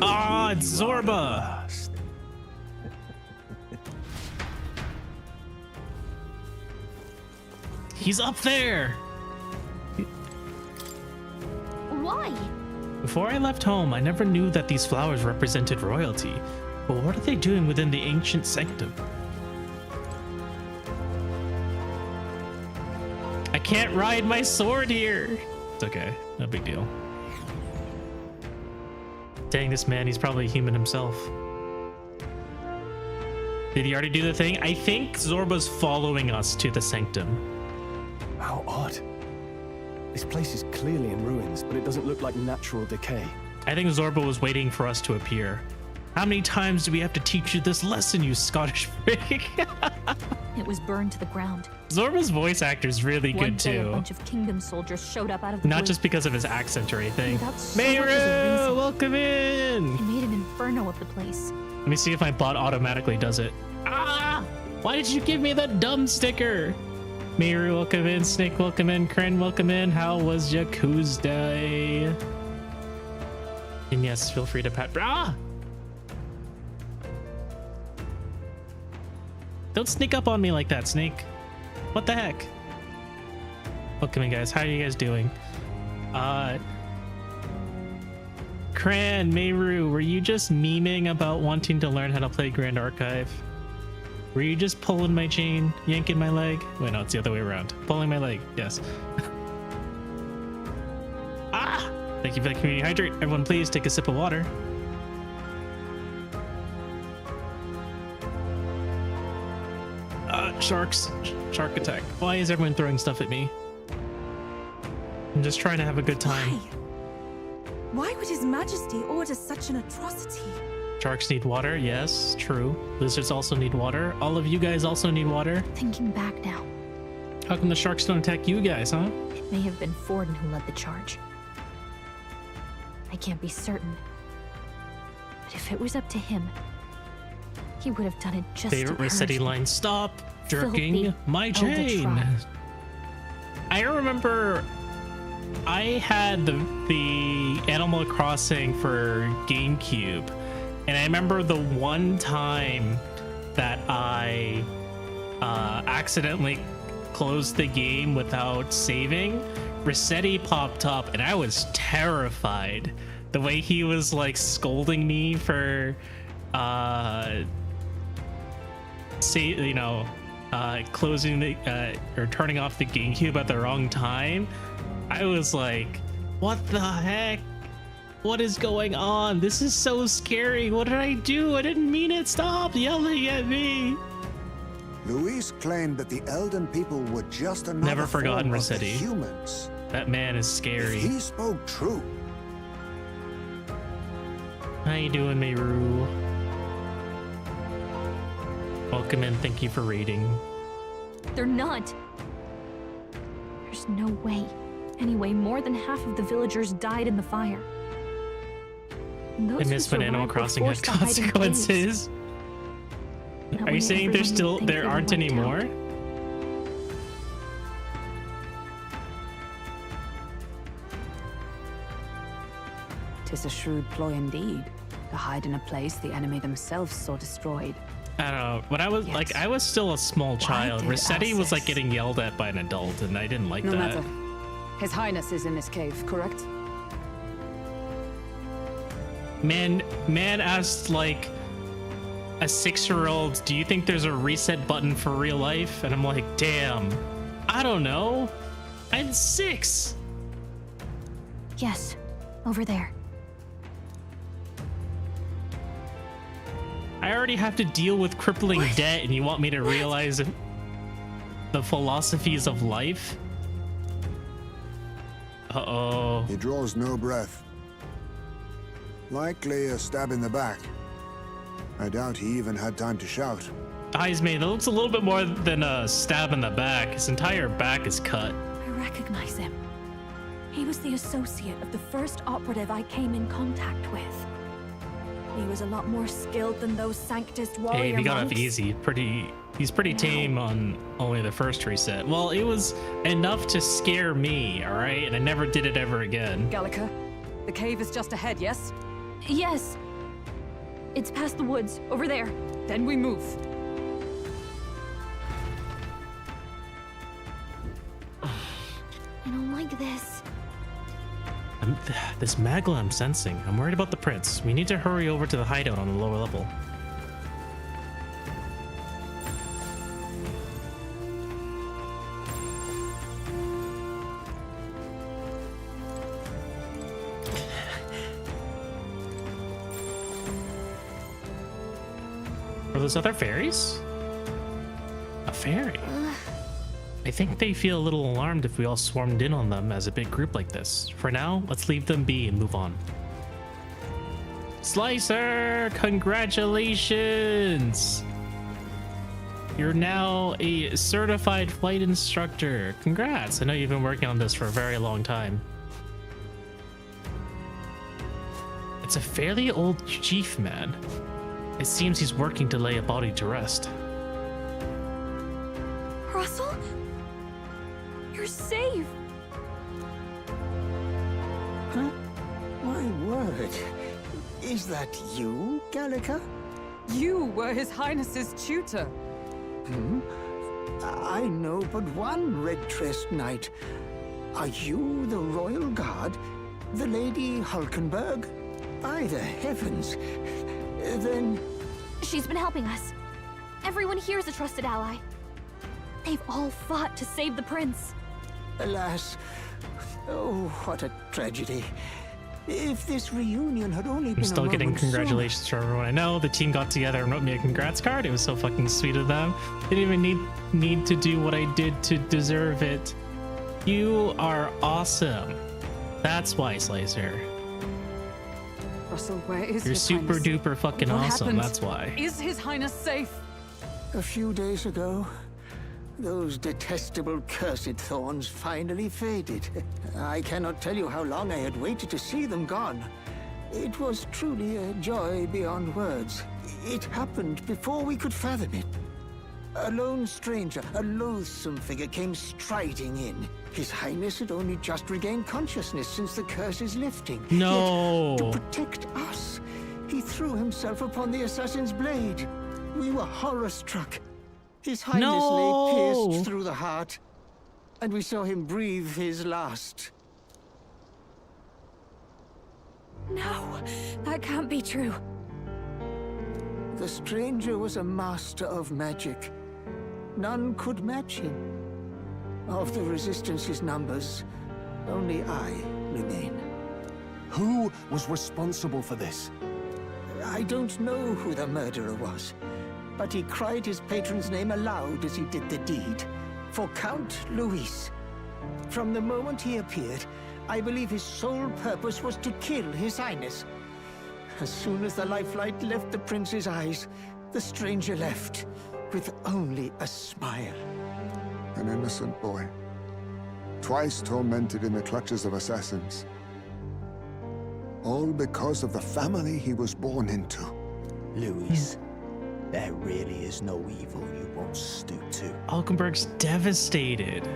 Ah, it's Zorba. He's up there. Why? Before I left home, I never knew that these flowers represented royalty. But what are they doing within the ancient sanctum? I can't ride my sword here. It's okay. No big deal. Dang, this man, he's probably human himself. Did he already do the thing? I think Zorba's following us to the sanctum. How odd. This place is clearly in ruins, but it doesn't look like natural decay. I think Zorba was waiting for us to appear. How many times do we have to teach you this lesson, you Scottish freak? It was burned to the ground. Zorba's voice actor is really One good day, too. a bunch of kingdom soldiers showed up out of the Not blue. just because of his accent or anything. Without so much as a Meru, reason. welcome in. It made an inferno of the place. Let me see if my bot automatically does it. Ah! Why did you give me that dumb sticker? Meru, welcome in. Snek, welcome in. Kren, welcome in. How was your Tuesday? And yes, feel free to pat. Ah! Don't sneak up on me like that, Snake. What the heck? Welcome in, guys. How are you guys doing? Kran, Meru, were you just memeing about wanting to learn how to play Grand Archive? Were you just pulling my chain, yanking my leg? Wait, no, it's the other way around. Pulling my leg, yes. Ah! Thank you for the community hydrate. Everyone, please take a sip of water. Sharks. Shark attack. Why is everyone throwing stuff at me? I'm just trying to have a good time. Why would His Majesty order such an atrocity? Sharks need water, yes, true. Lizards also need water. All of you guys also need water. Thinking back now, How come the sharks don't attack you guys, huh? it may have been Forden who led the charge. I can't be certain. But if it was up to him, he would have done it just Favorite to Rossetti purge line, stop jerking filthy my elder chain. tribe. I remember I had the Animal Crossing for GameCube, and I remember the one time that I accidentally closed the game without saving, Rossetti popped up, and I was terrified. The way he was like scolding me for closing the or turning off the GameCube at the wrong time. I was like, what the heck? What is going on? This is so scary. What did I do? I didn't mean it. Stop yelling at me. Luis claimed that the Elden people were just another Never forgotten form of the Rossetti. humans. That man is scary. If he spoke true. How you doing, Meru? Welcome in. Thank you for raiding. They're not. There's no way. Anyway, more than half of the villagers died in the fire. And those I who miss when Animal survived were Crossing had forced to hide in caves. consequences. That Are way you saying everyone there's would still think there they were aren't wiped any out. more? Tis a shrewd ploy indeed, to hide in a place the enemy themselves saw destroyed. I don't know. When I was like, I was still a small child. did Rossetti was like Alcest- getting yelled at by an adult, and I didn't like No that. matter. His Highness is in this cave, correct? Man asked like a 6-year-old, "Do you think there's a reset button for real life?" And I'm like, "Damn, I don't know. I'm 6." Yes, over there. I already have to deal with crippling debt, and you want me to realize the philosophies of life? Uh-oh. He draws no breath. Likely a stab in the back. I doubt he even had time to shout. Eyes made. It looks a little bit more than a stab in the back. His entire back is cut. I recognize him. He was the associate of the first operative I came in contact with. He was a lot more skilled than those Sanctist warrior Hey, he got off monks. easy. He's pretty tame on only the first reset. Well, it was enough to scare me, all right? And I never did it ever again. Gallica, the cave is just ahead, yes? Yes. It's past the woods, over there. Then we move. I don't like this. This Magla I'm sensing. I'm worried about the prince. We need to hurry over to the hideout on the lower level. Are those other fairies? A fairy? I think they feel a little alarmed if we all swarmed in on them as a big group like this. For now, let's leave them be and move on. Slicer, congratulations! You're now a certified flight instructor. Congrats! I know you've been working on this for a very long time. It's a fairly old chief man. It seems he's working to lay a body to rest. Russell? You're safe! Huh? My word. Is that you, Gallica? You were His Highness's tutor. I know but one red-tressed knight. Are you the royal guard? The Lady Hulkenberg? By the heavens. Then... She's been helping us. Everyone here is a trusted ally. They've all fought to save the prince. Alas, oh, what a tragedy. If this reunion had only been I'm still a getting moment congratulations from everyone I know. The team got together and wrote me a congrats card. It was so fucking sweet of them. They didn't even need to do what I did to deserve it. You are awesome. That's why, Slicer. Russell, where is You're His super Highness? duper fucking What awesome. happened? That's why. Is His Highness safe? A few days ago, those detestable cursed thorns finally faded. I cannot tell you how long I had waited to see them gone. It was truly a joy beyond words. It happened before we could fathom it. A lone stranger, a loathsome figure, came striding in. His Highness had only just regained consciousness since the curse's lifting. No. Yet, to protect us, he threw himself upon the assassin's blade. We were horror-struck. His Highness lay pierced through the heart, and we saw him breathe his last. No, that can't be true. The stranger was a master of magic. None could match him. Of the Resistance's numbers, only I remain. Who was responsible for this? I don't know who the murderer was, but he cried his patron's name aloud as he did the deed. For Count Luis. From the moment he appeared, I believe his sole purpose was to kill His Highness. As soon as the lifelight left the prince's eyes, the stranger left, with only a smile. An innocent boy. Twice tormented in the clutches of assassins. All because of the family he was born into. Luis, there really is no evil you won't stoop to. Alkenberg's devastated.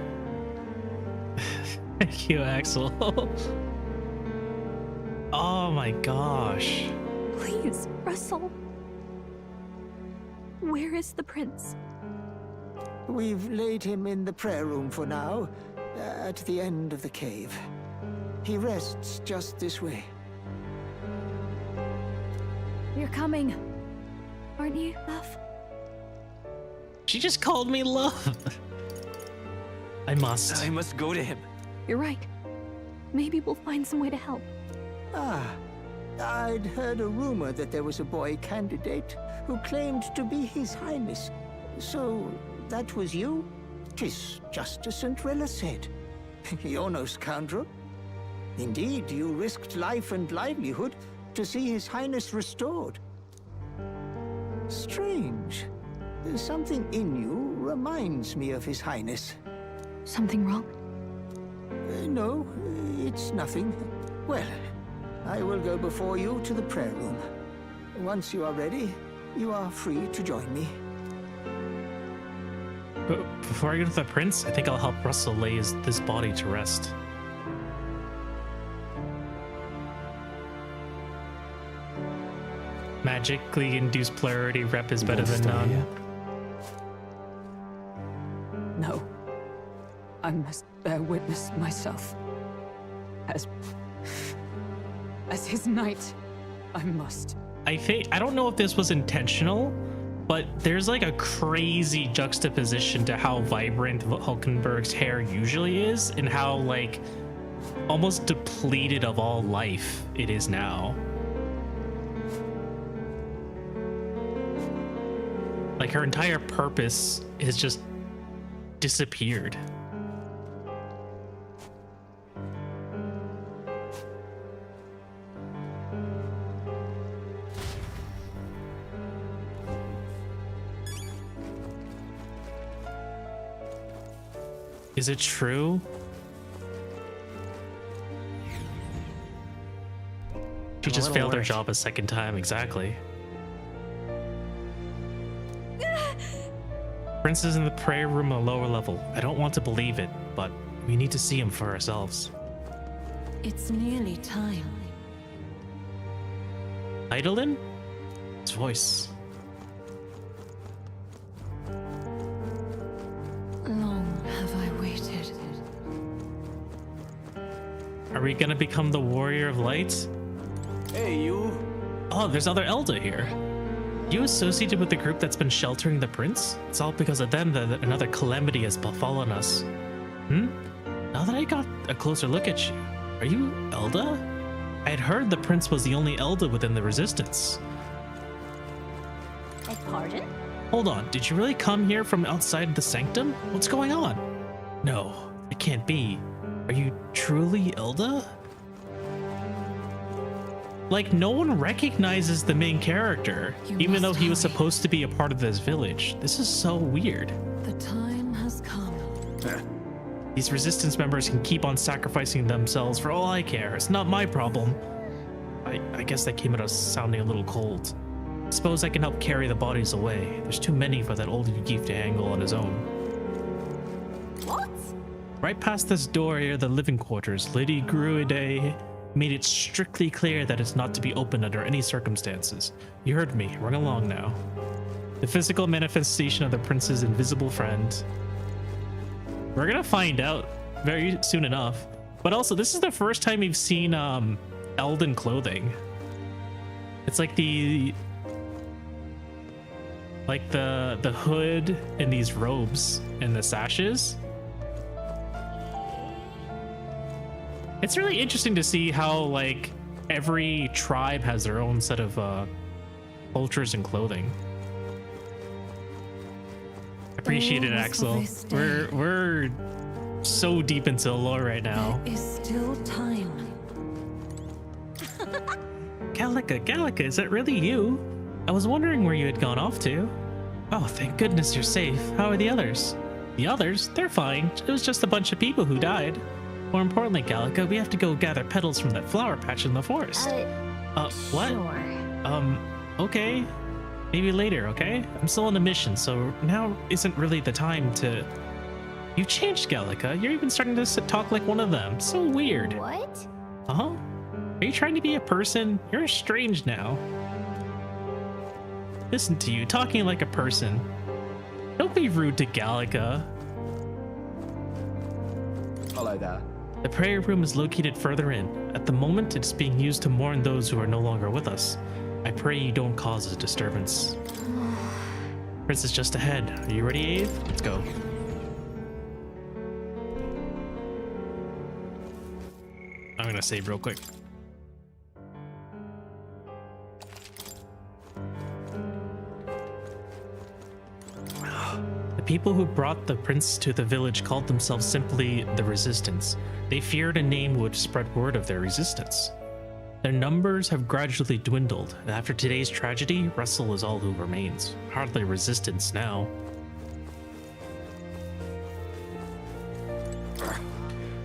Thank you, Axel. Oh my gosh. Please, Russell. Where is the prince? We've laid him in the prayer room for now, at the end of the cave. He rests just this way. You're coming, aren't you, love? She just called me love. I must go to him. You're right. Maybe we'll find some way to help. Ah, I'd heard a rumor that there was a boy candidate who claimed to be His Highness. So, that was you? 'Tis just as Cinderella said. You're no scoundrel. Indeed, you risked life and livelihood to see His Highness restored. Strange. Something in you reminds me of His Highness. Something wrong? No, it's nothing. Well, I will go before you to the prayer room. Once you are ready, you are free to join me. But before I go to the prince, I think I'll help Russell lay this body to rest. Magically induced polarity rep is better than none. No. I must bear witness myself. As his knight, I must. I don't know if this was intentional, but there's like a crazy juxtaposition to how vibrant Hulkenberg's hair usually is and how like almost depleted of all life it is now. Like her entire purpose has just disappeared. Is it true? She just failed her job a second time, exactly. Prince is in the prayer room on the lower level. I don't want to believe it, but we need to see him for ourselves. It's nearly time. Idolin? His voice. Long have I waited. Are we gonna become the warrior of light? Hey, you. Oh, there's other Elder here. You associated with the group that's been sheltering the prince? It's all because of them that another calamity has befallen us. Now that I got a closer look at you, are you Elda? I had heard the prince was the only Elda within the resistance. Beg pardon? Hold on, did you really come here from outside the sanctum? What's going on? No, it can't be. Are you truly Elda? Like, no one recognizes the main character, even though he was supposed to be a part of this village. This is so weird. The time has come. These resistance members can keep on sacrificing themselves for all I care. It's not my problem. I guess that came at us sounding a little cold. Suppose I can help carry the bodies away. There's too many for that old Yugif to handle on his own. What? Right past this door here, the living quarters, Lady Gruide made it strictly clear that it's not to be opened under any circumstances. You heard me. Run along now. The physical manifestation of the prince's invisible friend. We're gonna find out very soon enough. But also, this is the first time we've seen Elden clothing. It's like the hood and these robes and the sashes. It's really interesting to see how like every tribe has their own set of cultures and clothing. Appreciate it, Axel. We're so deep into the lore right now. There is still time. Gallica, is that really you? I was wondering where you had gone off to. Oh, thank goodness you're safe. How are the others? The others? They're fine. It was just a bunch of people who died. More importantly, Gallica, we have to go gather petals from that flower patch in the forest. What? Sure. Okay. Maybe later, okay? I'm still on a mission, so now isn't really the time to... You've changed, Gallica. You're even starting to talk like one of them. So weird. What? Uh-huh. Are you trying to be a person? You're strange now. Listen to you, talking like a person. Don't be rude to Gallica. Hello there. The prayer room is located further in. At the moment, it's being used to mourn those who are no longer with us. I pray you don't cause a disturbance. Prince is just ahead. Are you ready, Ave? Let's go. I'm gonna save real quick. The people who brought the prince to the village called themselves simply the Resistance. They feared a name would spread word of their resistance. Their numbers have gradually dwindled, and after today's tragedy, Russell is all who remains. Hardly resistance now.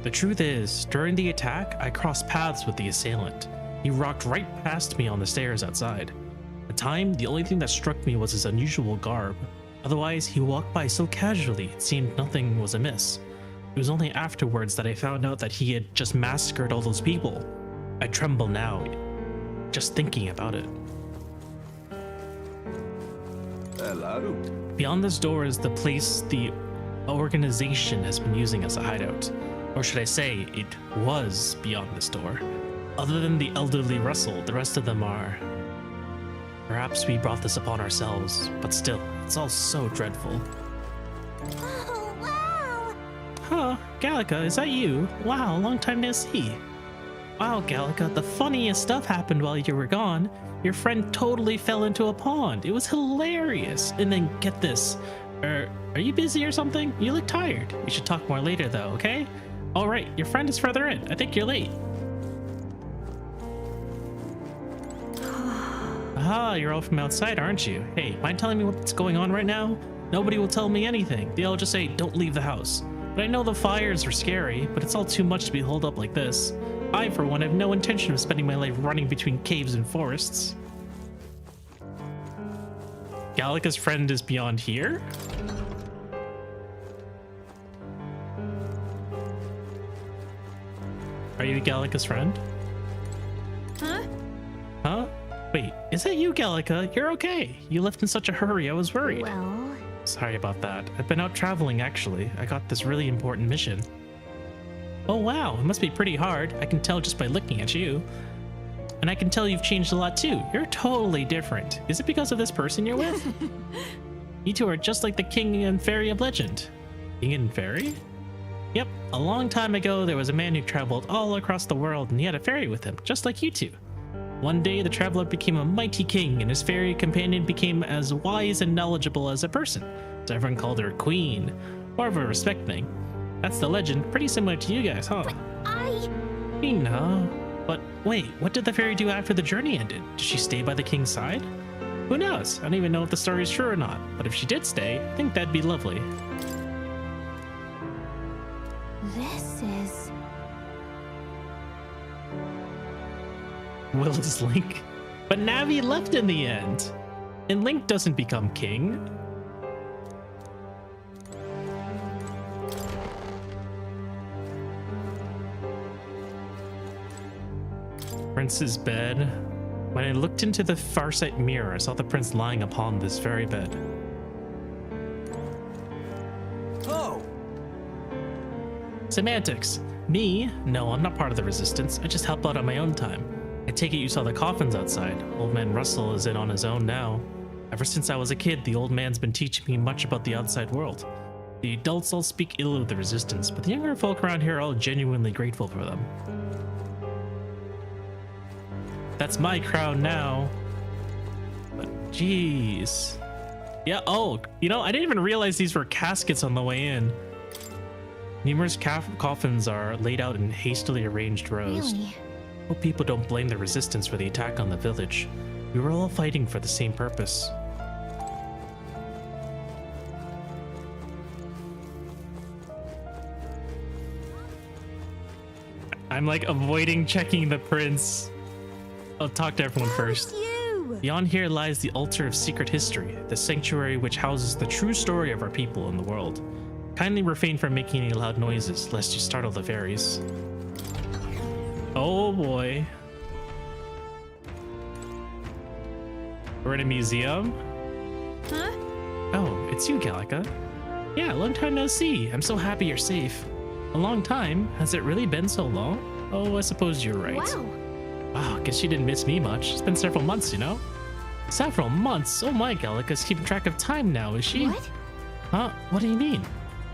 The truth is, during the attack, I crossed paths with the assailant. He rocked right past me on the stairs outside. At the time, the only thing that struck me was his unusual garb. Otherwise, he walked by so casually, it seemed nothing was amiss. It was only afterwards that I found out that he had just massacred all those people. I tremble now, just thinking about it. Hello. Beyond this door is the place the organization has been using as a hideout. Or should I say, it was beyond this door. Other than the elderly Russell, the rest of them are... Perhaps we brought this upon ourselves, but still, it's all so dreadful. Oh, wow! Huh, Gallica, is that you? Wow, long time no see. Wow, Gallica, the funniest stuff happened while you were gone. Your friend totally fell into a pond. It was hilarious. And then get this. Are you busy or something? You look tired. We should talk more later though, okay? All right, your friend is further in. I think you're late. Aha, you're all from outside, aren't you? Hey, mind telling me what's going on right now? Nobody will tell me anything. They all just say, don't leave the house. But I know the fires are scary, but it's all too much to be holed up like this. I, for one, have no intention of spending my life running between caves and forests. Gallica's friend is beyond here? Are you Gallica's friend? Huh? Huh? Wait, is that you, Gallica? You're okay. You left in such a hurry, I was worried. Well... Sorry about that. I've been out traveling, actually. I got this really important mission. Oh wow, it must be pretty hard. I can tell just by looking at you. And I can tell you've changed a lot too. You're totally different. Is it because of this person you're with? You two are just like the king and fairy of legend. King and fairy? Yep, a long time ago there was a man who traveled all across the world and he had a fairy with him, just like you two. One day the traveler became a mighty king and his fairy companion became as wise and knowledgeable as a person, so everyone called her queen, more of a respect thing. That's the legend, pretty similar to you guys, huh? You know. But wait, what did the fairy do after the journey ended? Did she stay by the king's side? Who knows? I don't even know if the story is true or not, but if she did stay, I think that'd be lovely. This is... Will's Link. But Navi left in the end. And Link doesn't become king. Prince's bed. When I looked into the farsight mirror, I saw the prince lying upon this very bed. Oh! Semantics. Me? No, I'm not part of the resistance. I just help out on my own time. I take it you saw the coffins outside. Old man Russell is in on his own now. Ever since I was a kid, the old man's been teaching me much about the outside world. The adults all speak ill of the resistance, but the younger folk around here are all genuinely grateful for them. That's my crown now. But jeez. Yeah, oh, you know, I didn't even realize these were caskets on the way in. Numerous coffins are laid out in hastily arranged rows. Really? Hope people don't blame the resistance for the attack on the village. We were all fighting for the same purpose. I'm like avoiding checking the prince. I'll talk to everyone first. Beyond here lies the altar of secret history, the sanctuary which houses the true story of our people in the world. Kindly refrain from making any loud noises, lest you startle the fairies. Oh boy. We're in a museum? Huh? Oh, it's you, Gallica. Yeah, long time no see. I'm so happy you're safe. A long time? Has it really been so long? Oh, I suppose you're right. Wow. Wow, guess she didn't miss me much. It's been several months, you know? Several months? Oh my, Gallica's keeping track of time now, is she? What? Huh? What do you mean?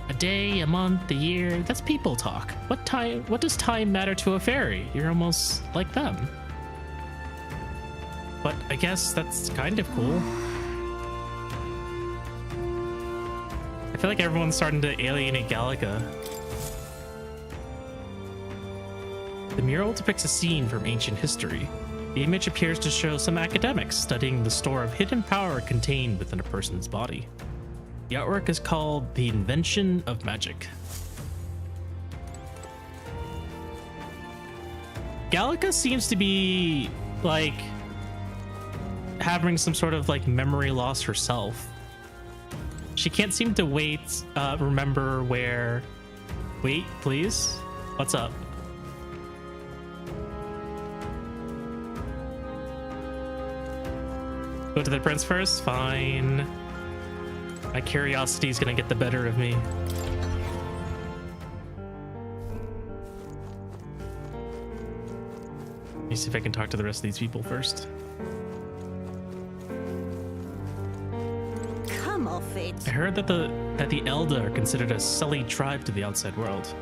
A day, a month, a year, that's people talk. What does time matter to a fairy? You're almost like them. But I guess that's kind of cool. I feel like everyone's starting to alienate Gallica. The mural depicts a scene from ancient history. The image appears to show some academics studying the store of hidden power contained within a person's body. The artwork is called The Invention of Magic. Gallica seems to be like having some sort of like memory loss herself. She can't seem to remember where. Wait, please. What's up? Go to the prince first? Fine. My curiosity is gonna get the better of me. Let me see if I can talk to the rest of these people first. Come off it. I heard that the Elda are considered a sullied tribe to the outside world.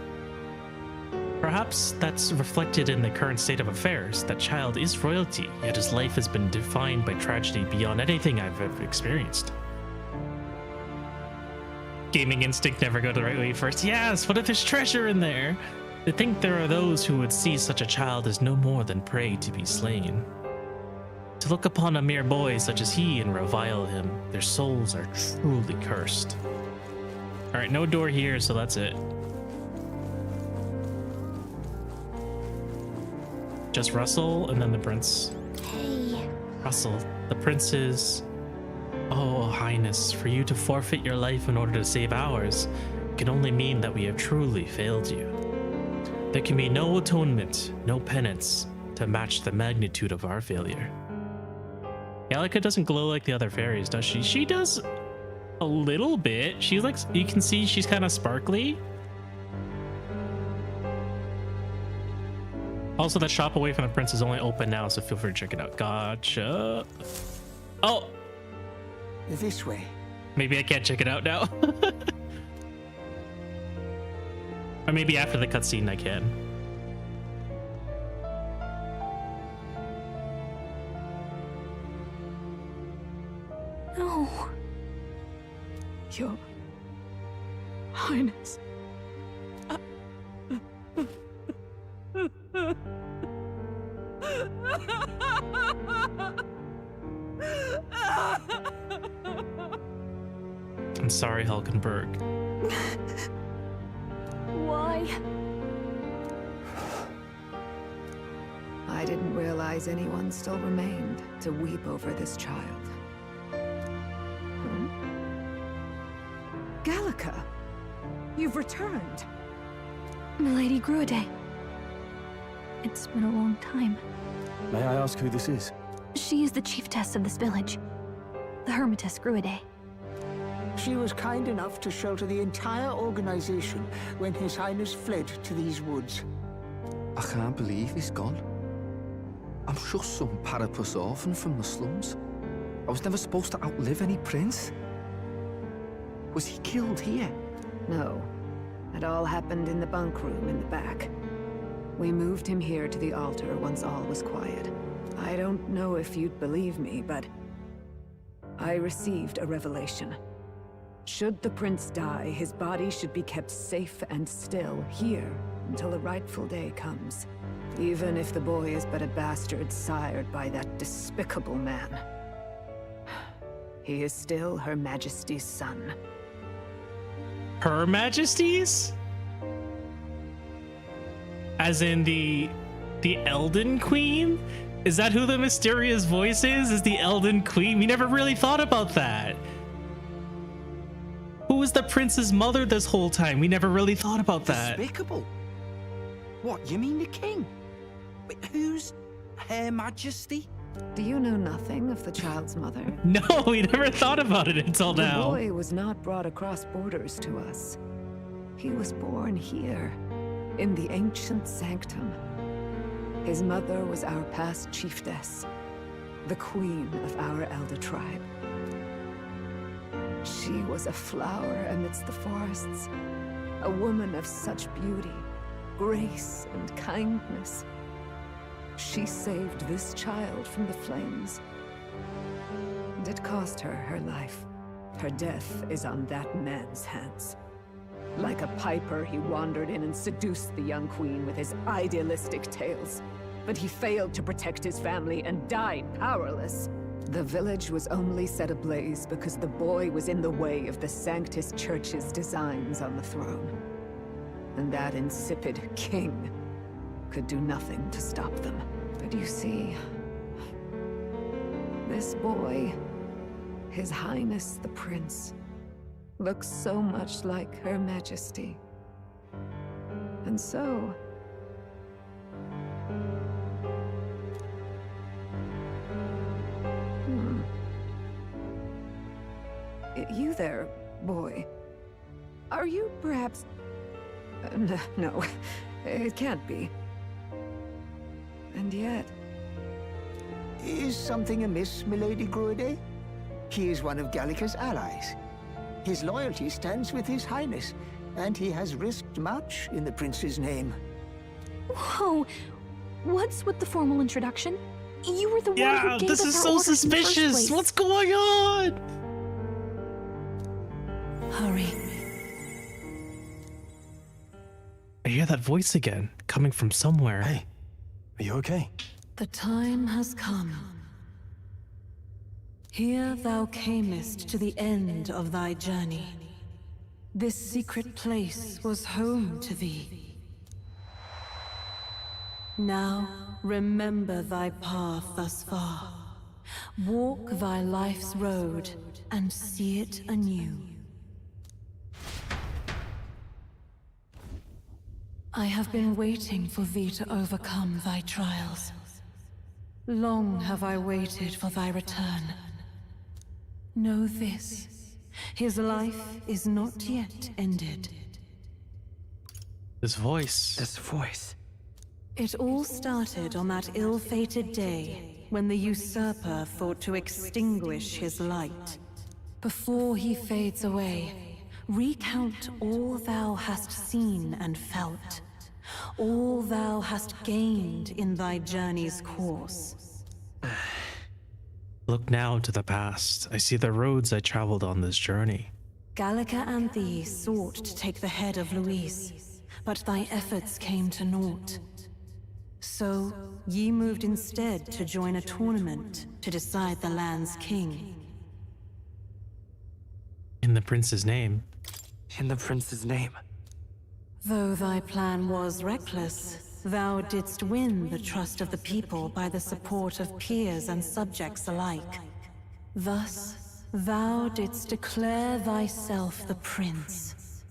Perhaps that's reflected in the current state of affairs. That child is royalty, yet his life has been defined by tragedy beyond anything I've ever experienced. Gaming instinct never go the right way first. Yes, what if there's treasure in there? To think there are those who would see such a child as no more than prey to be slain. To look upon a mere boy such as he and revile him, their souls are truly cursed. Alright, no door here, so that's it. Just Russell and then the prince. Hey. Russell, the prince is... Oh, Highness, for you to forfeit your life in order to save ours can only mean that we have truly failed you. There can be no atonement, no penance to match the magnitude of our failure. Gallica doesn't glow like the other fairies, does she? She does a little bit. She's like, you can see she's kind of sparkly. Also, that shop away from the prince is only open now, so feel free to check it out. Gotcha. Oh! This way. Maybe I can't check it out now. Or maybe after the cutscene I can. No. Your Highness. I'm sorry, Hulkenberg. Why? I didn't realize anyone still remained to weep over this child. Gallica, you've returned. Milady Gruide. It's been a long time. May I ask who this is? She is the chiefess of this village. The Hermitess Gruide. She was kind enough to shelter the entire organization when His Highness fled to these woods. I can't believe he's gone. I'm just some parapus orphan from the slums. I was never supposed to outlive any prince. Was he killed here? No. It all happened in the bunk room in the back. We moved him here to the altar once all was quiet. I don't know if you'd believe me, but I received a revelation. Should the prince die, his body should be kept safe and still here until the rightful day comes. Even if the boy is but a bastard sired by that despicable man. He is still Her Majesty's son. Her Majesty's? As in the Elden Queen? Is that who the mysterious voice is? Is the Elden Queen? We never really thought about that. Who was the prince's mother this whole time? We never really thought about that. Despicable? What, you mean the king? Wait, who's Her Majesty? Do you know nothing of the child's mother? No, we never thought about it until now. The boy was not brought across borders to us. He was born here, in the ancient sanctum. His mother was our past chiefess, the queen of our elder tribe. She was a flower amidst the forests, a woman of such beauty, grace, and kindness. She saved this child from the flames. And it cost her her life. Her death is on that man's hands. Like a piper, he wandered in and seduced the young queen with his idealistic tales. But he failed to protect his family and died powerless. The village was only set ablaze because the boy was in the way of the Sanctus Church's designs on the throne. And that insipid king could do nothing to stop them. But you see, this boy, His Highness the Prince, looks so much like Her Majesty. And so... You there, boy. Are you perhaps... no, it can't be. And yet... Is something amiss, Milady Gruide? He is one of Gallica's allies. His loyalty stands with His Highness, and he has risked much in the prince's name. Whoa! What's with the formal introduction? You were the one who gave us this is our so orders in the first suspicious! place. What's going on? Hurry. I hear that voice again, coming from somewhere. Hey, are you okay? The time has come. Here thou camest to the end of thy journey. This secret place was home to thee. Now remember thy path thus far. Walk thy life's road and see it anew. I have been waiting for thee to overcome thy trials. Long have I waited for thy return. Know this, his life is not yet ended. This voice. This voice. It all started on that ill-fated day when the usurper thought to extinguish his light. Before he fades away, recount all thou hast seen and felt, all thou hast gained in thy journey's course. Look now to the past. I see the roads I traveled on this journey. Gallica and thee sought to take the head of Luis, but thy efforts came to naught. So, ye moved instead to join a tournament to decide the land's king. In the prince's name. In the prince's name. Though thy plan was reckless, thou didst win the trust of the people by the support of peers and subjects alike. Thus, thou didst declare thyself the prince.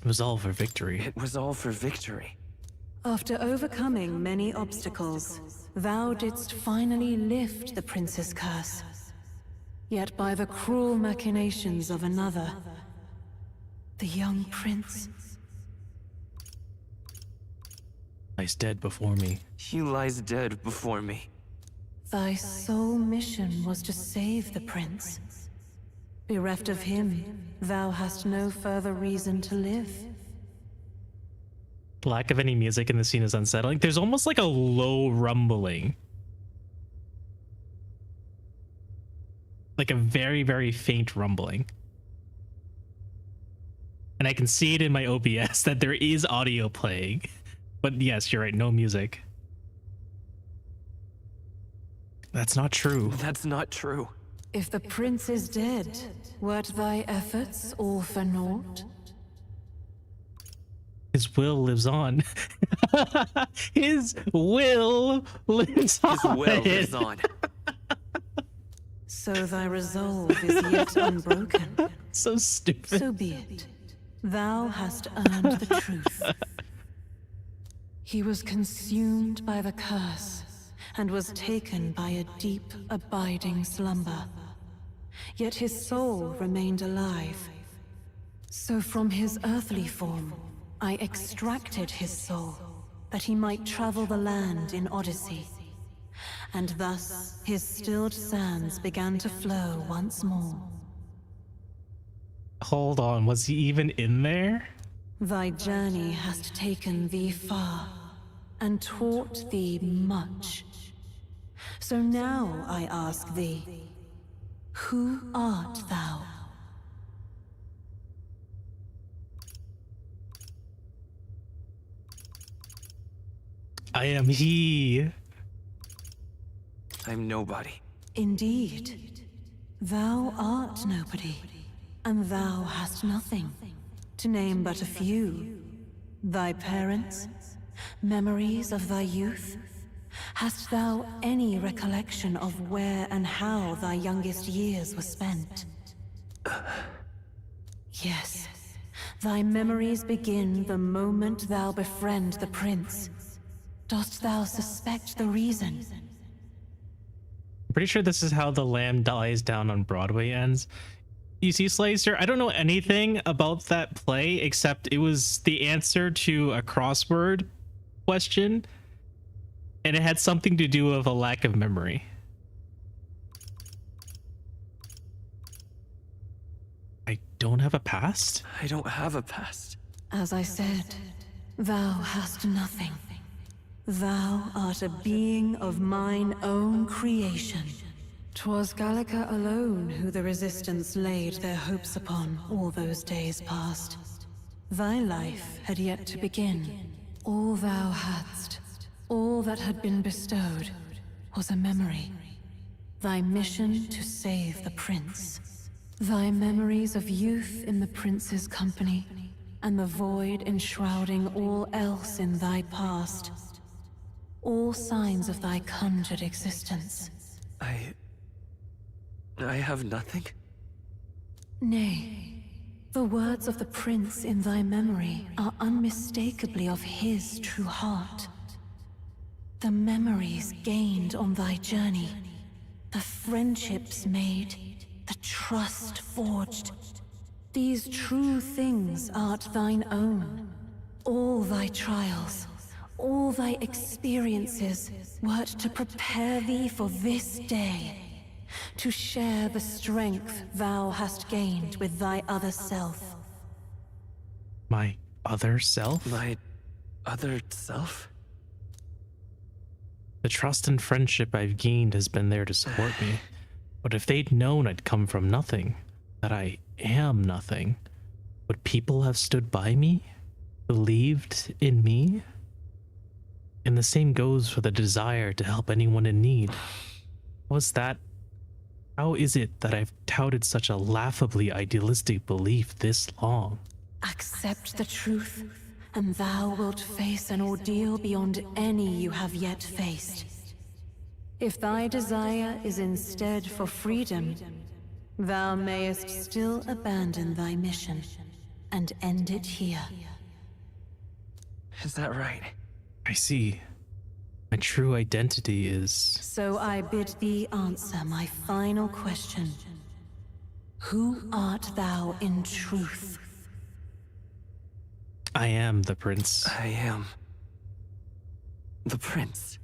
It was all for victory. It was all for victory. After overcoming many obstacles, thou didst finally lift the prince's curse. Yet by the cruel machinations of another, the young prince lies dead before me. He lies dead before me. Thy sole mission was to save the prince. Bereft of him, thou hast no further reason to live. Lack of any music in the scene is unsettling. There's almost like a low rumbling. Like a very, very faint rumbling. And I can see it in my OBS that there is audio playing. But yes, you're right, no music. That's not true. That's not true. If the prince is dead, wert thy efforts all for naught? His will lives on. His will lives on. His will lives on. So thy resolve is yet unbroken. So stupid. So be it. Thou hast earned the truth. He was consumed by the curse, and was taken by a deep, abiding slumber. Yet his soul remained alive. So from his earthly form, I extracted his soul, that he might travel the land in Odyssey. And thus, his stilled sands began to flow once more. Hold on, was he even in there? Thy journey hast taken thee far, and taught thee much. So now I ask thee, who art thou? I am he. I'm nobody. Indeed. Thou art nobody, and thou hast nothing. To name but a few. Thy parents, memories of thy youth. Hast thou any recollection of where and how thy youngest years were spent? Yes. Thy memories begin the moment thou befriend the prince. Dost thou suspect the reason? I'm pretty sure this is how The Lamb Dies Down on Broadway ends. You see, Slicer, I don't know anything about that play except it was the answer to a crossword question, and it had something to do with a lack of memory. I don't have a past? I don't have a past. As I said, thou hast nothing. Thou art a being of mine own creation. 'Twas Gallica alone who the Resistance laid their hopes upon all those days past. Thy life had yet to begin. All thou hadst, all that had been bestowed, was a memory. Thy mission to save the prince. Thy memories of youth in the prince's company, and the void enshrouding all else in thy past. All signs of thy conjured existence. I have nothing? Nay, the words of the prince in thy memory are unmistakably of his true heart. The memories gained on thy journey, the friendships made, the trust forged. These true things art thine own. All thy trials, all thy experiences wert to prepare thee for this day, to share the strength thou hast gained with thy other self. My other self? My other self? The trust and friendship I've gained has been there to support me. But if they'd known I'd come from nothing, that I am nothing, would people have stood by me? Believed in me? And the same goes for the desire to help anyone in need. How is it that I've touted such a laughably idealistic belief this long? Accept the truth, and thou wilt face an ordeal beyond any you have yet faced. If thy desire is instead for freedom, thou mayest still abandon thy mission and end it here. Is that right? I see. My true identity is... So I bid thee answer my final question. Who art thou in truth? I am the prince. I am the prince.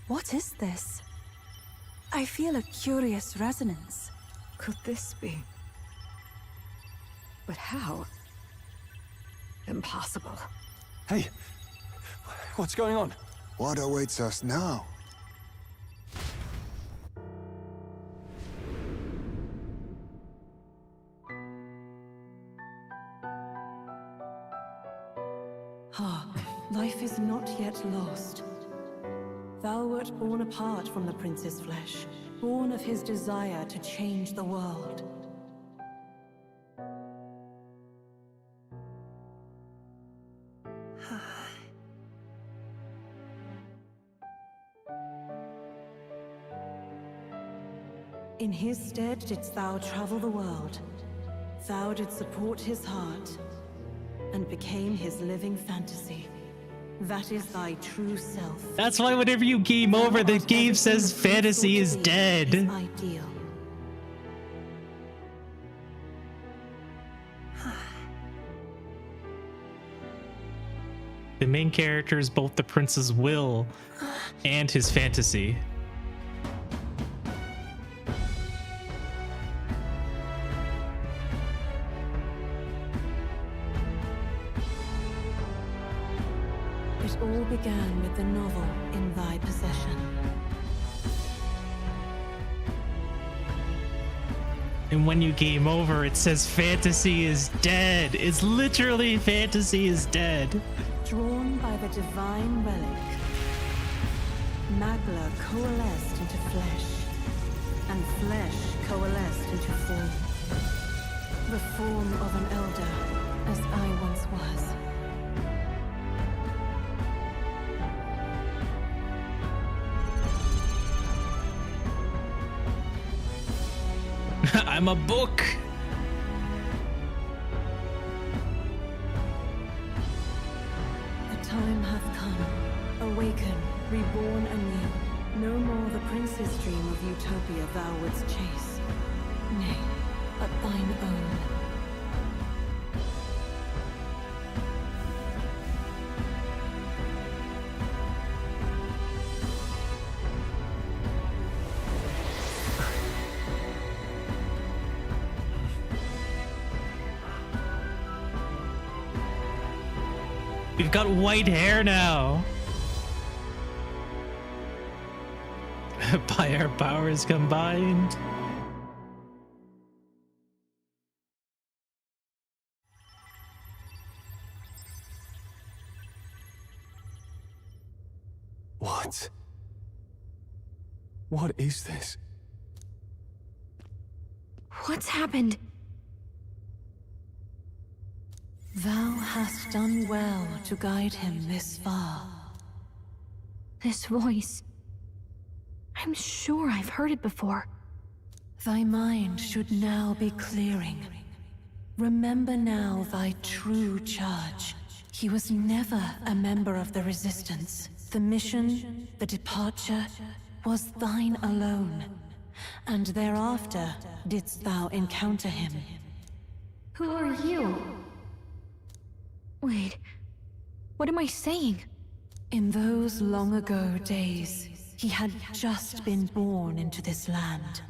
What is this? I feel a curious resonance. Could this be? But how? Impossible. Hey, what's going on? What awaits us now? Hark, life is not yet lost. Thou wert born apart from the prince's flesh, born of his desire to change the world. In his stead didst thou travel the world. Thou didst support his heart, and became his living fantasy. That is thy true self. That's why whenever you game over, the game says fantasy is dead. Ideal. The main character is both the prince's will and his fantasy. It all began with the novel in thy possession. And when you game over, it says fantasy is dead. It's literally fantasy is dead. Drawn by the divine relic, Magla coalesced into flesh, and flesh coalesced into form. The form of an elder, as I once was. I'm a book. The time hath come. Awaken, reborn anew. No more the prince's dream of utopia thou wouldst chase. Nay, but thine own. We've got white hair now. By our powers combined. What? What is this? What's happened? Thou hast done well to guide him this far. This voice. I'm sure I've heard it before. Thy mind should now be clearing. Remember now thy true charge. He was never a member of the Resistance. The mission, the departure, was thine alone. And thereafter didst thou encounter him. Who are you? Wait, what am I saying? In those long ago days, he had just been born into this land.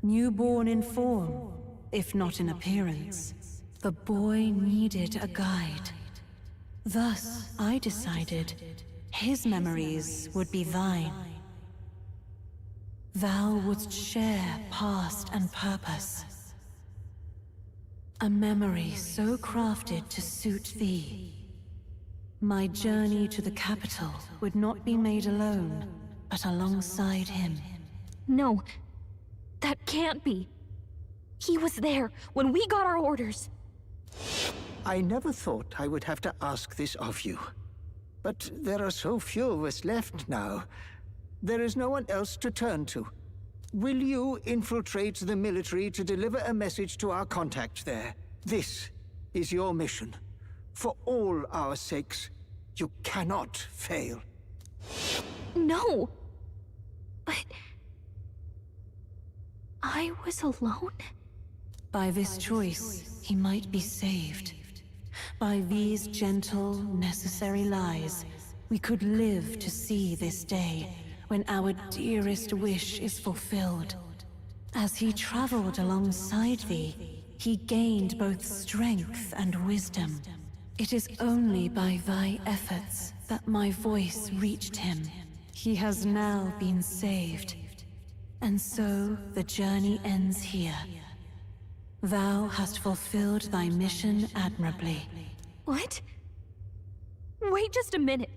Newborn in form, if not in appearance, the boy needed a guide. Thus, I decided his memories would be thine. Thou wouldst share past and purpose. A memory so crafted to suit thee. My journey to the capital would not be made alone, but alongside him. No, that can't be. He was there when we got our orders. I never thought I would have to ask this of you. But there are so few of us left now. There is no one else to turn to. Will you infiltrate the military to deliver a message to our contact there? This is your mission. For all our sakes, you cannot fail. No! But... I was alone? By this choice, he might be saved. By these gentle, necessary lies, we could live to see this day when our dearest wish is fulfilled. As he traveled alongside thee, he gained both strength and wisdom. It is only by thy efforts that my voice reached him. He has now been saved. And so the journey ends here. Thou hast fulfilled thy mission admirably. What? Wait just a minute.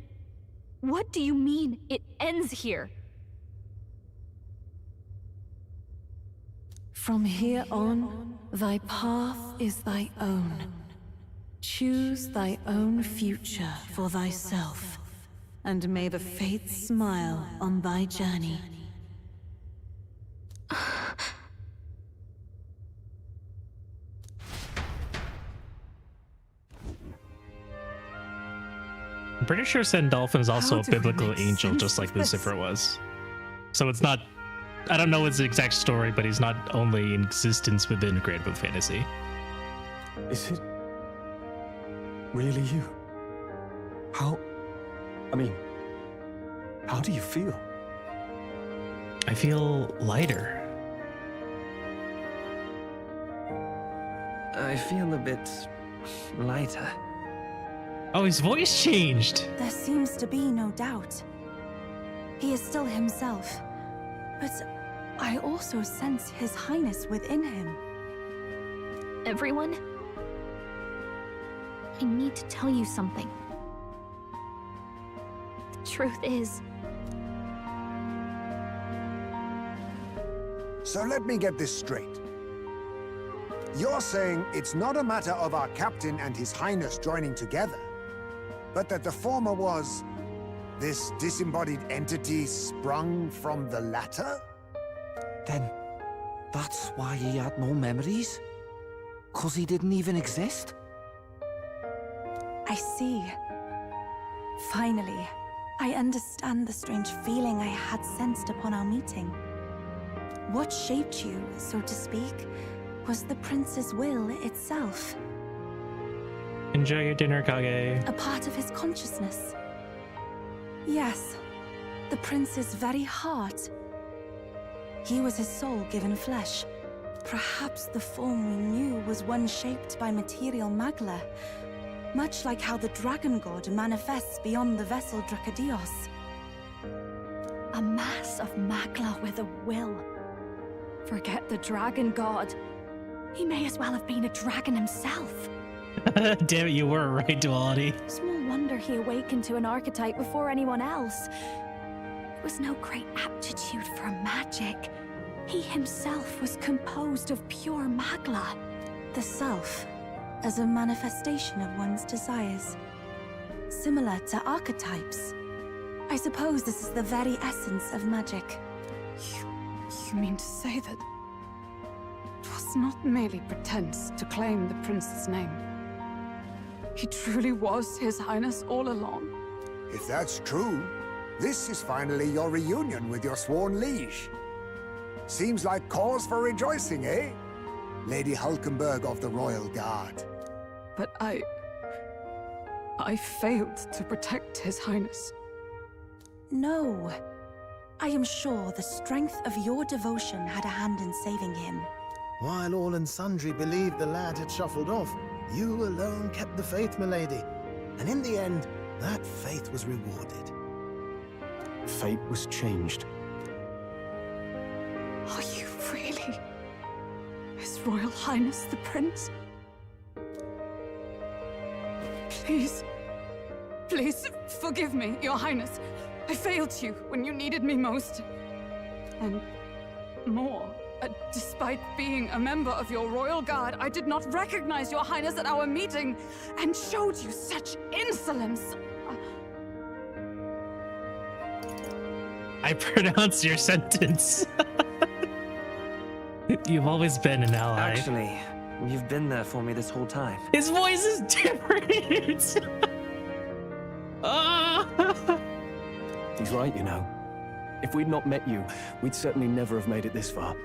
What do you mean, it ends here? From here on, thy path is thy own. Choose thy own future for thyself, and may the fates smile on thy journey. I'm pretty sure Sandalphin's also How a did we biblical make angel, sense just like of this? Lucifer was. So it's not... I don't know his exact story, but he's not only in existence within Great Book Fantasy. Is it really you? How... I mean, how do you feel? I feel lighter. I feel a bit lighter. Oh, his voice changed. There seems to be no doubt. He is still himself. But I also sense His Highness within him. Everyone? I need to tell you something. The truth is... So let me get this straight. You're saying it's not a matter of our captain and His Highness joining together, but that the former was this disembodied entity sprung from the latter? Then, that's why he had no memories? 'Cause he didn't even exist? I see. Finally, I understand the strange feeling I had sensed upon our meeting. What shaped you, so to speak, was the prince's will itself. Enjoy your dinner, Kage. A part of his consciousness. Yes, the prince's very heart. He was his soul given flesh. Perhaps the form we knew was one shaped by material magla, much like how the dragon god manifests beyond the vessel Drakadios. A mass of magla with a will. Forget the dragon god. He may as well have been a dragon himself. Damn it, you were right, Duality. Small wonder he awakened to an archetype before anyone else. There was no great aptitude for magic. He himself was composed of pure magla. The self, as a manifestation of one's desires. Similar to archetypes. I suppose this is the very essence of magic. You mean to say that it was not merely pretense to claim the prince's name? He truly was His Highness all along? If that's true, this is finally your reunion with your sworn liege. Seems like cause for rejoicing, eh? Lady Hulkenberg of the Royal Guard. But I failed to protect His Highness. No. I am sure the strength of your devotion had a hand in saving him. While all and sundry believed the lad had shuffled off, you alone kept the faith, milady. And in the end, that faith was rewarded. Fate was changed. Are you really His Royal Highness the Prince? Please, please forgive me, Your Highness. I failed you when you needed me most. And more, despite being a member of your Royal Guard, I did not recognize Your Highness at our meeting and showed you such insolence. I pronounced your sentence. You've always been an ally. Actually, you've been there for me this whole time. His voice is different. He's right, you know. If we'd not met you, we'd certainly never have made it this far.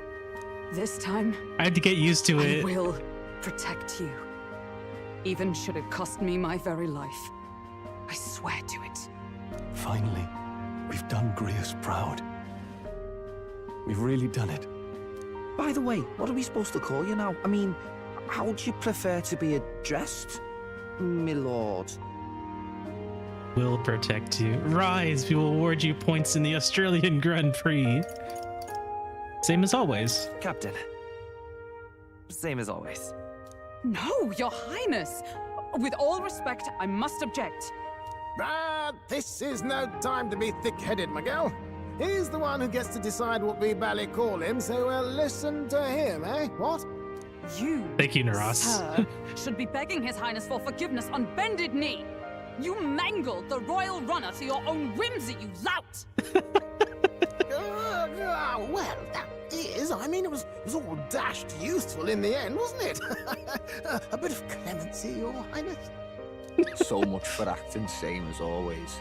This time, I had to get used to it. I will protect you. Even should it cost me my very life. I swear to it. Finally, we've done Grius proud. We've really done it. By the way, what are we supposed to call you now? I mean, how would you prefer to be addressed, my lord? Will protect you. Rise, we will award you points in the Australian Grand Prix. Same as always. Captain. Same as always. No, Your Highness! With all respect, I must object. This is no time to be thick-headed, my girl. He's the one who gets to decide what we bally call him, so listen to him, eh? What? You, thank you, Naras, sir, should be begging His Highness for forgiveness on bended knee. You mangled the royal runner to your own whimsy, you lout! Well, that is, I mean, it was all dashed useful in the end, wasn't it? A bit of clemency, Your Highness. So much for acting same as always.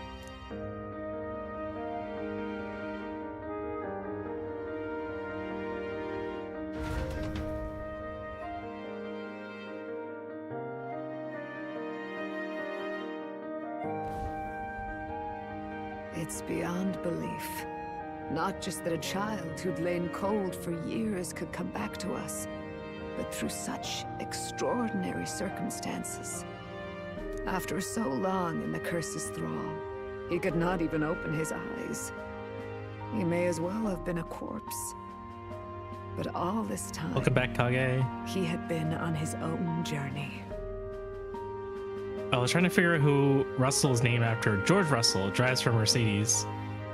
It's beyond belief. Not just that a child who'd lain cold for years could come back to us, but through such extraordinary circumstances. After so long in the curse's thrall, he could not even open his eyes. He may as well have been a corpse. But all this time, welcome back, Kage. He had been on his own journey. I was trying to figure out who Russell is named after. George Russell drives for Mercedes.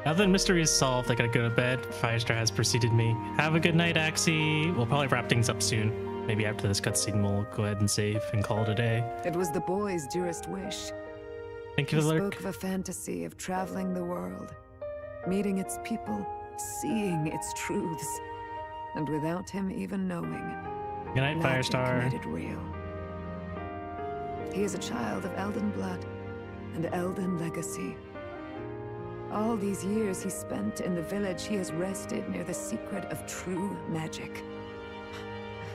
Now that mystery is solved, I gotta go to bed. Firestar has preceded me. Have a good night, Axie. We'll probably wrap things up soon. Maybe after this cutscene, we'll go ahead and save and call it a day. It was the boy's dearest wish. Thank you for the lurk. He spoke of a fantasy of traveling the world, meeting its people, seeing its truths, and without him even knowing, good night, Firestar. Made it real. He is a child of Elden blood and Elden legacy. All these years he spent in the village, he has rested near the secret of true magic.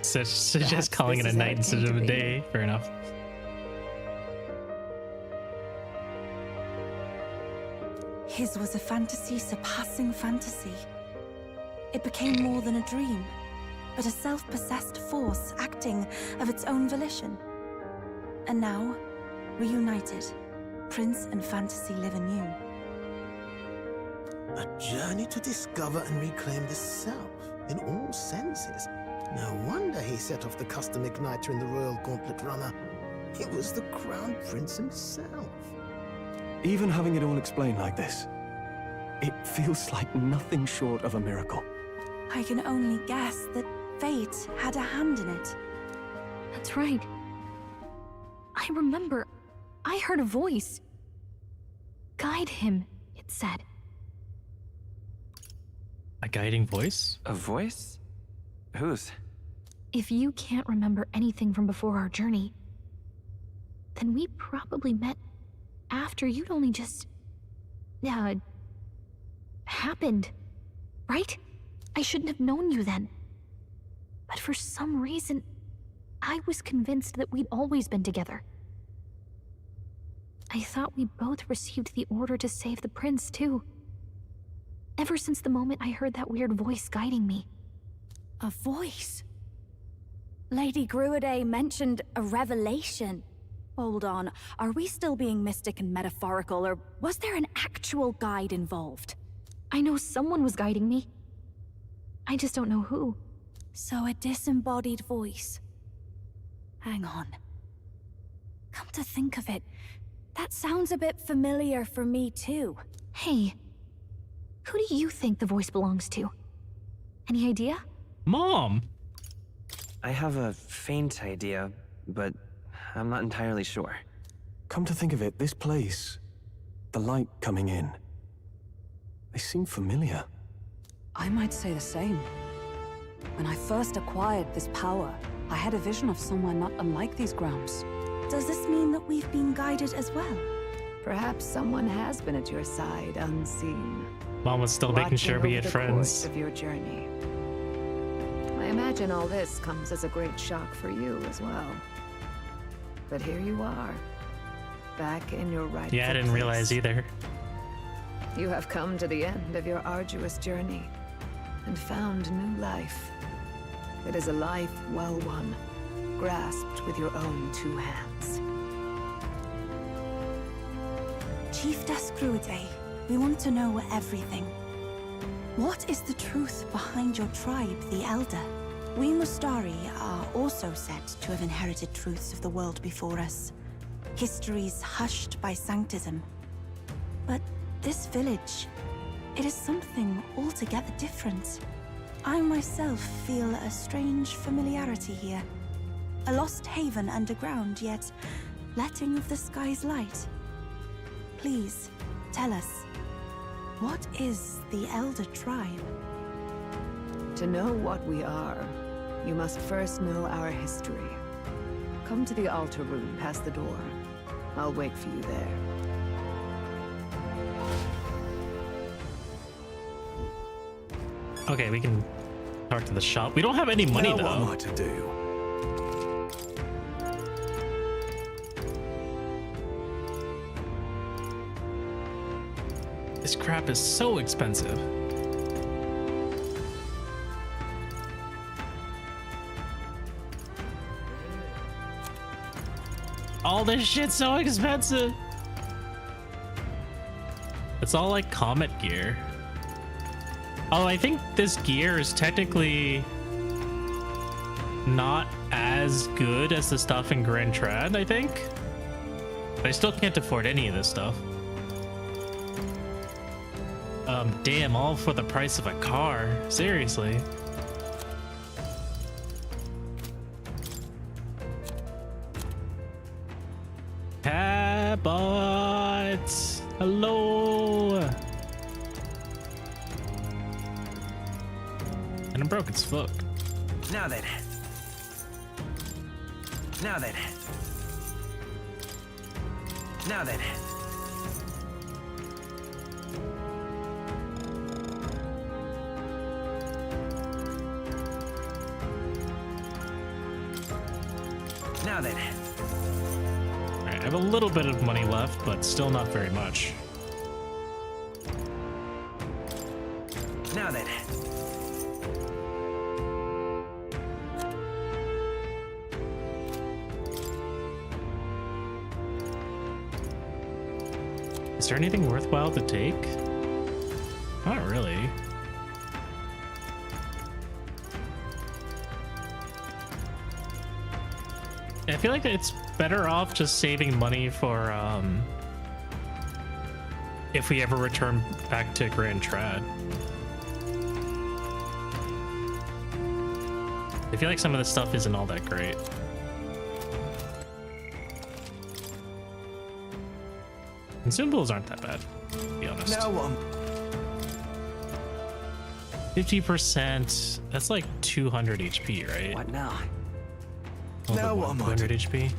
Suggest calling it a night instead of a day. Fair enough. His was a fantasy surpassing fantasy. It became more than a dream, but a self-possessed force acting of its own volition. And now, reunited, Prince and fantasy live anew. A journey to discover and reclaim the self, in all senses. No wonder he set off the custom igniter in the Royal Gauntlet Runner. It was the Crown Prince himself. Even having it all explained like this, it feels like nothing short of a miracle. I can only guess that fate had a hand in it. That's right. I remember, I heard a voice. Guide him, it said. A guiding voice? A voice? Whose? If you can't remember anything from before our journey, then we probably met after you'd only just... happened, right? I shouldn't have known you then. But for some reason, I was convinced that we'd always been together. I thought we both received the order to save the prince, too. Ever since the moment I heard that weird voice guiding me. A voice? Lady Gruiday mentioned a revelation. Hold on, are we still being mystic and metaphorical, or was there an actual guide involved? I know someone was guiding me. I just don't know who. So a disembodied voice. Hang on. Come to think of it, that sounds a bit familiar for me too. Hey, who do you think the voice belongs to? Any idea? Mom! I have a faint idea, but I'm not entirely sure. Come to think of it, this place, the light coming in, they seem familiar. I might say the same. When I first acquired this power, I had a vision of somewhere not unlike these grounds. Does this mean that we've been guided as well? Perhaps someone has been at your side unseen. Mom was still making sure we had friends. Of your journey. I imagine all this comes as a great shock for you as well. But here you are, back in your rightful Yeah, I didn't realize either. You have come to the end of your arduous journey and found new life. It is a life well won, grasped with your own two hands. Chief Gruiday, we want to know everything. What is the truth behind your tribe, the Elder? We Mustari are also said to have inherited truths of the world before us. Histories hushed by sanctism. But this village, it is something altogether different. I myself feel a strange familiarity here. A lost haven underground, yet letting of the sky's light. Please, tell us, what is the Elder Tribe? To know what we are, you must first know our history. Come to the altar room past the door. I'll wait for you there. Okay, we can talk to the shop. We don't have any money, though. What am I to do? This crap is so expensive. All this shit's so expensive. It's all like comet gear. Oh, I think this gear is technically not as good as the stuff in Grand Trad, I think. But I still can't afford any of this stuff. Damn, all for the price of a car. Seriously. Cabot! Hello! And I'm broke as fuck. Now then. Now then. Now then. Now then. Alright, I have a little bit of money left, but still not very much. Now then. Is there anything worthwhile to take? Not really. I feel like it's better off just saving money for if we ever return back to Grand Trad. I feel like some of this stuff isn't all that great. Consumables aren't that bad, to be honest. Now what? 50%, that's like 200 HP, right? What now? Now what am I 200 HP?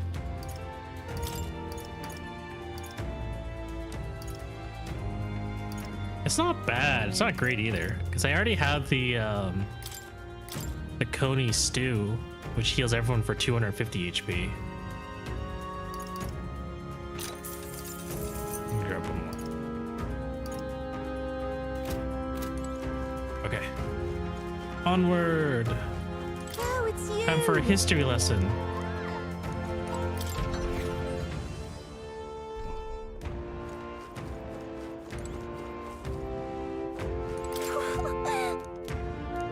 It's not bad. It's not great either, because I already have the the Coney stew, which heals everyone for 250 HP. Let me grab one more. Okay. Onward. Oh, it's you. Time for a history lesson.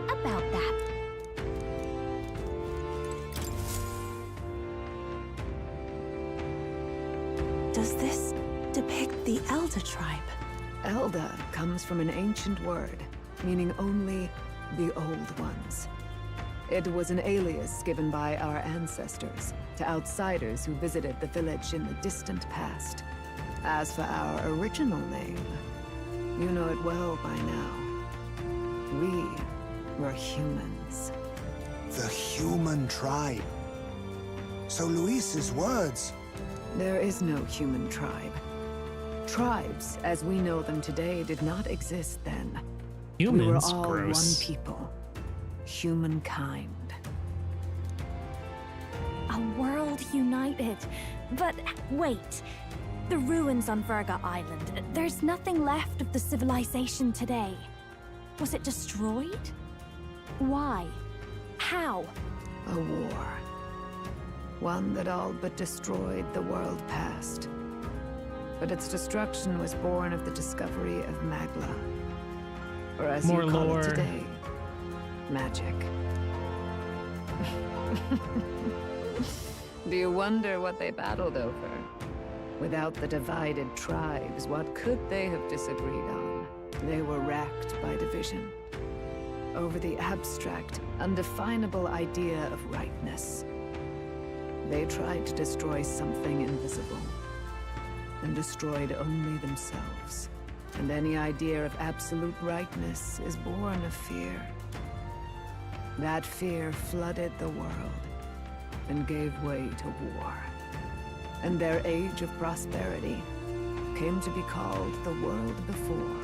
About that. Does this depict the Elder tribe? Elder comes from an ancient word, meaning only the old ones. It was an alias given by our ancestors to outsiders who visited the village in the distant past. As for our original name, you know it well by now. We were humans. The human tribe. So Luis's words... There is no human tribe. Tribes, as we know them today, did not exist then. Humans? We were all Gross. one people. Humankind. A world united. But wait. The ruins on Virga Island. There's nothing left of the civilization today. Was it destroyed? Why? How? A war. One that all but destroyed the world past. But its destruction was born of the discovery of Magla. Or as More you call lore. it today, magic. Do you wonder what they battled over? Without the divided tribes, what could they have disagreed on? They were racked by division. Over the abstract, undefinable idea of rightness. They tried to destroy something invisible, and destroyed only themselves. And any idea of absolute rightness is born of fear. That fear flooded the world, and gave way to war. And their age of prosperity came to be called the world before.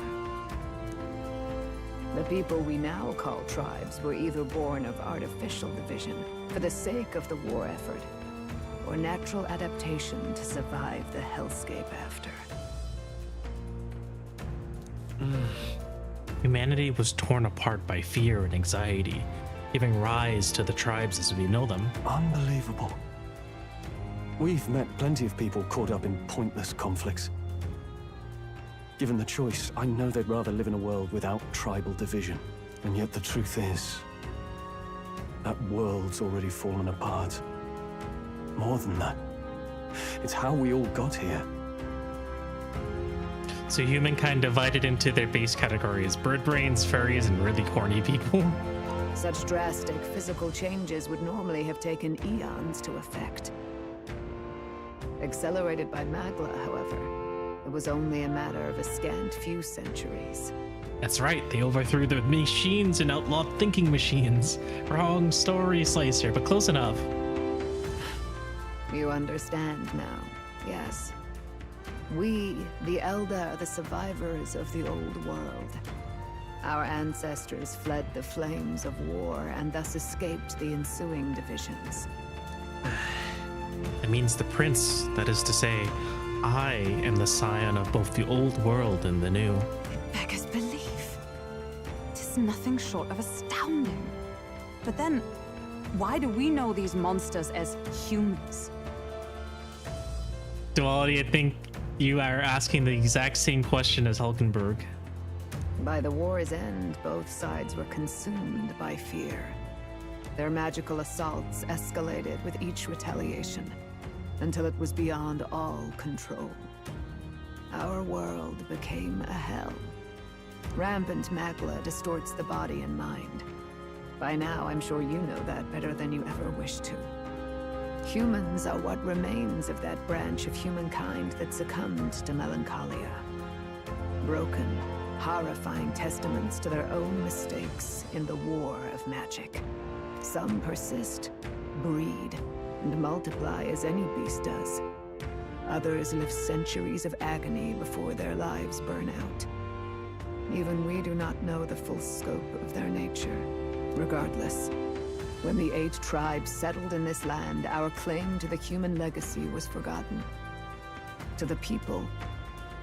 The people we now call tribes were either born of artificial division for the sake of the war effort, or natural adaptation to survive the hellscape after. Humanity was torn apart by fear and anxiety, giving rise to the tribes as we know them. Unbelievable. We've met plenty of people caught up in pointless conflicts. Given the choice, I know they'd rather live in a world without tribal division. And yet the truth is, that world's already fallen apart. More than that, it's how we all got here. So humankind divided into their base categories: bird brains, furries, and really corny people. Such drastic physical changes would normally have taken eons to effect. Accelerated by Magla, however, it was only a matter of a scant few centuries. That's right, they overthrew the machines and outlawed thinking machines. Wrong story slicer, but close enough. You understand now, yes. We, the Elder, are the survivors of the old world. Our ancestors fled the flames of war and thus escaped the ensuing divisions. It means the prince, that is to say, I am the scion of both the old world and the new. Beggars belief. It is nothing short of astounding. But then, why do we know these monsters as humans? Duality, I think you are asking the exact same question as Hulkenberg. By the war's end, both sides were consumed by fear. Their magical assaults escalated with each retaliation, until it was beyond all control. Our world became a hell. Rampant Magla distorts the body and mind. By now, I'm sure you know that better than you ever wished to. Humans are what remains of that branch of humankind that succumbed to melancholia. Broken, horrifying testaments to their own mistakes in the war of magic. Some persist, breed, and multiply as any beast does. Others live centuries of agony before their lives burn out. Even we do not know the full scope of their nature. Regardless, When the 8 tribes settled in this land, our claim to the human legacy was forgotten. To the people,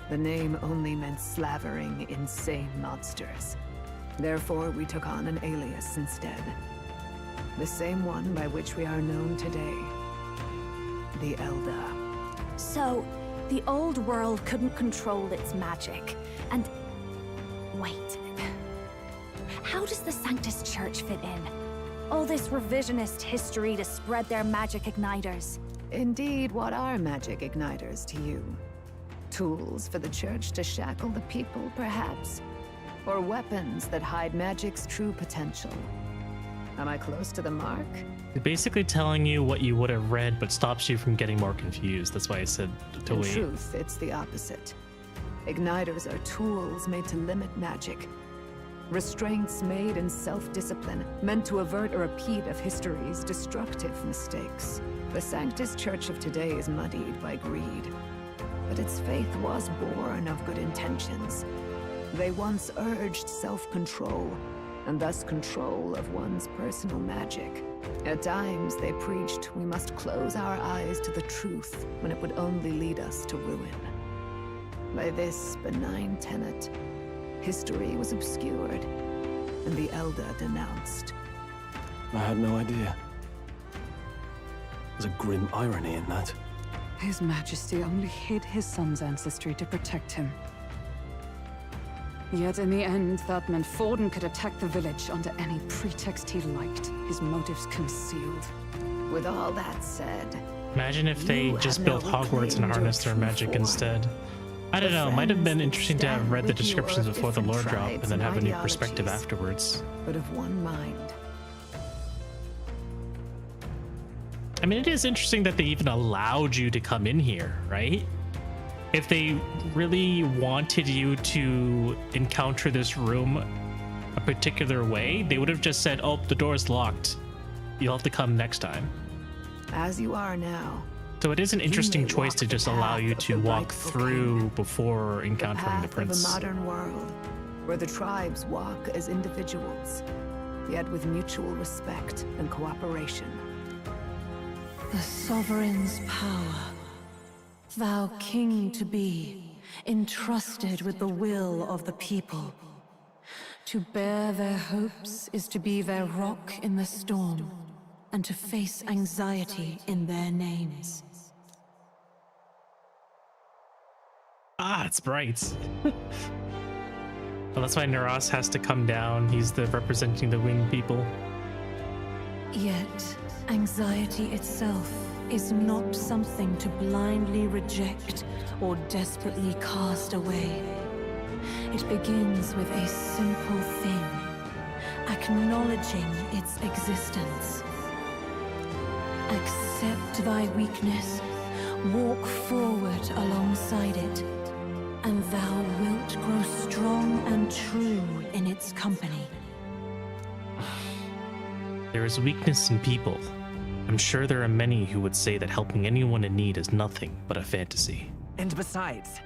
the name only meant slavering, insane monsters. Therefore, we took on an alias instead. The same one by which we are known today. The Elder. So, the old world couldn't control its magic, and... Wait. How does the Sanctus Church fit in? All this revisionist history to spread their magic igniters. Indeed, what are magic igniters to you? Tools for the Church to shackle the people, perhaps? Or weapons that hide magic's true potential? Am I close to the mark? They're basically telling you what you would have read, but stops you from getting more confused. That's why I said to In wait. truth, it's the opposite. Igniters are tools made to limit magic. Restraints made in self-discipline, meant to avert a repeat of history's destructive mistakes. The Sanctus Church of today is muddied by greed, but its faith was born of good intentions. They once urged self-control, and thus control of one's personal magic. At times, they preached we must close our eyes to the truth when it would only lead us to ruin. By this benign tenet, history was obscured, and the Elder denounced. I had no idea. There's a grim irony in that. His Majesty only hid his son's ancestry to protect him. Yet in the end, that meant Forden could attack the village under any pretext he liked, his motives concealed. With all that said, Imagine if they just built Hogwarts and harnessed their magic instead. I don't know, might have been interesting to have read the descriptions before the lore drop and then have a new perspective afterwards. but of one mind. I mean, it is interesting that they even allowed you to come in here, right? If they really wanted you to encounter this room a particular way, they would have just said, oh, the door's locked. You'll have to come next time. As you are now. So it is an interesting choice to just allow you to walk through before encountering the prince. Of a modern world, where the tribes walk as individuals, yet with mutual respect and cooperation. The sovereign's power, thou king to be, entrusted with the will of the people. To bear their hopes is to be their rock in the storm, and to face anxiety in their names. Ah, it's bright. Well, that's why Naras has to come down. He's the representing the winged people. Yet, anxiety itself is not something to blindly reject or desperately cast away. It begins with a simple thing, acknowledging its existence. Accept thy weakness, walk forward alongside it, and thou wilt grow strong and true in its company. There is weakness in people. I'm sure there are many who would say that helping anyone in need is nothing but a fantasy. And besides...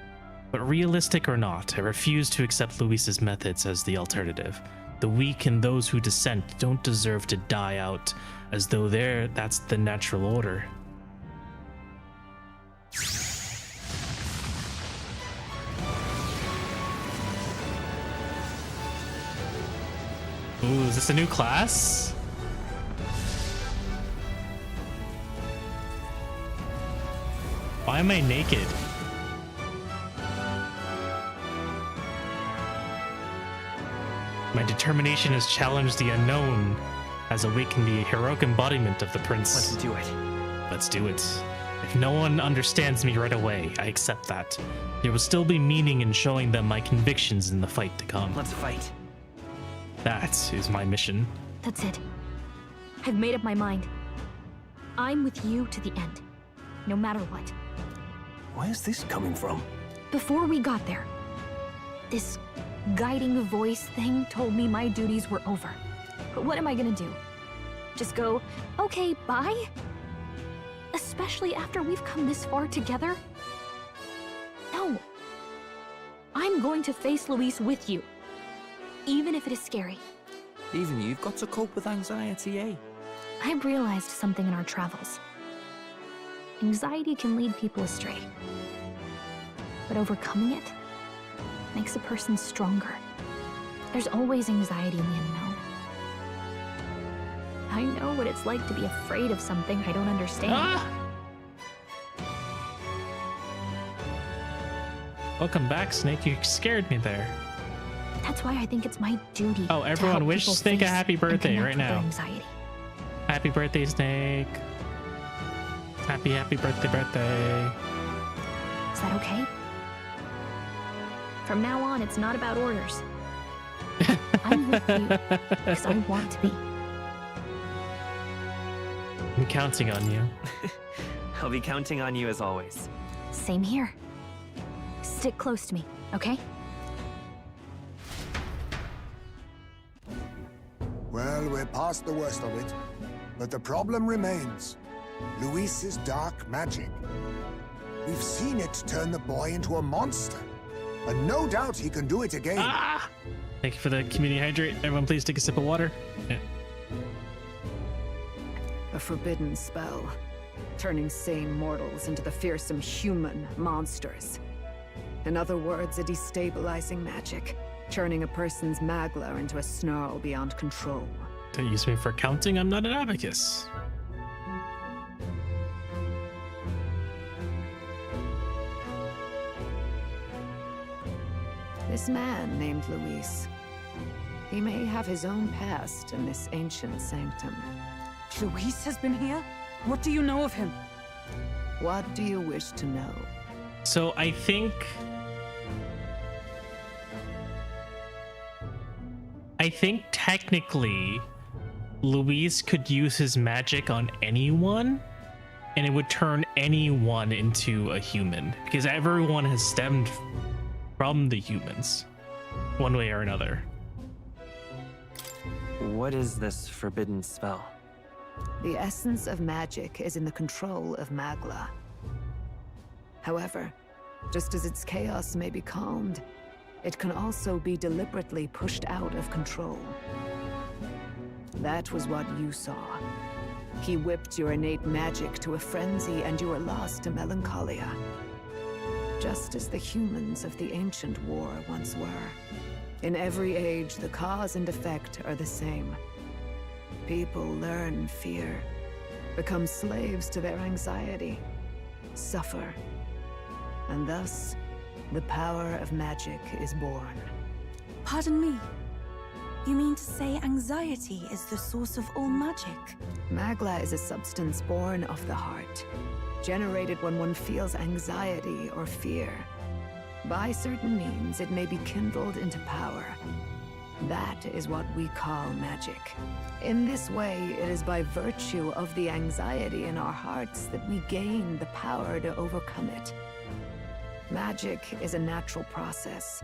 But realistic or not, I refuse to accept Luis's methods as the alternative. The weak and those who dissent don't deserve to die out as though that's the natural order. Ooh, is this a new class? Why am I naked? My determination has challenged the unknown, has awakened the heroic embodiment of the prince. Let's do it. Let's do it. If no one understands me right away, I accept that. There will still be meaning in showing them my convictions in the fight to come. Let's fight. That is my mission. That's it. I've made up my mind. I'm with you to the end, no matter what. Where's this coming from? Before we got there, this guiding voice thing told me my duties were over. But what am I gonna do? Just go, okay, bye? Especially after we've come this far together? No. I'm going to face Luis with you, even if it is scary. Even you've got to cope with anxiety, eh? I realized something in our travels. Anxiety can lead people astray, but overcoming it makes a person stronger. There's always anxiety in the unknown. I know what it's like to be afraid of something I don't understand. Ah! Welcome back, Snake. You scared me there. That's why I think it's my duty. Oh, everyone wish Snake a happy birthday right now. Anxiety. Happy birthday, Snake. Happy birthday. Is that okay? From now on, it's not about orders. I'm with you because I want to be. I'm counting on you. I'll be counting on you as always. Same here. Stick close to me, okay? Well, we're past the worst of it, but the problem remains. Luis's dark magic. We've seen it turn the boy into a monster, and no doubt he can do it again. Ah! Thank you for the community hydrate. Everyone please take a sip of water. Yeah. A forbidden spell, turning sane mortals into the fearsome human monsters. In other words, a destabilizing magic, turning a person's magla into a snarl beyond control. Don't use me for counting. I'm not an abacus. This man named Luis, he may have his own past in this ancient sanctum. Luis has been here? What do you know of him? What do you wish to know? So I think technically Luis could use his magic on anyone and it would turn anyone into a human because everyone has stemmed from the humans one way or another. What is this forbidden spell? The essence of magic is in the control of magla. However, just as its chaos may be calmed, it can also be deliberately pushed out of control. That was what you saw. He whipped your innate magic to a frenzy and you were lost to melancholia. Just as the humans of the ancient war once were. In every age, the cause and effect are the same. People learn fear, become slaves to their anxiety, suffer, and thus, the power of magic is born. Pardon me. You mean to say anxiety is the source of all magic? Magla is a substance born of the heart, generated when one feels anxiety or fear. By certain means, it may be kindled into power. That is what we call magic. In this way, it is by virtue of the anxiety in our hearts that we gain the power to overcome it. Magic is a natural process,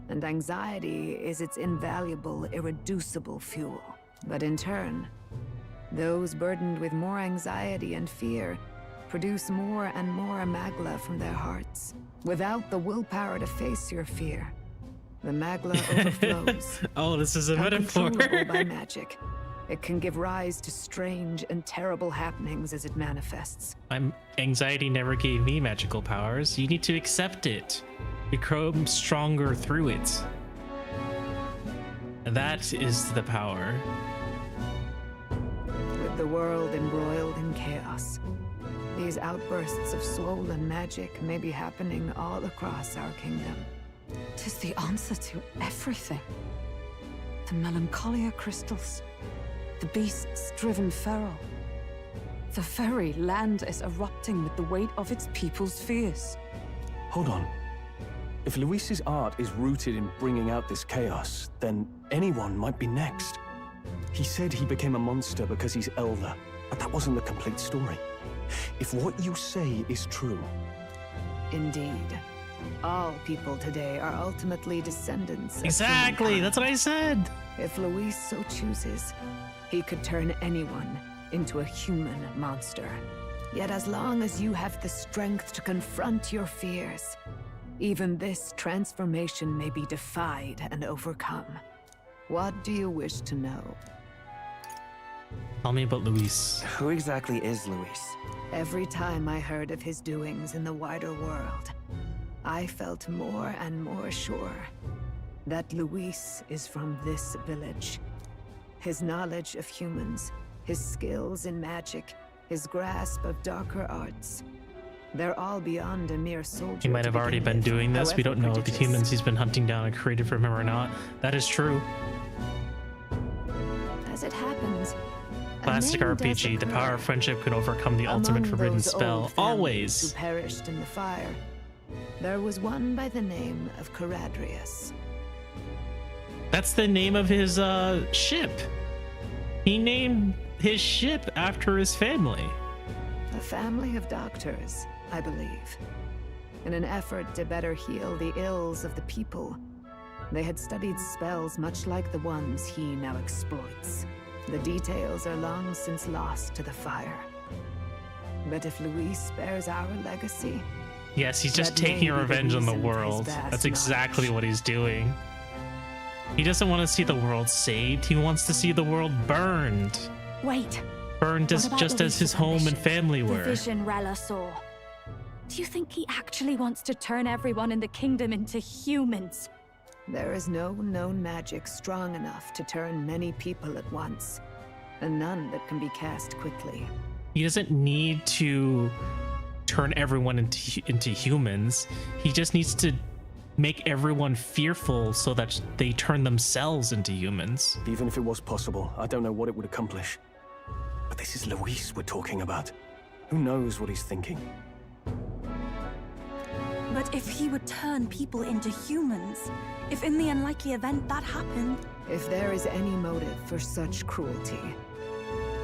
and anxiety is its invaluable, irreducible fuel. But in turn, those burdened with more anxiety and fear produce more and more magla from their hearts. Without the willpower to face your fear, the magla overflows. Oh, this is a metaphor. Uncontrollable by magic, it can give rise to strange and terrible happenings as it manifests. Anxiety never gave me magical powers. You need to accept it. Become stronger through it. That is the power. With the world embroiled in chaos, these outbursts of swollen magic may be happening all across our kingdom. 'Tis the answer to everything. The melancholia crystals, the beasts driven feral. The very land is erupting with the weight of its people's fears. Hold on. If Luis's art is rooted in bringing out this chaos, then anyone might be next. He said he became a monster because he's elder, but that wasn't the complete story. If what you say is true... Indeed. All people today are ultimately descendants of Exactly, humankind. that's what I said. If Luis so chooses, he could turn anyone into a human monster. Yet as long as you have the strength to confront your fears, even this transformation may be defied and overcome. What do you wish to know? Tell me about Luis. Who exactly is Luis? Every time I heard of his doings in the wider world, I felt more and more sure that Luis is from this village. His knowledge of humans, his skills in magic, his grasp of darker arts, they're all beyond a mere soldier. He might have already been doing this. We don't know if the prodigious. humans he's been hunting down are created from him or not. That is true. As it happens, Classic a name does RPG. The occur power of friendship can overcome the ultimate among forbidden those spell. old families Always. who perished in the fire. There was one by the name of Caradrius. That's the name of his ship. He named his ship after his family. A family of doctors, I believe. In an effort to better heal the ills of the people, they had studied spells much like the ones he now exploits. The details are long since lost to the fire. But if Luis bears our legacy... Yes, he's just that may taking be the revenge on the reason for his world. vast That's exactly what he's doing. He doesn't want to see the world saved. He wants to see the world burned. Wait. Burned What about just as his Luis's home and ambitions? family The were. vision Rella saw. Do you think he actually wants to turn everyone in the kingdom into humans? There is no known magic strong enough to turn many people at once, and none that can be cast quickly. He doesn't need to turn everyone into humans. He just needs to make everyone fearful so that they turn themselves into humans. Even if it was possible, I don't know what it would accomplish. But this is Luis we're talking about. Who knows what he's thinking? But if he would turn people into humans, if in the unlikely event that happened... If there is any motive for such cruelty,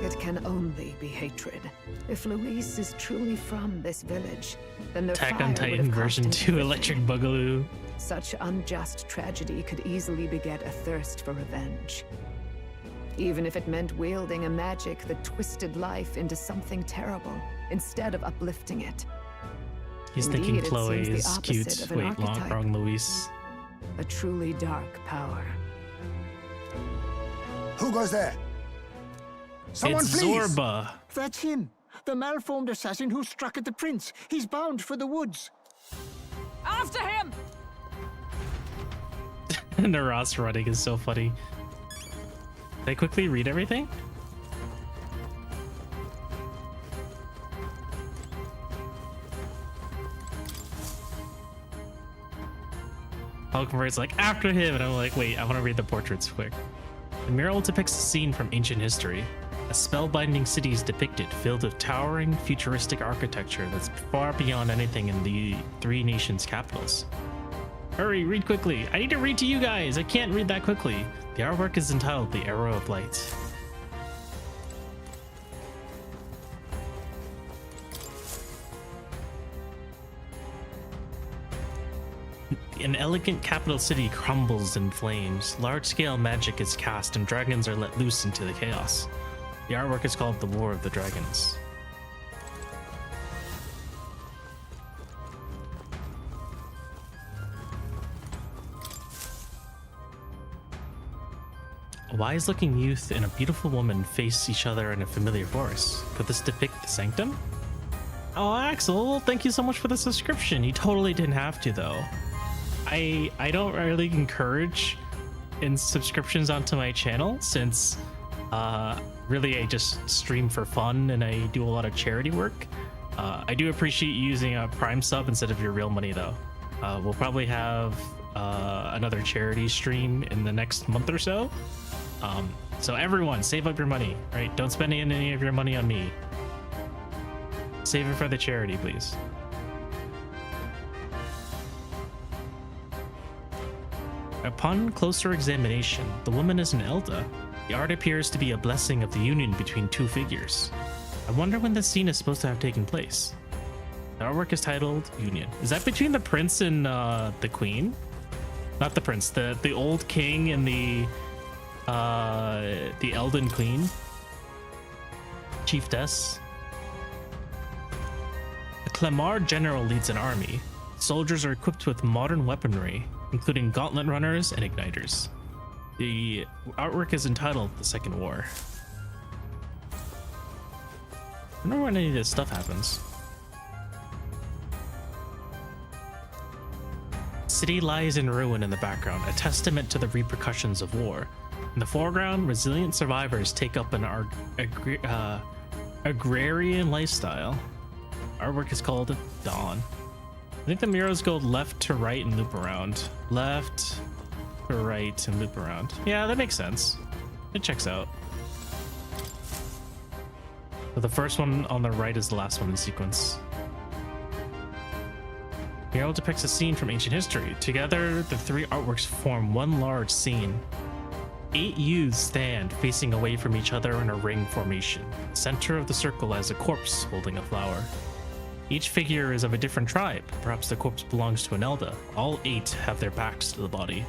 it can only be hatred. If Luis is truly from this village, then the Attack fire on would Titan have version cost him 2 Electric Boogaloo. Such unjust tragedy could easily beget a thirst for revenge. Even if it meant wielding a magic that twisted life into something terrible, instead of uplifting it. He's Indeed, thinking it Chloe seems is the cute. opposite of an Wait, archetype. wrong Luis. A truly dark power. Who goes there? Someone, It's please! Zorba. That's him. The malformed assassin who struck at the prince. He's bound for the woods. After him! Naras running is so funny. Did I quickly read everything? Hulkenberg's like, after him, and I'm like, wait, I want to read the portraits quick. The mural depicts a scene from ancient history. A spellbinding city is depicted, filled with towering, futuristic architecture that's far beyond anything in the three nations' capitals. Hurry, read quickly. I need to read to you guys. I can't read that quickly. The artwork is entitled The Arrow of Light. An elegant capital city crumbles in flames. Large-scale magic is cast and dragons are let loose into the chaos. The artwork is called The War of the Dragons. A wise-looking youth and a beautiful woman face each other in a familiar forest. Could this depict the sanctum? Oh, Axel, thank you so much for the subscription. You totally didn't have to, though. I don't really encourage in subscriptions onto my channel since really I just stream for fun and I do a lot of charity work. I do appreciate you using a Prime sub instead of your real money, though. We'll probably have another charity stream in the next month or so. So everyone, save up your money, right? Don't spend any of your money on me. Save it for the charity, please. Upon closer examination, the woman is an Elda. The art appears to be a blessing of the union between two figures. I wonder when this scene is supposed to have taken place. The artwork is titled Union. Is that between the prince and the queen? Not the prince, the old king and the Elden queen? Chiefess? The Clemar general leads an army. Soldiers are equipped with modern weaponry, including gauntlet runners and igniters. The artwork is entitled The Second War. I don't know when any of this stuff happens. City lies in ruin in the background, a testament to the repercussions of war. In the foreground, resilient survivors take up an agrarian lifestyle. Artwork is called Dawn. I think the murals go left to right and loop around. Left to right and loop around. Yeah, that makes sense. It checks out. So the first one on the right is the last one in sequence. Mural depicts a scene from ancient history. Together, the three artworks form one large scene. 8 youths stand facing away from each other in a ring formation. The center of the circle lies a corpse holding a flower. Each figure is of a different tribe. Perhaps the corpse belongs to an Elda. All 8 have their backs to the body.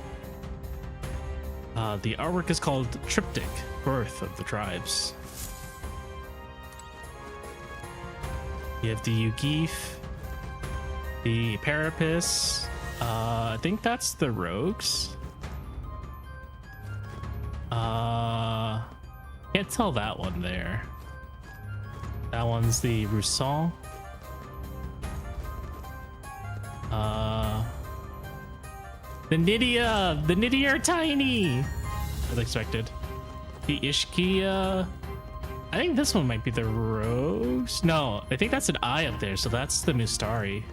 The artwork is called Triptych, Birth of the Tribes. You have the Yugif, the Parapis. I think that's the Rogues. Can't tell that one there. That one's the Roussan. The Nydia are tiny, as expected. The Ishkia. I think this one might be the Rogues. No, I think that's an eye up there, so that's the Mustari.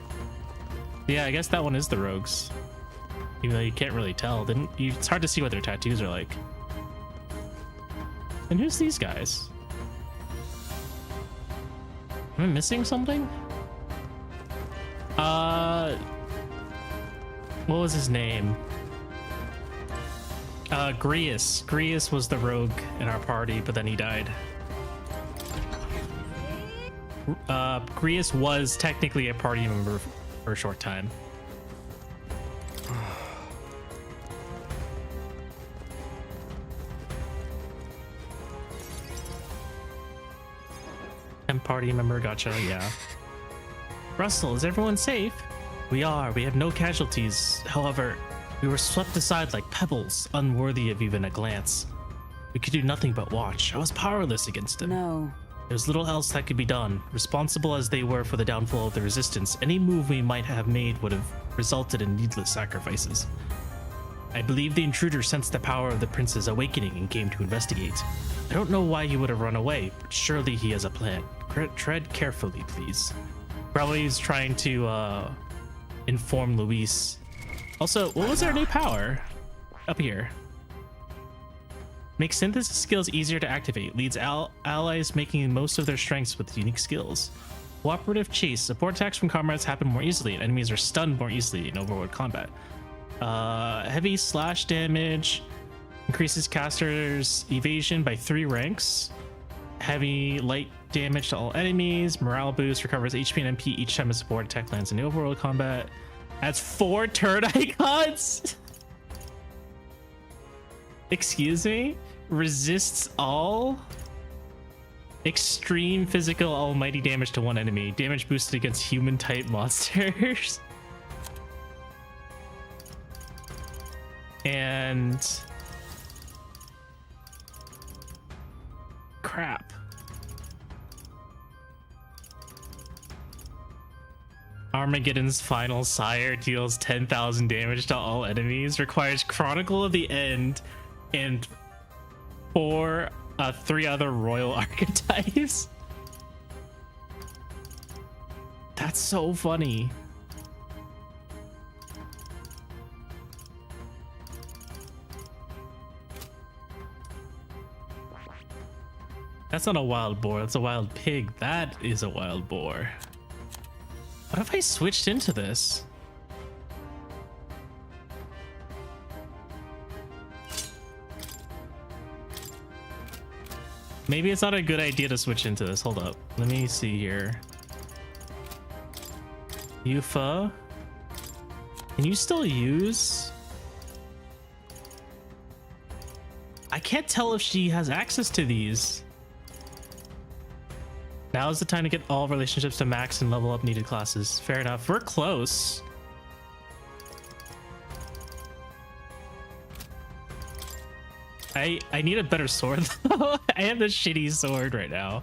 Yeah, I guess that one is the Rogues. Even though you can't really tell. It's hard to see what their tattoos are like. And who's these guys? Am I missing something? What was his name? Grius. Grius was the rogue in our party, but then he died. Grius was technically a party member for a short time. And party member, gotcha, yeah. Russell, is everyone safe? We are. We have no casualties. However, we were swept aside like pebbles, unworthy of even a glance. We could do nothing but watch. I was powerless against them. No. There's little else that could be done. Responsible as they were for the downfall of the resistance, any move we might have made would have resulted in needless sacrifices. I believe the intruder sensed the power of the prince's awakening and came to investigate. I don't know why he would have run away, but surely he has a plan. Tread carefully, please. Probably he's trying to inform Luis. Also, what was our new power? Up here. Makes synthesis skills easier to activate. Leads allies making most of their strengths with unique skills. Cooperative chase. Support attacks from comrades happen more easily, and enemies are stunned more easily in overworld combat. Heavy slash damage. Increases casters' evasion by 3 ranks. Heavy light damage to all enemies. Morale boost. Recovers HP and MP each time a support attack lands in the overworld combat. Adds 4 turn icons. Excuse me? Resists all. Extreme physical almighty damage to one enemy. Damage boosted against human type monsters. And crap. Armageddon's final sire deals 10,000 damage to all enemies. Requires Chronicle of the End and 3 other royal archetypes. That's so funny. That's not a wild boar, that's a wild pig. That is a wild boar. What if I switched into this? Maybe it's not a good idea to switch into this. Hold up. Let me see here. Yufa. Can you still use? I can't tell if she has access to these. Now is the time to get all relationships to max and level up needed classes. Fair enough. We're close. I need a better sword though. I have this shitty sword right now.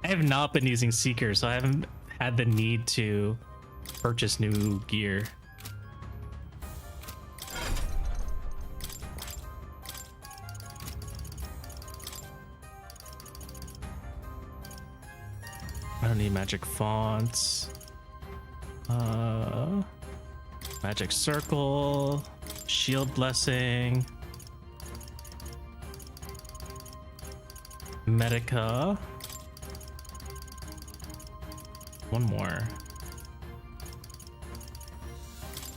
I have not been using Seeker, so I haven't had the need to purchase new gear. I don't need magic fonts. Magic circle, shield blessing, Medica. One more.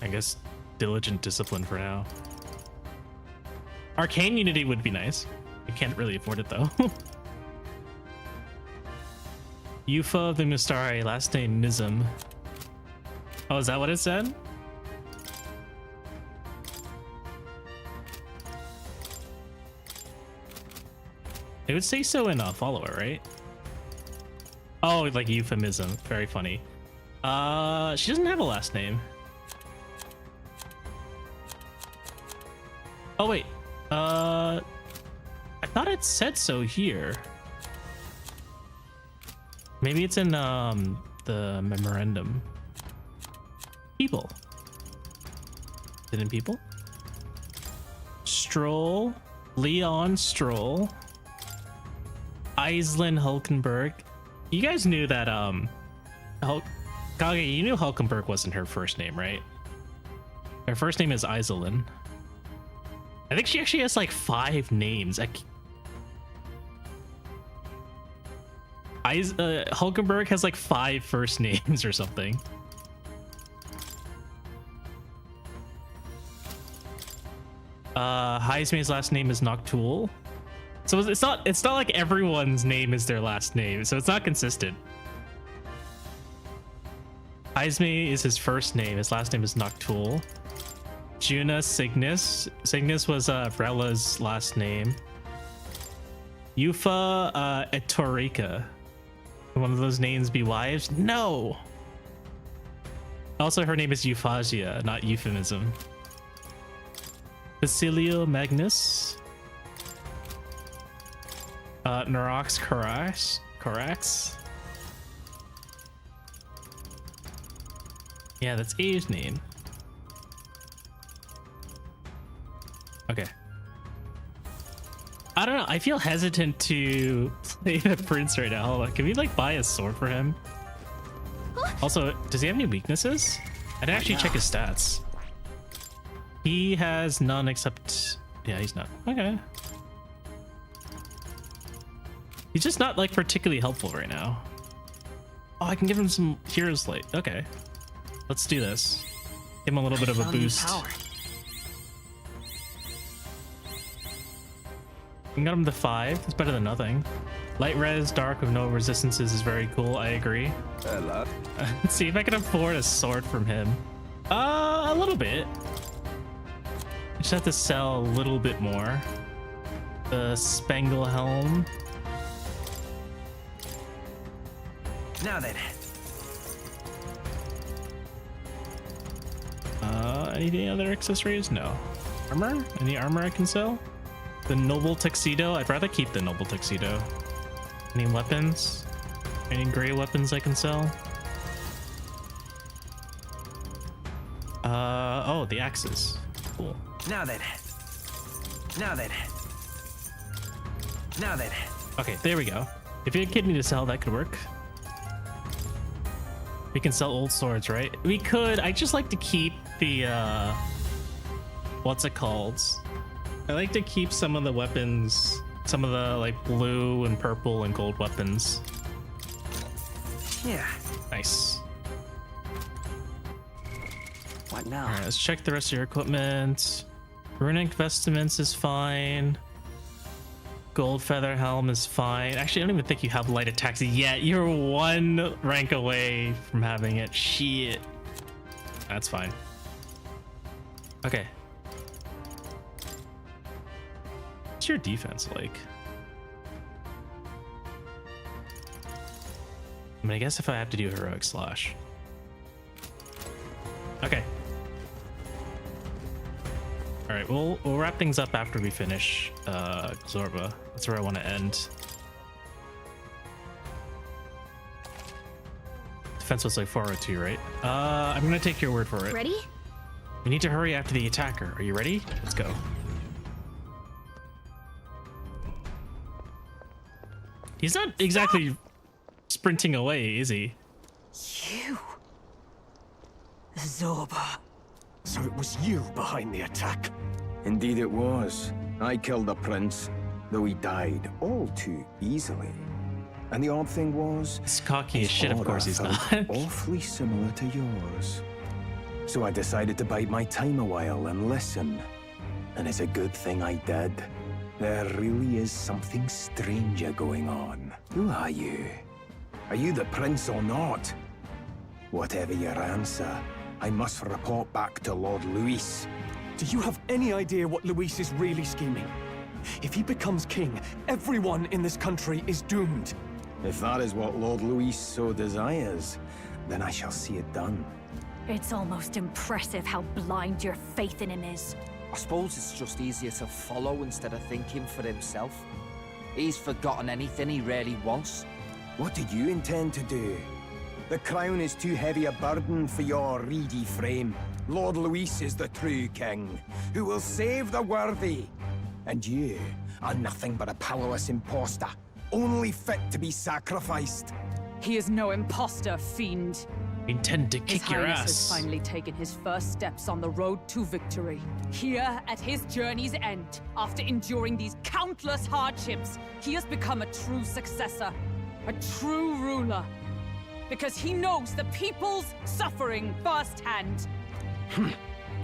I guess diligent discipline for now. Arcane Unity would be nice. I can't really afford it though. Yufa of the Mustari, last name Nizam. Oh, is that what it said? It would say so in follower, right? Oh, like euphemism. Very funny. She doesn't have a last name. Oh wait. I thought it said so here. Maybe it's in the memorandum. People. Didn't people? Stroll. Leon Stroll. Islin Hulkenberg. You guys knew that Kage, you knew Hulkenberg wasn't her first name, right? Her first name is Iselin. I think she actually has like 5 names. Hulkenberg has like 5 first names or something. Heisme's last name is Noctool. So it's not like everyone's name is their last name, so it's not consistent. Heisme is his first name, his last name is Noctool. Juna Cygnus. Cygnus was Vrella's last name. Yufa Etorika. Can one of those names be wives? No! Also, her name is Euphasia, not euphemism. Basilio Magnus. Nerox Corax. Yeah, that's A's name. Okay. I don't know. I feel hesitant to play the prince right now. Hold on. Can we like buy a sword for him? Also, does he have any weaknesses? I didn't actually check his stats. He has none except... Yeah, he's not. Okay. He's just not like particularly helpful right now. Oh, I can give him some Hero's Light. Okay. Let's do this. Give him a little bit of a boost. We got him to 5. It's better than nothing. Light res, dark with no resistances is very cool. I agree. Let's see if I can afford a sword from him. A little bit. I just have to sell a little bit more. The Spangle Helm. Now then. Any other accessories? No. Armor? Any armor I can sell? The Noble Tuxedo? I'd rather keep the Noble Tuxedo. Any weapons? Any gray weapons I can sell? Oh, the axes. Cool. Now then. Now then. Now then. Okay, there we go. If you had a kidney to sell, that could work. We can sell old swords, right? We could. I just like to keep the what's it called? I like to keep some of the weapons, some of the like blue and purple and gold weapons. Yeah. Nice. What now? All right, let's check the rest of your equipment. Runic vestments is fine. Gold feather helm is fine. Actually, I don't even think you have light attacks yet. You're 1 rank away from having it. Shit. That's fine. Okay. What's your defense like? I mean, I guess if I have to do heroic slash. Okay. All right, we'll wrap things up after we finish Zorba. That's where I want to end. defense was like 402, right? I'm gonna take your word for it. Ready? We need to hurry after the attacker. Are you ready? Let's go. He's not exactly sprinting away, is he? You? Zorba. So it was you behind the attack? Indeed it was. I killed the prince, though he died all too easily. And the odd thing was, he's cocky as shit. Of course he's not. Awfully similar to yours. So I decided to bide my time a while and listen. And it's a good thing I did. There really is something stranger going on. Who are you? Are you the prince or not? Whatever your answer, I must report back to Lord Luis. Do you have any idea what Luis is really scheming? If he becomes king, everyone in this country is doomed. If that is what Lord Luis so desires, then I shall see it done. It's almost impressive how blind your faith in him is. I suppose it's just easier to follow instead of thinking for himself. He's forgotten anything he really wants. What did you intend to do? The crown is too heavy a burden for your reedy frame. Lord Luis is the true king, who will save the worthy. And you are nothing but a powerless imposter, only fit to be sacrificed. He is no imposter, fiend. Intend to kick your ass. His Highness has finally taken his first steps on the road to victory. Here, at his journey's end, after enduring these countless hardships, he has become a true successor, a true ruler. Because he knows the people's suffering firsthand.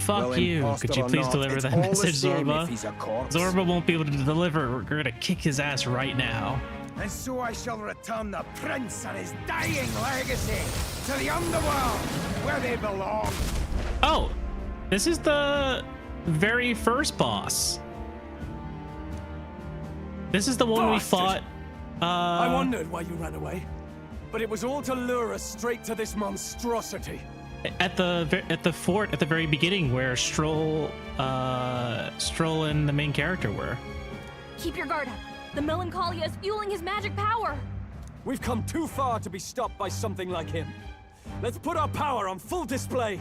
Fuck Well, you. imposter Could you or please not, deliver it's that all the message, same Zorba? if he's a corpse. Zorba won't be able to deliver. We're gonna kick his ass right now. And so I shall return the prince and his dying legacy to the underworld, where they belong. Oh, this is the very first boss. This is the one we fought. I wondered why you ran away, but it was all to lure us straight to this monstrosity. At the fort at the very beginning, where Stroll and the main character were. Keep your guard up. The Melancholia is fueling his magic power. We've come too far to be stopped by something like him. Let's put our power on full display.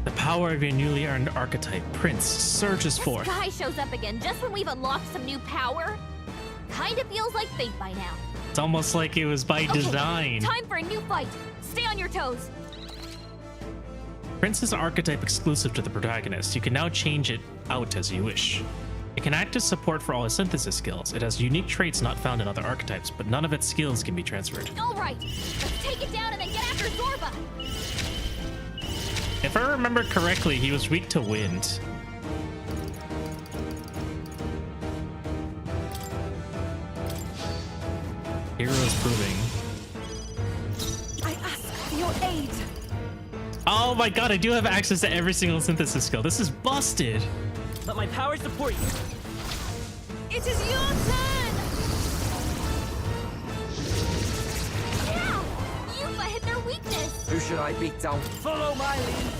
The power of your newly earned archetype, Prince, surges forth. This guy shows up again just when we've unlocked some new power. Kinda feels like fate by now. It's almost like it was by design. Time for a new fight. Stay on your toes. Prince is an archetype exclusive to the protagonist. You can now change it out as you wish. It can act as support for all his synthesis skills. It has unique traits not found in other archetypes, but none of its skills can be transferred. All right, let's take it down and then get after Zorba. If I remember correctly, he was weak to wind. Heroes proving. I ask for your aid. Oh my god, I do have access to every single synthesis skill. This is busted. Let my power support you. It is your turn. Yeah, you've hit their weakness. Who should I beat down? Follow my lead.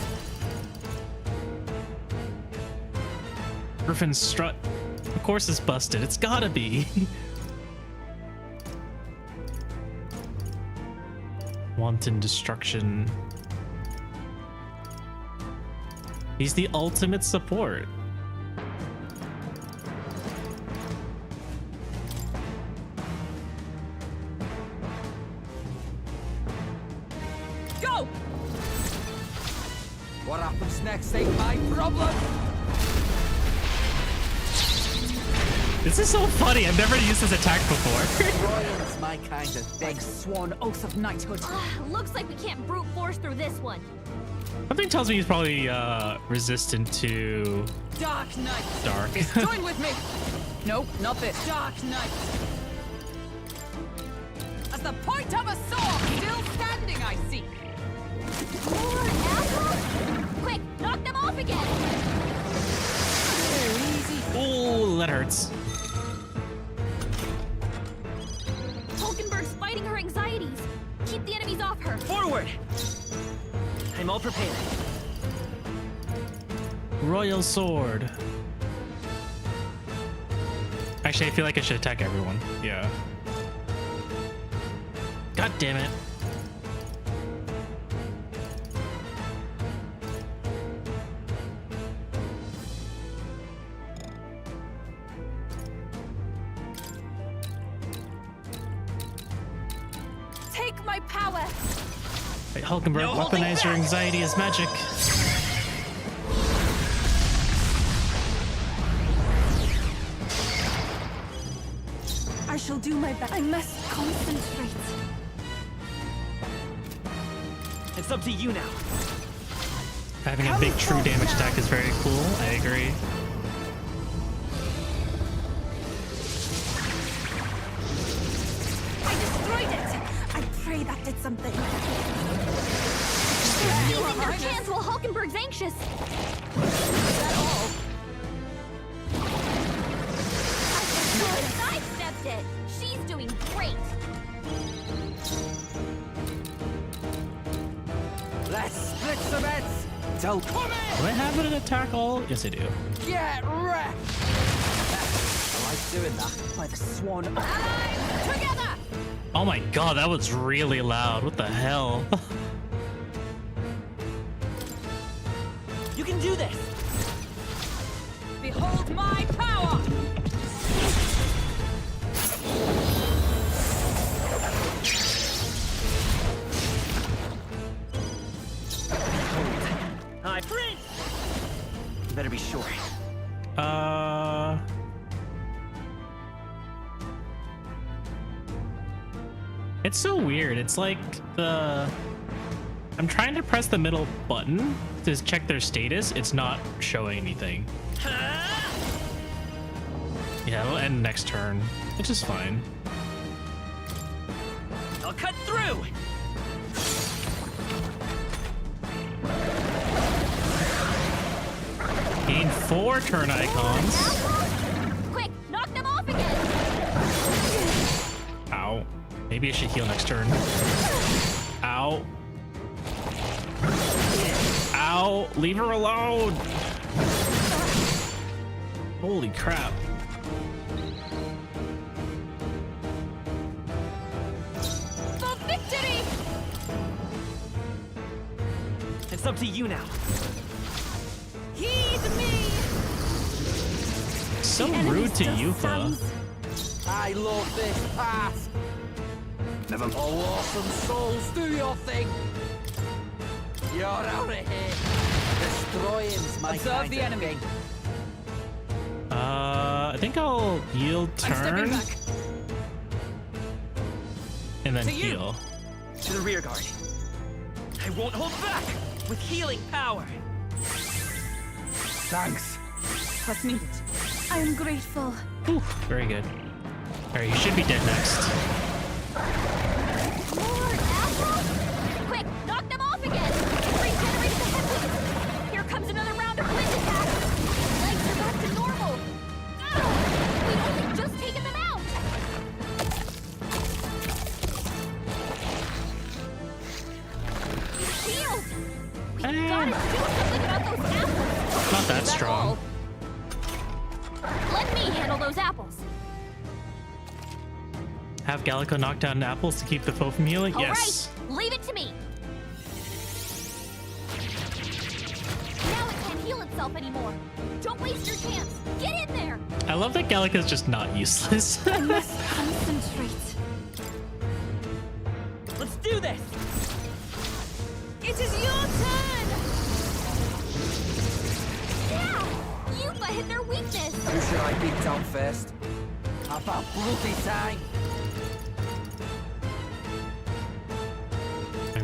Griffin's strut. Of course it's busted. It's gotta be. Wanton destruction. He's the ultimate support. Go! What happens next ain't my problem. This is so funny. I've never used this attack before. Royal's my kind of thing. Like sworn oath of knighthood. Looks like we can't brute force through this one. Something tells me he's probably resistant to Dark Knight. dark. Join with me. Nope, not this. Dark Knight. As the point of a sword, still standing, I see. More apples? Quick, knock them off again. Oh, that hurts. Hulkenberg's fighting her anxieties. Keep the enemies off her. Forward! I'm all prepared. Royal sword. Actually, I feel like I should attack everyone. Yeah. God damn it. Take my power. Wait, Hulkenberg, weaponize your anxiety as magic. I shall do my best. I must concentrate. It's up to you now. Having a big true damage attack is very cool. I agree. I destroyed it. I pray that did something. Using their chance while Hulkenberg's anxious. Is that all? I sidestepped it. She's doing great. Let's split some heads. Do I have an attack all? Yes, I do. Get wrecked. I like doing that. By the swan. Allies, together. Oh my god, that was really loud. What the hell? You can do this. Behold my power. Hi, Prince. You better be sure. It's so weird. It's like I'm trying to press the middle button to check their status. It's not showing anything. Yeah, it'll end next turn, which is fine. I'll cut through. Gain 4 turn icons. Quick, knock them off again. Ow. Maybe I should heal next turn. Ow. Ow. Leave her alone. Holy crap. For victory! It's up to you now. Heed me! So rude to Yufa. I love this path. Never. Oh, awesome souls, do your thing. You're out of here. Destroying's my Observe kind the of enemy. thing. I think I'll yield turn and then To you. heal. To the rear guard. I won't hold back with healing power. Thanks. What's needed? I am grateful. Ooh, very good. Alright, you should be dead next. More apples? Quick, knock them off again! Regenerate the headwinds! Here comes another round of wind attacks! Legs are back to normal! We'd only just taken them out! Healed! We've gotta do something about those apples! Not that Is strong. all? Let me handle those apples! Have Gallico knock down apples to keep the foe from healing? All Yes. right, leave it to me. Now it can't heal itself anymore. Don't waste your chance. Get in there. I love that Gallico's just not useless. I must concentrate. Let's do this. It is your turn. Yeah, Yufa hit their weakness. Who should I beat down first? About bloody time.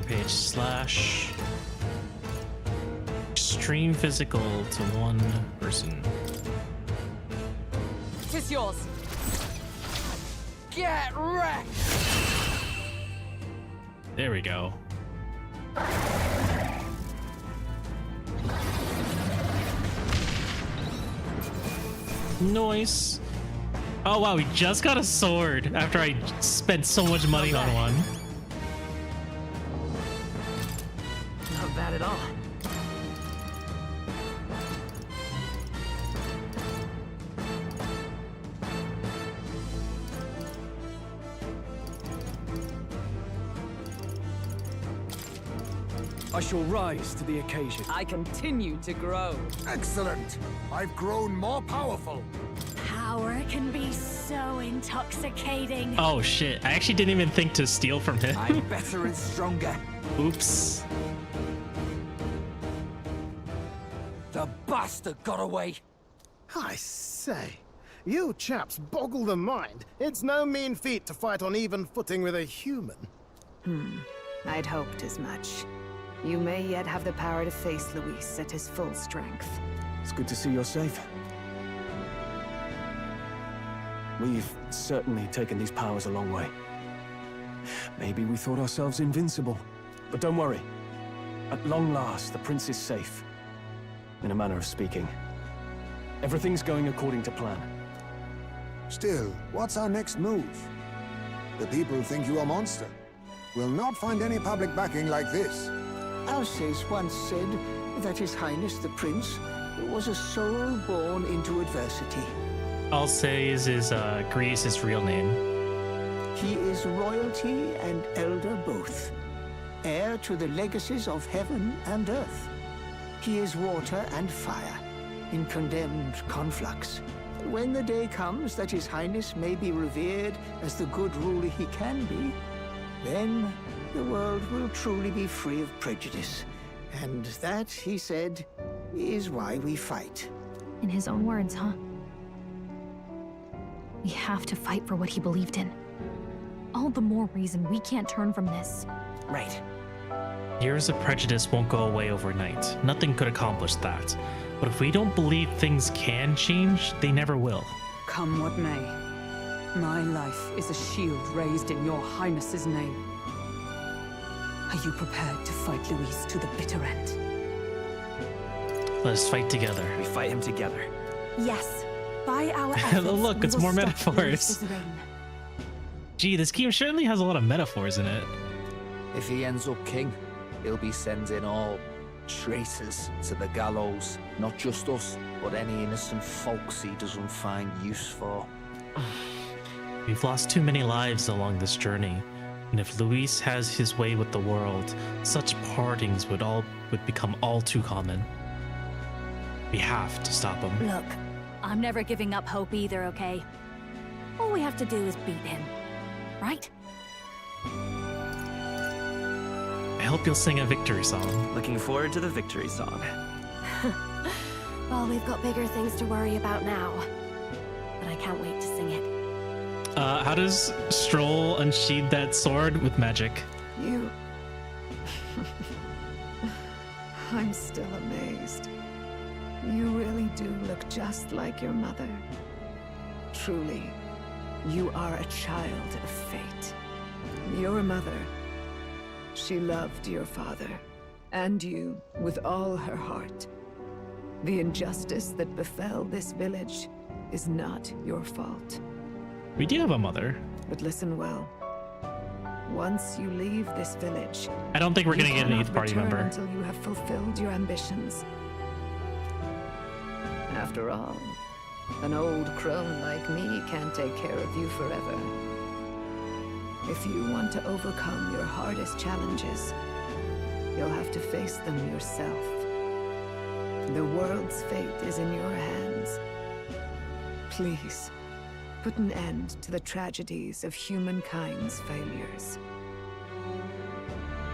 Page slash extreme physical to one person. It is yours. Get wrecked. There we go. Nice. Oh wow, we just got a sword after I spent so much money on one. Not bad at all. I shall rise to the occasion. I continue to grow. Excellent. I've grown more powerful. Power can be so intoxicating. Oh shit, I actually didn't even think to steal from him. I'm better and stronger. Oops. The bastard got away. I say, you chaps boggle the mind. It's no mean feat to fight on even footing with a human. I'd hoped as much. You may yet have the power to face Luis at his full strength. It's good to see you're safe. We've certainly taken these powers a long way. Maybe we thought ourselves invincible. But don't worry. At long last, the prince is safe. In a manner of speaking. Everything's going according to plan. Still, what's our next move? The people think you a monster. We'll not find any public backing like this. Alces once said that His Highness the Prince was a soul born into adversity. Alces is Greece's real name. He is royalty and elder both, heir to the legacies of heaven and earth. He is water and fire, in condemned conflux. When the day comes that His Highness may be revered as the good ruler he can be, then the world will truly be free of prejudice. And that, he said, is why we fight. In his own words, huh? We have to fight for what he believed in. All the more reason we can't turn from this. Right. Years of prejudice won't go away overnight. Nothing could accomplish that. But if we don't believe things can change, they never will. Come what may, my life is a shield raised in your highness's name. Are you prepared to fight Luis to the bitter end? Let us fight together. We fight him together. Yes. By our efforts, Look, it's we will more stop metaphors. Luis's reign. Gee, this game certainly has a lot of metaphors in it. If he ends up king, he'll be sending all traitors to the gallows. Not just us, but any innocent folks he doesn't find use for. We've lost too many lives along this journey, and if Luis has his way with the world, such partings would become all too common. We have to stop him. Look, I'm never giving up hope either, okay? All we have to do is beat him, right? I hope you'll sing a victory song. Looking forward to the victory song. Well, we've got bigger things to worry about now. But I can't wait to sing it. How does Stroll unsheathe that sword with magic? You... I'm still amazed. You really do look just like your mother. Truly, you are a child of fate. Your mother, she loved your father, and you with all her heart. The injustice that befell this village is not your fault. We do have a mother. But listen well. Once you leave this village, I don't think we're gonna get an you 8th party cannot member. return until you have fulfilled your ambitions. After all, an old crone like me can't take care of you forever. If you want to overcome your hardest challenges, you'll have to face them yourself. The world's fate is in your hands. Please, put an end to the tragedies of humankind's failures.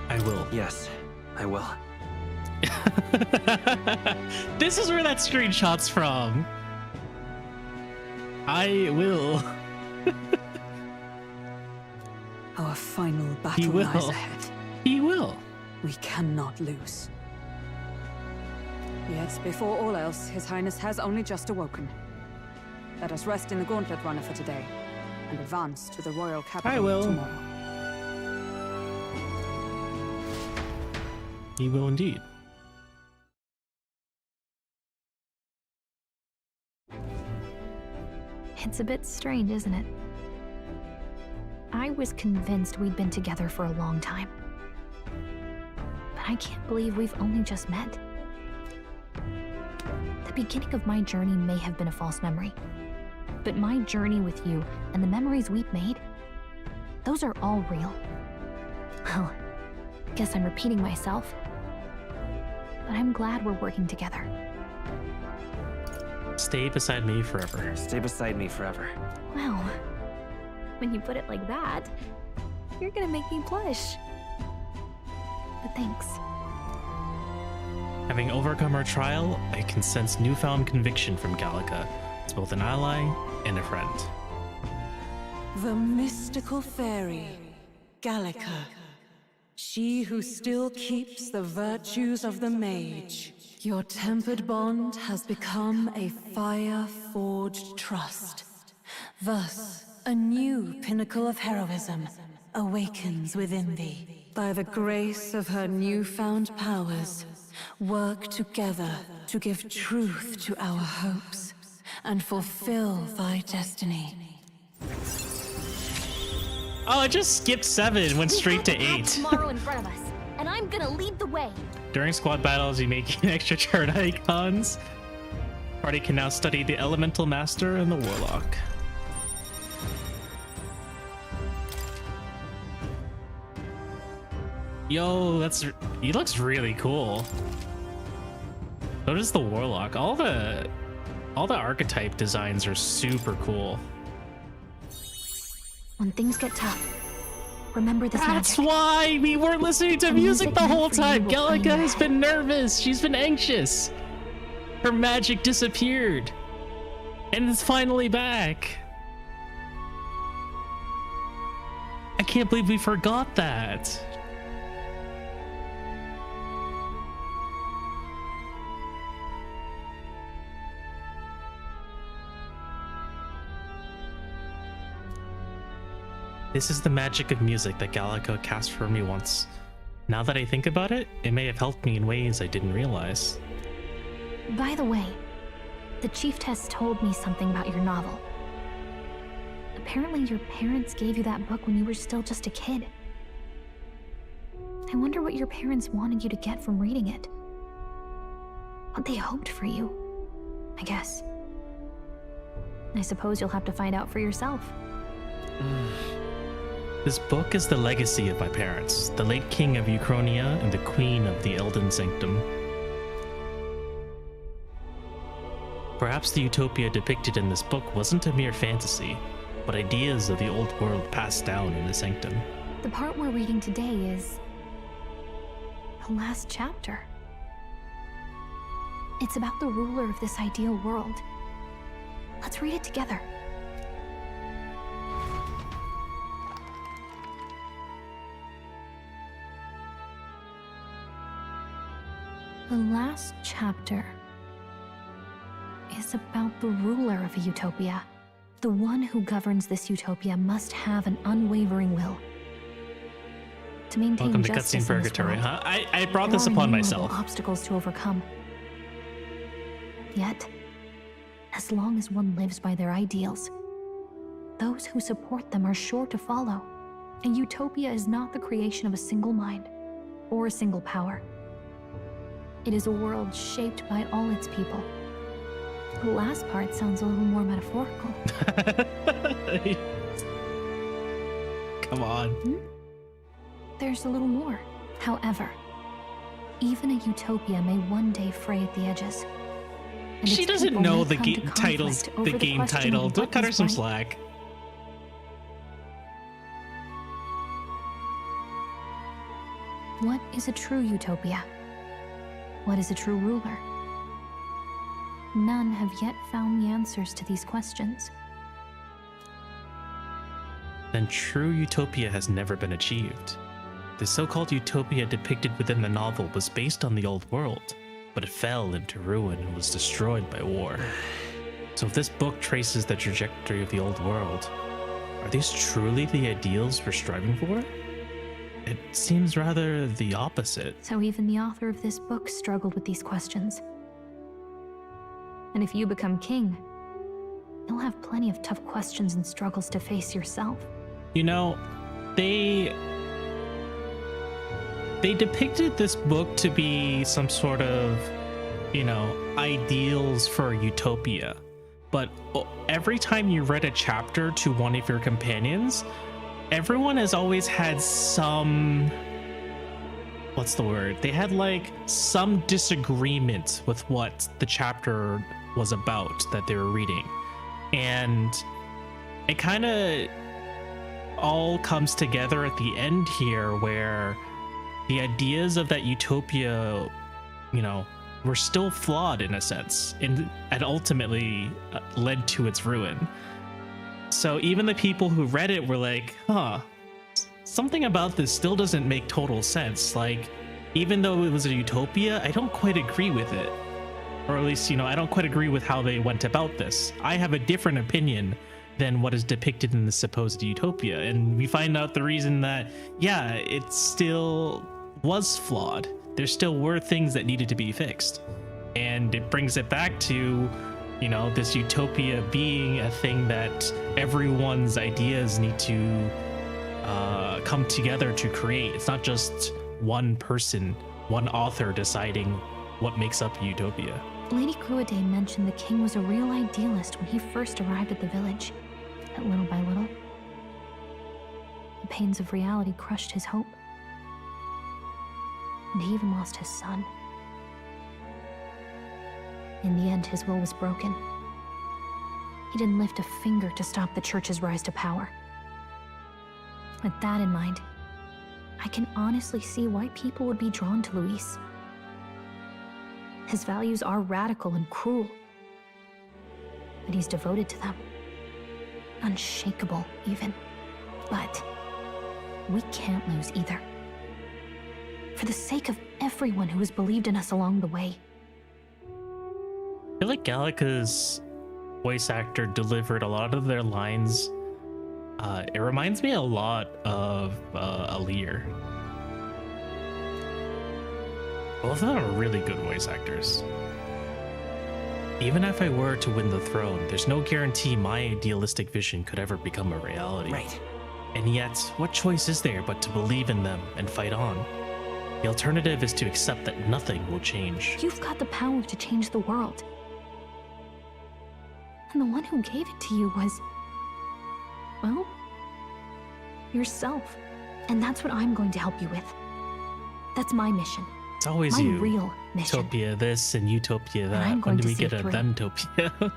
I will. Yes, I will. This is where that screenshot's from. I will. Our final He battle will. lies ahead. He will. We cannot lose. Yet, before all else, His Highness has only just awoken. Let us rest in the Gauntlet Runner for today, and advance to the royal capital I will. tomorrow. He will indeed. It's a bit strange, isn't it? I was convinced we'd been together for a long time. But I can't believe we've only just met. The beginning of my journey may have been a false memory. But my journey with you and the memories we've made, those are all real. Well, guess I'm repeating myself, but I'm glad we're working together. Stay beside me forever. Stay beside me forever. Well, when you put it like that, you're gonna make me blush. But thanks. Having overcome our trial, I can sense newfound conviction from Gallica. It's both an ally and a friend. The mystical fairy, Gallica. She who still keeps the virtues of the mage. Your tempered bond has become a fire-forged trust. Thus, a new pinnacle of heroism awakens within thee. By the grace of her newfound powers, work together to give truth to our hopes and fulfill thy destiny. Oh, I just skipped 7, went straight to 8. Tomorrow in front of us, and I'm gonna lead the way. During squad battles, you make extra chart icons. Party can now study the Elemental Master and the Warlock. Yo, he looks really cool. So does the Warlock. All the archetype designs are super cool. When things get tough, remember this That's magic. why we weren't listening to music the whole time. Gallica has been nervous. She's been anxious. Her magic disappeared. And it's finally back. I can't believe we forgot that. This is the magic of music that Gallica cast for me once. Now that I think about it, it may have helped me in ways I didn't realize. By the way, the Chieftess told me something about your novel. Apparently your parents gave you that book when you were still just a kid. I wonder what your parents wanted you to get from reading it. What they hoped for you, I guess. I suppose you'll have to find out for yourself. This book is the legacy of my parents, the late king of Uchronia and the queen of the Elden Sanctum. Perhaps the utopia depicted in this book wasn't a mere fantasy, but ideas of the old world passed down in the Sanctum. The part we're reading today is the last chapter. It's about the ruler of this ideal world. Let's read it together. The last chapter is about the ruler of a utopia. The one who governs this utopia must have an unwavering will. To maintain Welcome to justice Cutscene in this Purgatory, world, huh? I brought there this are upon innumerable myself. obstacles to overcome. Yet, as long as one lives by their ideals, those who support them are sure to follow. A utopia is not the creation of a single mind or a single power. It is a world shaped by all its people. The last part sounds a little more metaphorical. Come on. There's a little more. However, even a utopia may one day fray at the edges. And She its doesn't people know may the come to game titles, conflict over the game question of title. Don't what cut her is some right. slack. What is a true utopia? What is a true ruler? None have yet found the answers to these questions. Then true utopia has never been achieved. The so-called utopia depicted within the novel was based on the old world, but it fell into ruin and was destroyed by war. So if this book traces the trajectory of the old world, are these truly the ideals we're striving for? It seems rather the opposite. So even the author of this book struggled with these questions. And if you become king, you'll have plenty of tough questions and struggles to face yourself. You know, they depicted this book to be some sort of, ideals for utopia. But every time you read a chapter to one of your companions, everyone has always had some what's the word? They had like some disagreement with what the chapter was about that they were reading. And it kind of all comes together at the end here, where the ideas of that utopia, you know, were still flawed in a sense, and ultimately led to its ruin. So even the people who read it were like, huh, something about this still doesn't make total sense. Like, even though it was a utopia, I don't quite agree with it. Or at least, you know, I don't quite agree with how they went about this. I have a different opinion than what is depicted in the supposed utopia. And we find out the reason that, yeah, it still was flawed. There still were things that needed to be fixed. And it brings it back to, you know, this utopia being a thing that everyone's ideas need to come together to create. It's not just one person, one author deciding what makes up utopia. Lady Cruaday mentioned the king was a real idealist when he first arrived at the village. And little by little, the pains of reality crushed his hope. And he even lost his son. In the end, his will was broken. He didn't lift a finger to stop the church's rise to power. With that in mind, I can honestly see why people would be drawn to Luis. His values are radical and cruel, but he's devoted to them. Unshakable, even. But we can't lose either. For the sake of everyone who has believed in us along the way. I feel like Gallica's voice actor delivered a lot of their lines. It reminds me a lot of Alir. Both of them are really good voice actors. Even if I were to win the throne, there's no guarantee my idealistic vision could ever become a reality. Right. And yet, what choice is there but to believe in them and fight on? The alternative is to accept that nothing will change. You've got the power to change the world. And the one who gave it to you was, well, yourself. And that's what I'm going to help you with. That's my mission. It's always my you. Real mission. Utopia this and utopia that. I'm going When do to we see get it a through. themtopia?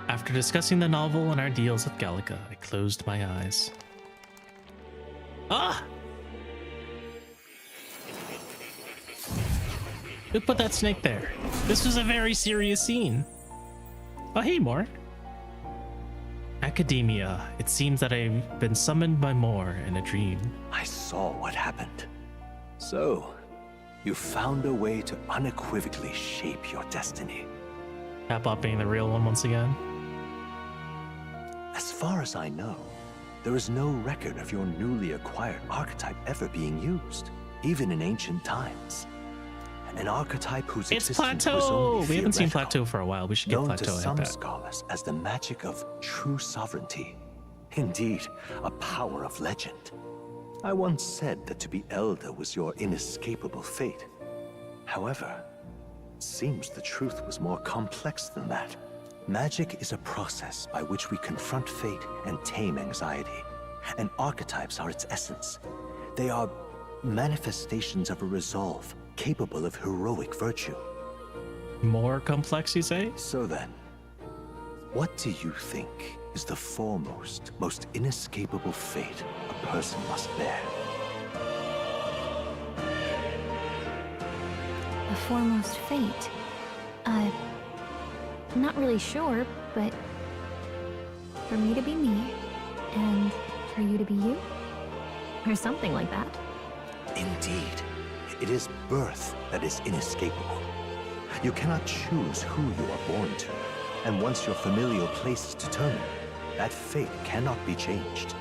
After discussing the novel and our deals with Gallica, I closed my eyes. Ah! Who put that snake there? This was a very serious scene. Oh, hey, Moore. Academia. It seems that I've been summoned by Moore in a dream. I saw what happened. So, you found a way to unequivocally shape your destiny. Tapbot being the real one once again. As far as I know, there is no record of your newly acquired archetype ever being used, even in ancient times. An archetype whose It's existence was Plateau! only We haven't seen theoretical, Plateau for a while. We should get known Plateau to at some that. scholars as the magic of true sovereignty. Indeed, a power of legend. I once said that to be elder was your inescapable fate. However, it seems the truth was more complex than that. Magic is a process by which we confront fate and tame anxiety. And archetypes are its essence. They are manifestations of a resolve capable of heroic virtue. More complex, you say? So then, what do you think is the foremost, most inescapable fate a person must bear? The foremost fate? I'm not really sure, but for me to be me, and for you to be you? Or something like that. Indeed, it is birth that is inescapable. You cannot choose who you are born to, and once your familial place is determined, that fate cannot be changed.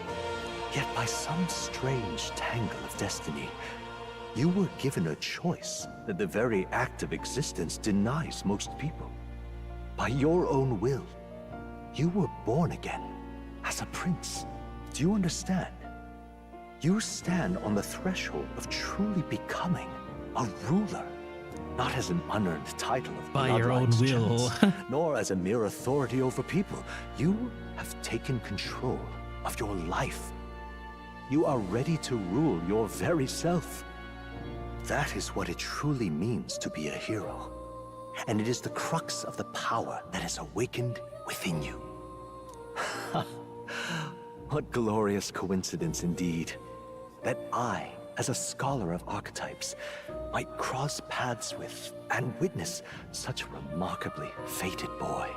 Yet by some strange tangle of destiny, you were given a choice that the very act of existence denies most people. By your own will, you were born again as a prince. Do you understand? You stand on the threshold of truly becoming a ruler, not as an unearned title of By your own bloodline's will. chance, nor as a mere authority over people. You have taken control of your life. you are ready to rule your very self. That is what it truly means to be a hero. And it is the crux of the power that is awakened within you. What glorious coincidence indeed, that I, as a scholar of archetypes, might cross paths with and witness such a remarkably fated boy.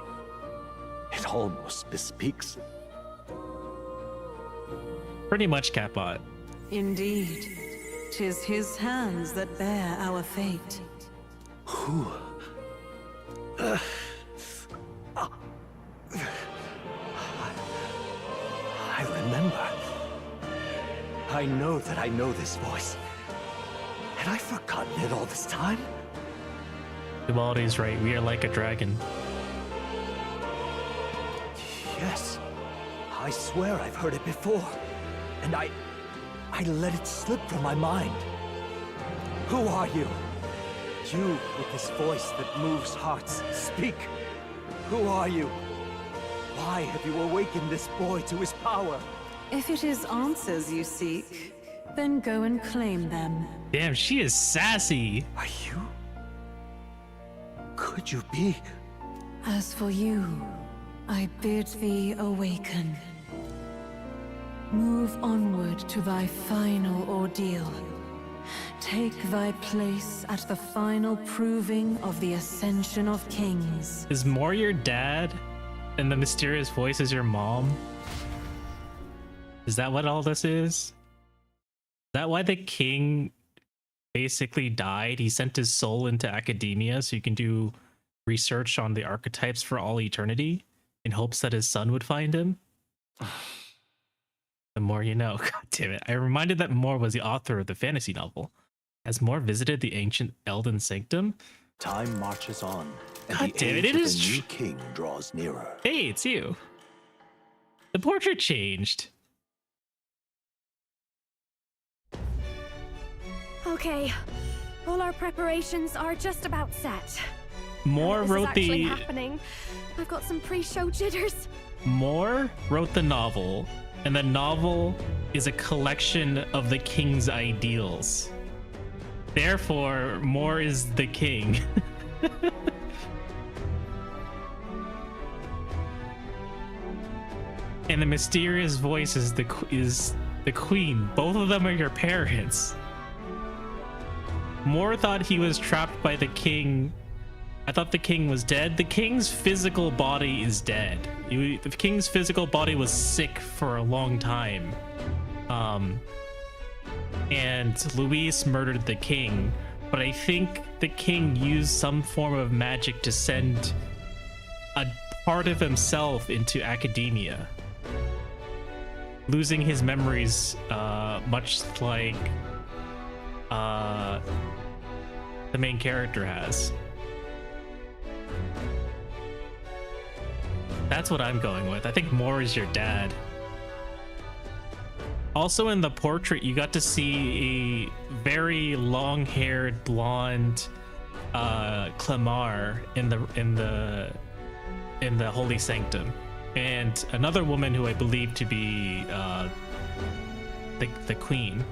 It almost bespeaks. Pretty much, Catbot. Indeed. 'Tis his hands that bear our fate. Who? I remember. I know that I know this voice. Had I forgotten it all this time? Duality's right. We are like a dragon. Yes. I swear I've heard it before. And I let it slip from my mind. Who are you? You with this voice that moves hearts. Speak. Who are you? Why have you awakened this boy to his power? If it is answers you seek, then go and claim them. Damn, she is sassy. Are you? Could you be? As for you, I bid thee awaken. Move onward to thy final ordeal. Take thy place at the final proving of the ascension of kings. Is Moore your dad? And the mysterious voice is your mom? Is that what all this is? Is that why the king basically died? He sent his soul into academia so you can do research on the archetypes for all eternity in hopes that his son would find him? The more you know. God damn it. I reminded that Moore was the author of the fantasy novel. Has Moore visited the ancient Elden Sanctum? Time marches on, and God the damn it, age it of is the new king draws nearer. Hey, it's you. The portrait changed. Okay, all our preparations are just about set. Moore This wrote is actually the happening. I've got some pre-show jitters. Moore wrote the novel, and the novel is a collection of the king's ideals. Therefore, Moore is the king. And the mysterious voice is the queen. Both of them are your parents. Moore thought he was trapped by the king. I thought the king was dead. The king's physical body is dead. The king's physical body was sick for a long time. And Luis murdered the king. But I think the king used some form of magic to send a part of himself into academia, losing his memories, much like the main character has. That's what I'm going with. I think Moore is your dad. Also in the portrait, you got to see a very long-haired blonde Clemar in the Holy Sanctum, and another woman who I believe to be the queen.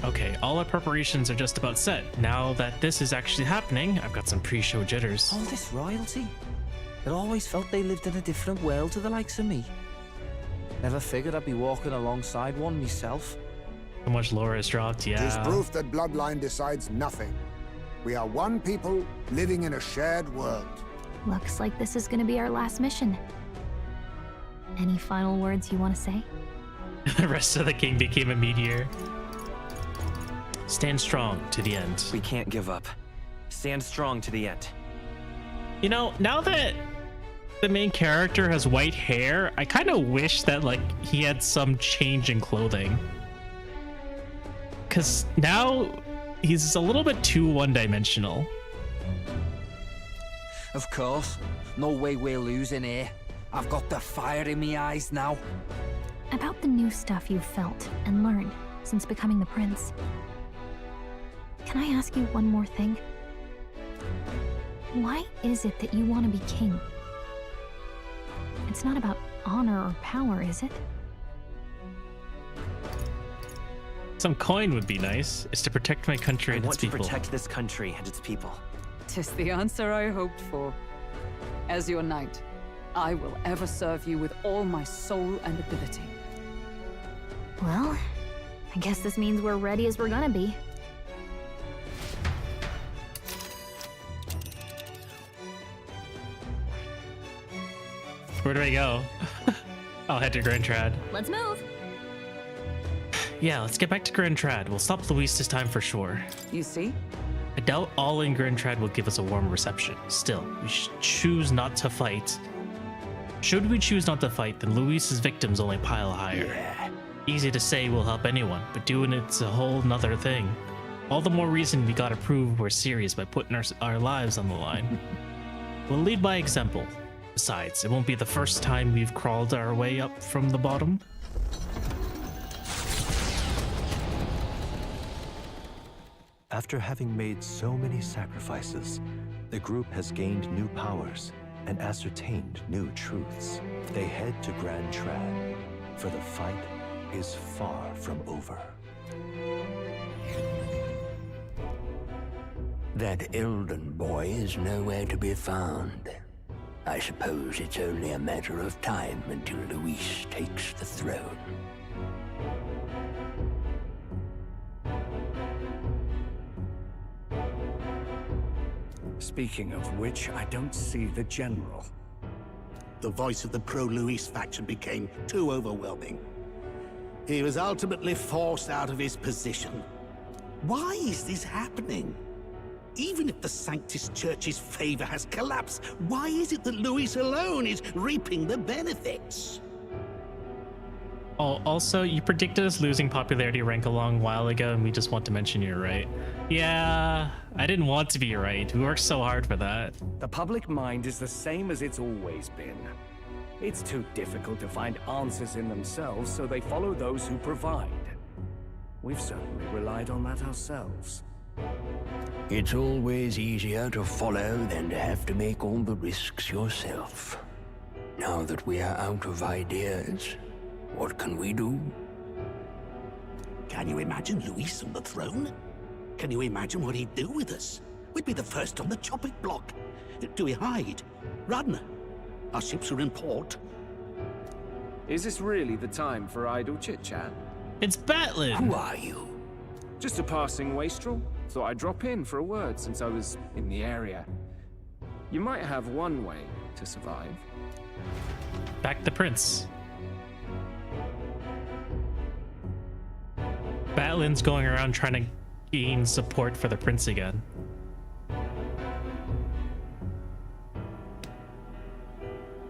Okay, all our preparations are just about set. Now that this is actually happening, I've got some pre-show jitters. All this royalty? It always felt they lived in a different world to the likes of me. Never figured I'd be walking alongside one myself. So much lore has dropped, yeah. It is proof that bloodline decides nothing. We are one people living in a shared world. Looks like this is gonna be our last mission. Any final words you want to say? The rest of the king became a meteor. Stand strong to the end. We can't give up. Stand strong to the end. You know, now that the main character has white hair, I kind of wish that like he had some change in clothing. Cause now he's a little bit too one-dimensional. Of course. No way we're losing here. I've got the fire in my eyes now. About the new stuff you've felt and learned since becoming the prince. Can I ask you one more thing? Why is it that you want to be king? It's not about honor or power, is it? Some coin would be nice. It's to protect my country I and its want to people. protect this country and its people. 'Tis the answer I hoped for. As your knight, I will ever serve you with all my soul and ability. Well, I guess this means we're ready as we're gonna be. Where do I go? I'll head to Grand Trad. Let's move. Yeah, let's get back to Grand Trad. We'll stop Luis this time for sure. You see? I doubt all in Grand Trad will give us a warm reception. Still, we should choose not to fight. Should we choose not to fight, then Luis's victims only pile higher. Yeah. Easy to say will help anyone, but doing it's a whole nother thing. All the more reason we gotta prove we're serious by putting our lives on the line. We'll lead by example. Besides, it won't be the first time we've crawled our way up from the bottom. After having made so many sacrifices, the group has gained new powers and ascertained new truths. They head to Grand Trad, for the fight is far from over. That Elden boy is nowhere to be found. I suppose it's only a matter of time until Luis takes the throne. Speaking of which, I don't see the general. The voice of the pro-Luis faction became too overwhelming. He was ultimately forced out of his position. Why is this happening? Even if the Sanctus Church's favor has collapsed, why is it that Luis alone is reaping the benefits? Oh, also, you predicted us losing popularity rank a long while ago, and we just want to mention you're right. Yeah, I didn't want to be right. We worked so hard for that. The public mind is the same as it's always been. It's too difficult to find answers in themselves, so they follow those who provide. We've certainly relied on that ourselves. It's always easier to follow than to have to make all the risks yourself. Now that we are out of ideas, what can we do? Can you imagine Luis on the throne? Can you imagine what he'd do with us? We'd be the first on the chopping block. Do we hide? Run? Our ships are in port. Is this really the time for idle chit-chat? It's Batlin! Who are you? Just a passing wastrel. Thought I'd drop in for a word since I was in the area. You might have one way to survive. Back the prince. Batlin's going around trying to gain support for the prince again.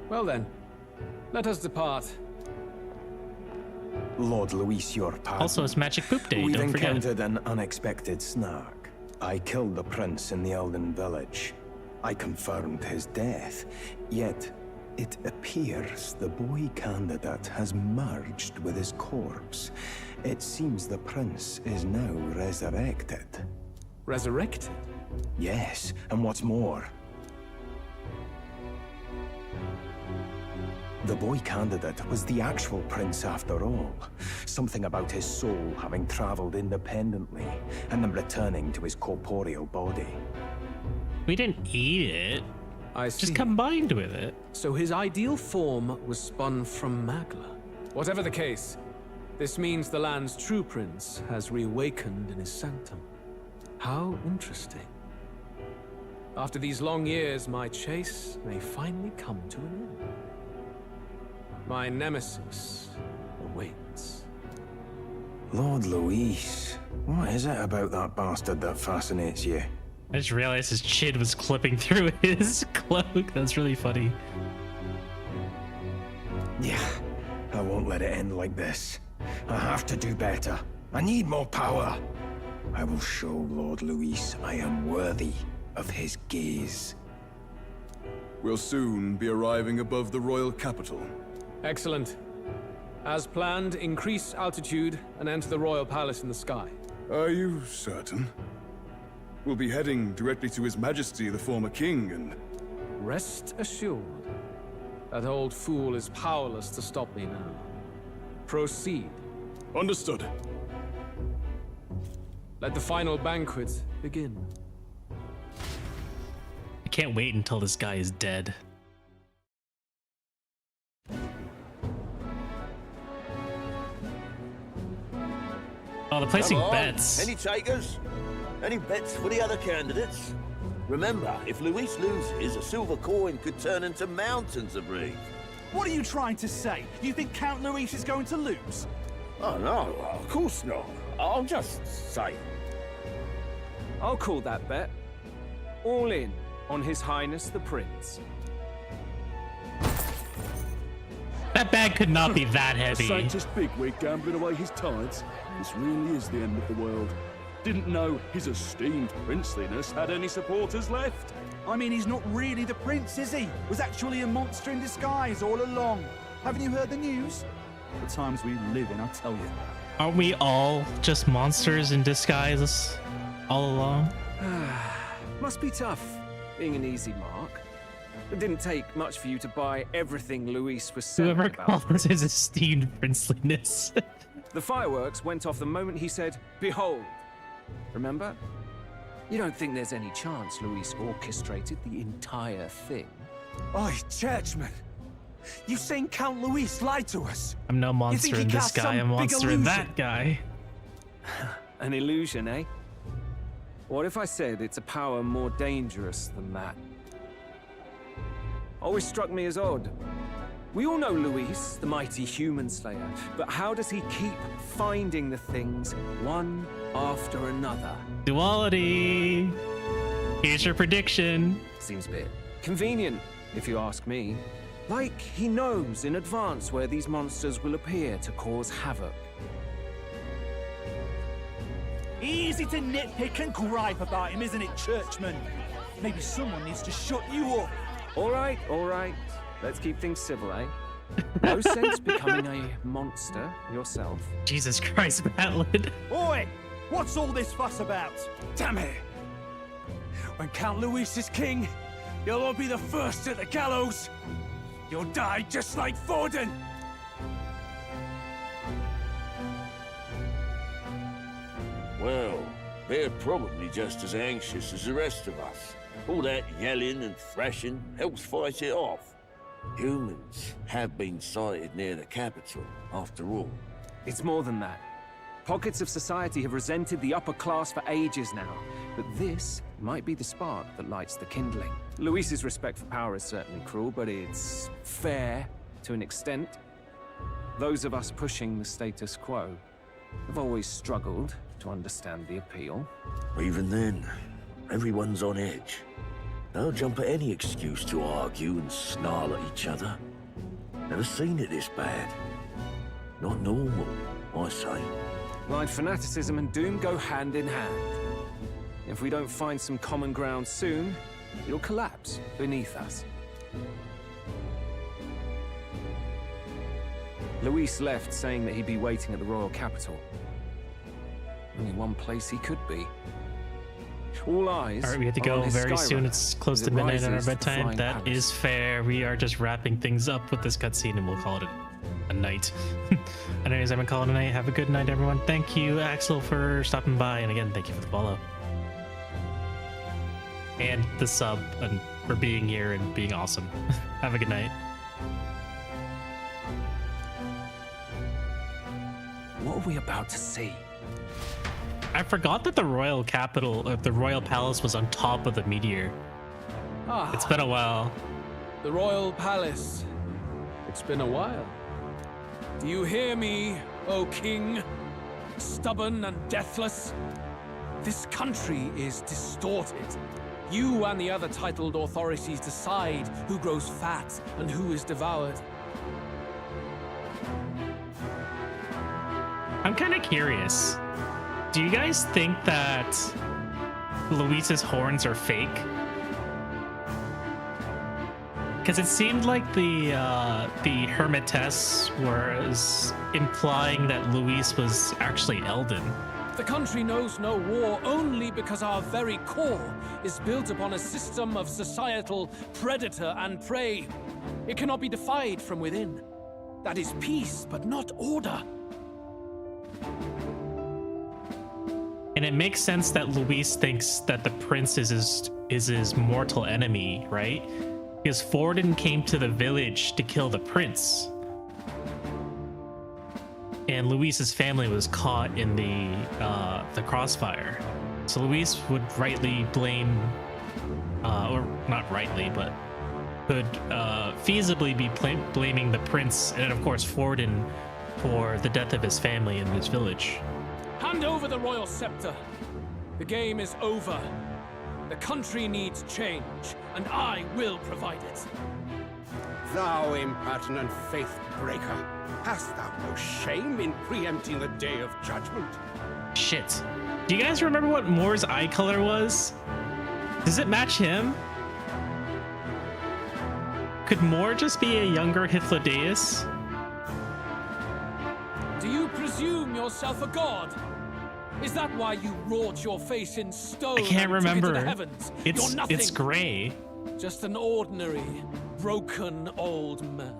Well then, let us depart. Lord Luis, your pardon. Also, it's Magic Poop Day, We've don't forget. encountered an unexpected snag. I killed the prince in the Elden village. I confirmed his death, yet it appears the boy candidate has merged with his corpse. It seems the prince is now resurrected. Resurrected? Yes, and what's more, the boy candidate was the actual prince after all. Something about his soul having traveled independently and then returning to his corporeal body. We didn't eat it. I see. Just combined with it. So his ideal form was spun from Magla. Whatever the case, this means the land's true prince has reawakened in his sanctum. How interesting. After these long years, my chase may finally come to an end. My nemesis awaits. Lord Luis, what is it about that bastard that fascinates you? I just realized his chin was clipping through his cloak. That's really funny. Yeah, I won't let it end like this. I have to do better. I need more power. I will show Lord Luis I am worthy of his gaze. We'll soon be arriving above the royal capital. Excellent. As planned, increase altitude and enter the royal palace in the sky. Are you certain? We'll be heading directly to His Majesty, the former king, and... Rest assured, that old fool is powerless to stop me now. Proceed. Understood. Let the final banquet begin. I can't wait until this guy is dead. Oh, they're placing Come on. bets. Any takers? Any bets for the other candidates? Remember, if Luis loses, a silver coin could turn into mountains of Reef. What are you trying to say? You think Count Luis is going to lose? Oh, no, of course not. I'm just saying. I'll call that bet. All in on His Highness the Prince. That bag could not be that A heavy. scientist bigwig gambling away his tides. This really is the end of the world. Didn't know his esteemed princeliness had any supporters left. I mean, he's not really the prince, is he? Was actually a monster in disguise all along. Haven't you heard the news? The times we live in, I tell you. Aren't we all just monsters in disguise all along? Must be tough, being an easy mark. It didn't take much for you to buy everything Luis was saying Whoever about calls his esteemed princeliness. The fireworks went off the moment he said, "Behold." Remember? You don't think there's any chance Luis orchestrated the entire thing? Oi, churchman! You've seen Count Luis lie to us? I'm no monster in this guy, I'm a monster in that guy. An illusion, eh? What if I said it's a power more dangerous than that? Always struck me as odd. We all know Luis, the mighty human slayer, but how does he keep finding the things one after another? Duality! Here's your prediction. Seems a bit convenient, if you ask me. Like he knows in advance where these monsters will appear to cause havoc. Easy to nitpick and gripe about him, isn't it, churchman? Maybe someone needs to shut you up. All right. Let's keep things civil, eh? No sense becoming a monster yourself. Jesus Christ, Matlin. Oi! What's all this fuss about? Damn it! When Count Luis is king, you'll all be the first at the gallows. You'll die just like Forden. Well, they're probably just as anxious as the rest of us. All that yelling and thrashing helps fight it off. Humans have been sighted near the capital, after all. It's more than that. Pockets of society have resented the upper class for ages now, but this might be the spark that lights the kindling. Luis's respect for power is certainly cruel, but it's fair to an extent. Those of us pushing the status quo have always struggled to understand the appeal. Even then, everyone's on edge. They'll jump at any excuse to argue and snarl at each other. Never seen it this bad. Not normal, I say. Blind fanaticism and doom go hand in hand. If we don't find some common ground soon, it'll collapse beneath us. Luis left saying that he'd be waiting at the royal capital. Only one place he could be. All eyes. All right, we have to go very soon. It's close to midnight on our bedtime. That is fair. We are just wrapping things up with this cutscene, and we'll call it a night. Anyways, I'm gonna call it a night. Have a good night, everyone. Thank you, Axel, for stopping by, and again, thank you for the follow and the sub, and for being here and being awesome. Have a good night. What are we about to see? I forgot that the royal capital, the royal palace, was on top of the meteor. It's been a while. The royal palace. It's been a while. Do you hear me, O king? Stubborn and deathless? This country is distorted. You and the other titled authorities decide who grows fat and who is devoured. I'm kind of curious. Do you guys think that Luis's horns are fake? Because it seemed like the Hermitess was implying that Luis was actually Elden. The country knows no war only because our very core is built upon a system of societal predator and prey. It cannot be defied from within. That is peace, but not order. And And it makes sense that Luis thinks that the prince is his mortal enemy, right? Because Forden came to the village to kill the prince. And Luis's family was caught in the crossfire. So Luis would rightly blame, or not rightly, but could feasibly be blaming the prince and of course Forden for the death of his family in this village. Hand over the royal scepter. The game is over. The country needs change, and I will provide it. Thou impertinent faith breaker, hast thou no shame in preempting the day of judgment? Shit. Do you guys remember what Moore's eye color was? Does it match him? Could Moore just be a younger Hythlodaeus? Do you presume yourself a god? Is that why you wrought your face in stone? I can't and took it to remember. the heavens? You're nothing. It's gray. Just an ordinary, broken old man.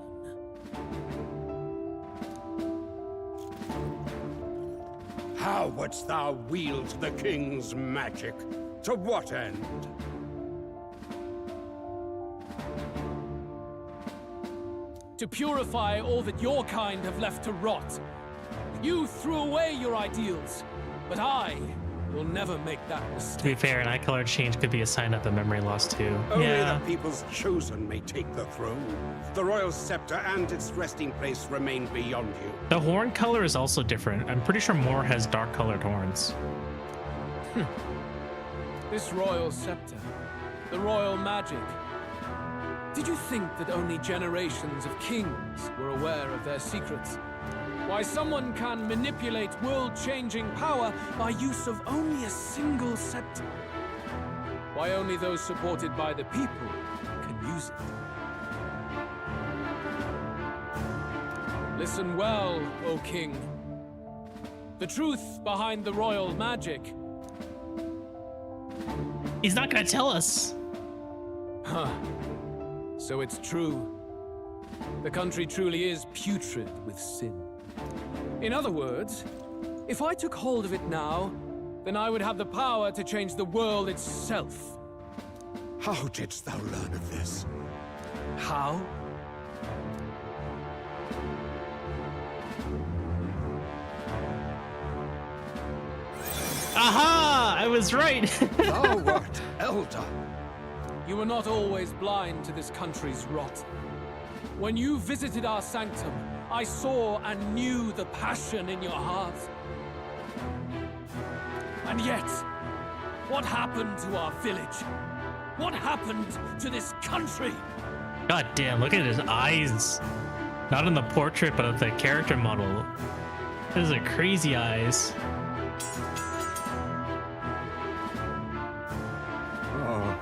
How wouldst thou wield the king's magic? To what end? To purify all that your kind have left to rot. You threw away your ideals, but I will never make that mistake. To be fair, an eye color change could be a sign of a memory loss too. Only Yeah. the people's chosen may take the throne. The royal scepter and its resting place remain beyond you. The horn color is also different. I'm pretty sure Moore has dark colored horns. This royal scepter, the royal magic. Did you think that only generations of kings were aware of their secrets? Why someone can manipulate world-changing power by use of only a single scepter? Why only those supported by the people can use it? Listen well, O king. The truth behind the royal magic. He's not gonna tell us. Huh. So it's true. The country truly is putrid with sin. In other words, if I took hold of it now, then I would have the power to change the world itself. How didst thou learn of this? How? Aha! I was right. Thou art elder. You were not always blind to this country's rot. When you visited our sanctum, I saw and knew the passion in your heart. And yet, what happened to our village? What happened to this country? God damn, look at his eyes. Not in the portrait, but of the character model. Those are crazy eyes. Oh.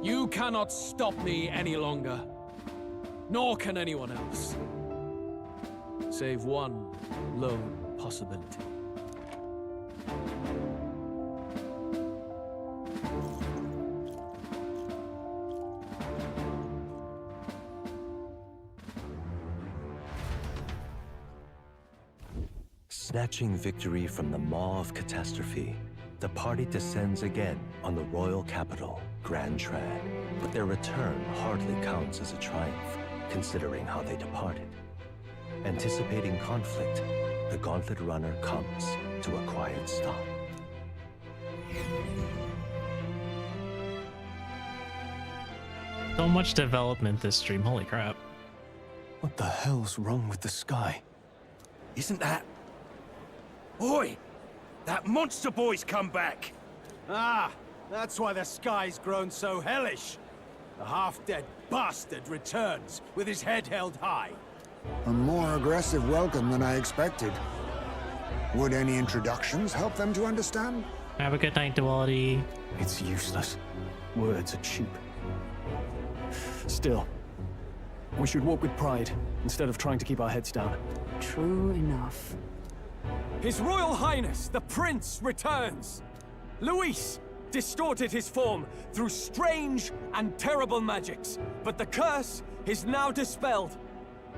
You cannot stop me any longer. Nor can anyone else. Save one lone possibility. Snatching victory from the maw of catastrophe, the party descends again on the royal capital, Grand Trad. But their return hardly counts as a triumph, considering how they departed. Anticipating conflict, the Gauntlet Runner comes to a quiet stop. So much development this stream, holy crap. What the hell's wrong with the sky? Isn't that... Oi! That monster boy's come back! Ah, that's why the sky's grown so hellish. The half-dead bastard returns with his head held high. A more aggressive welcome than I expected. Would any introductions help them to understand? Have a good night, Duality. It's useless. Words are cheap. Still, we should walk with pride instead of trying to keep our heads down. True enough. His Royal Highness, the Prince, returns! Luis distorted his form through strange and terrible magics, but the curse is now dispelled.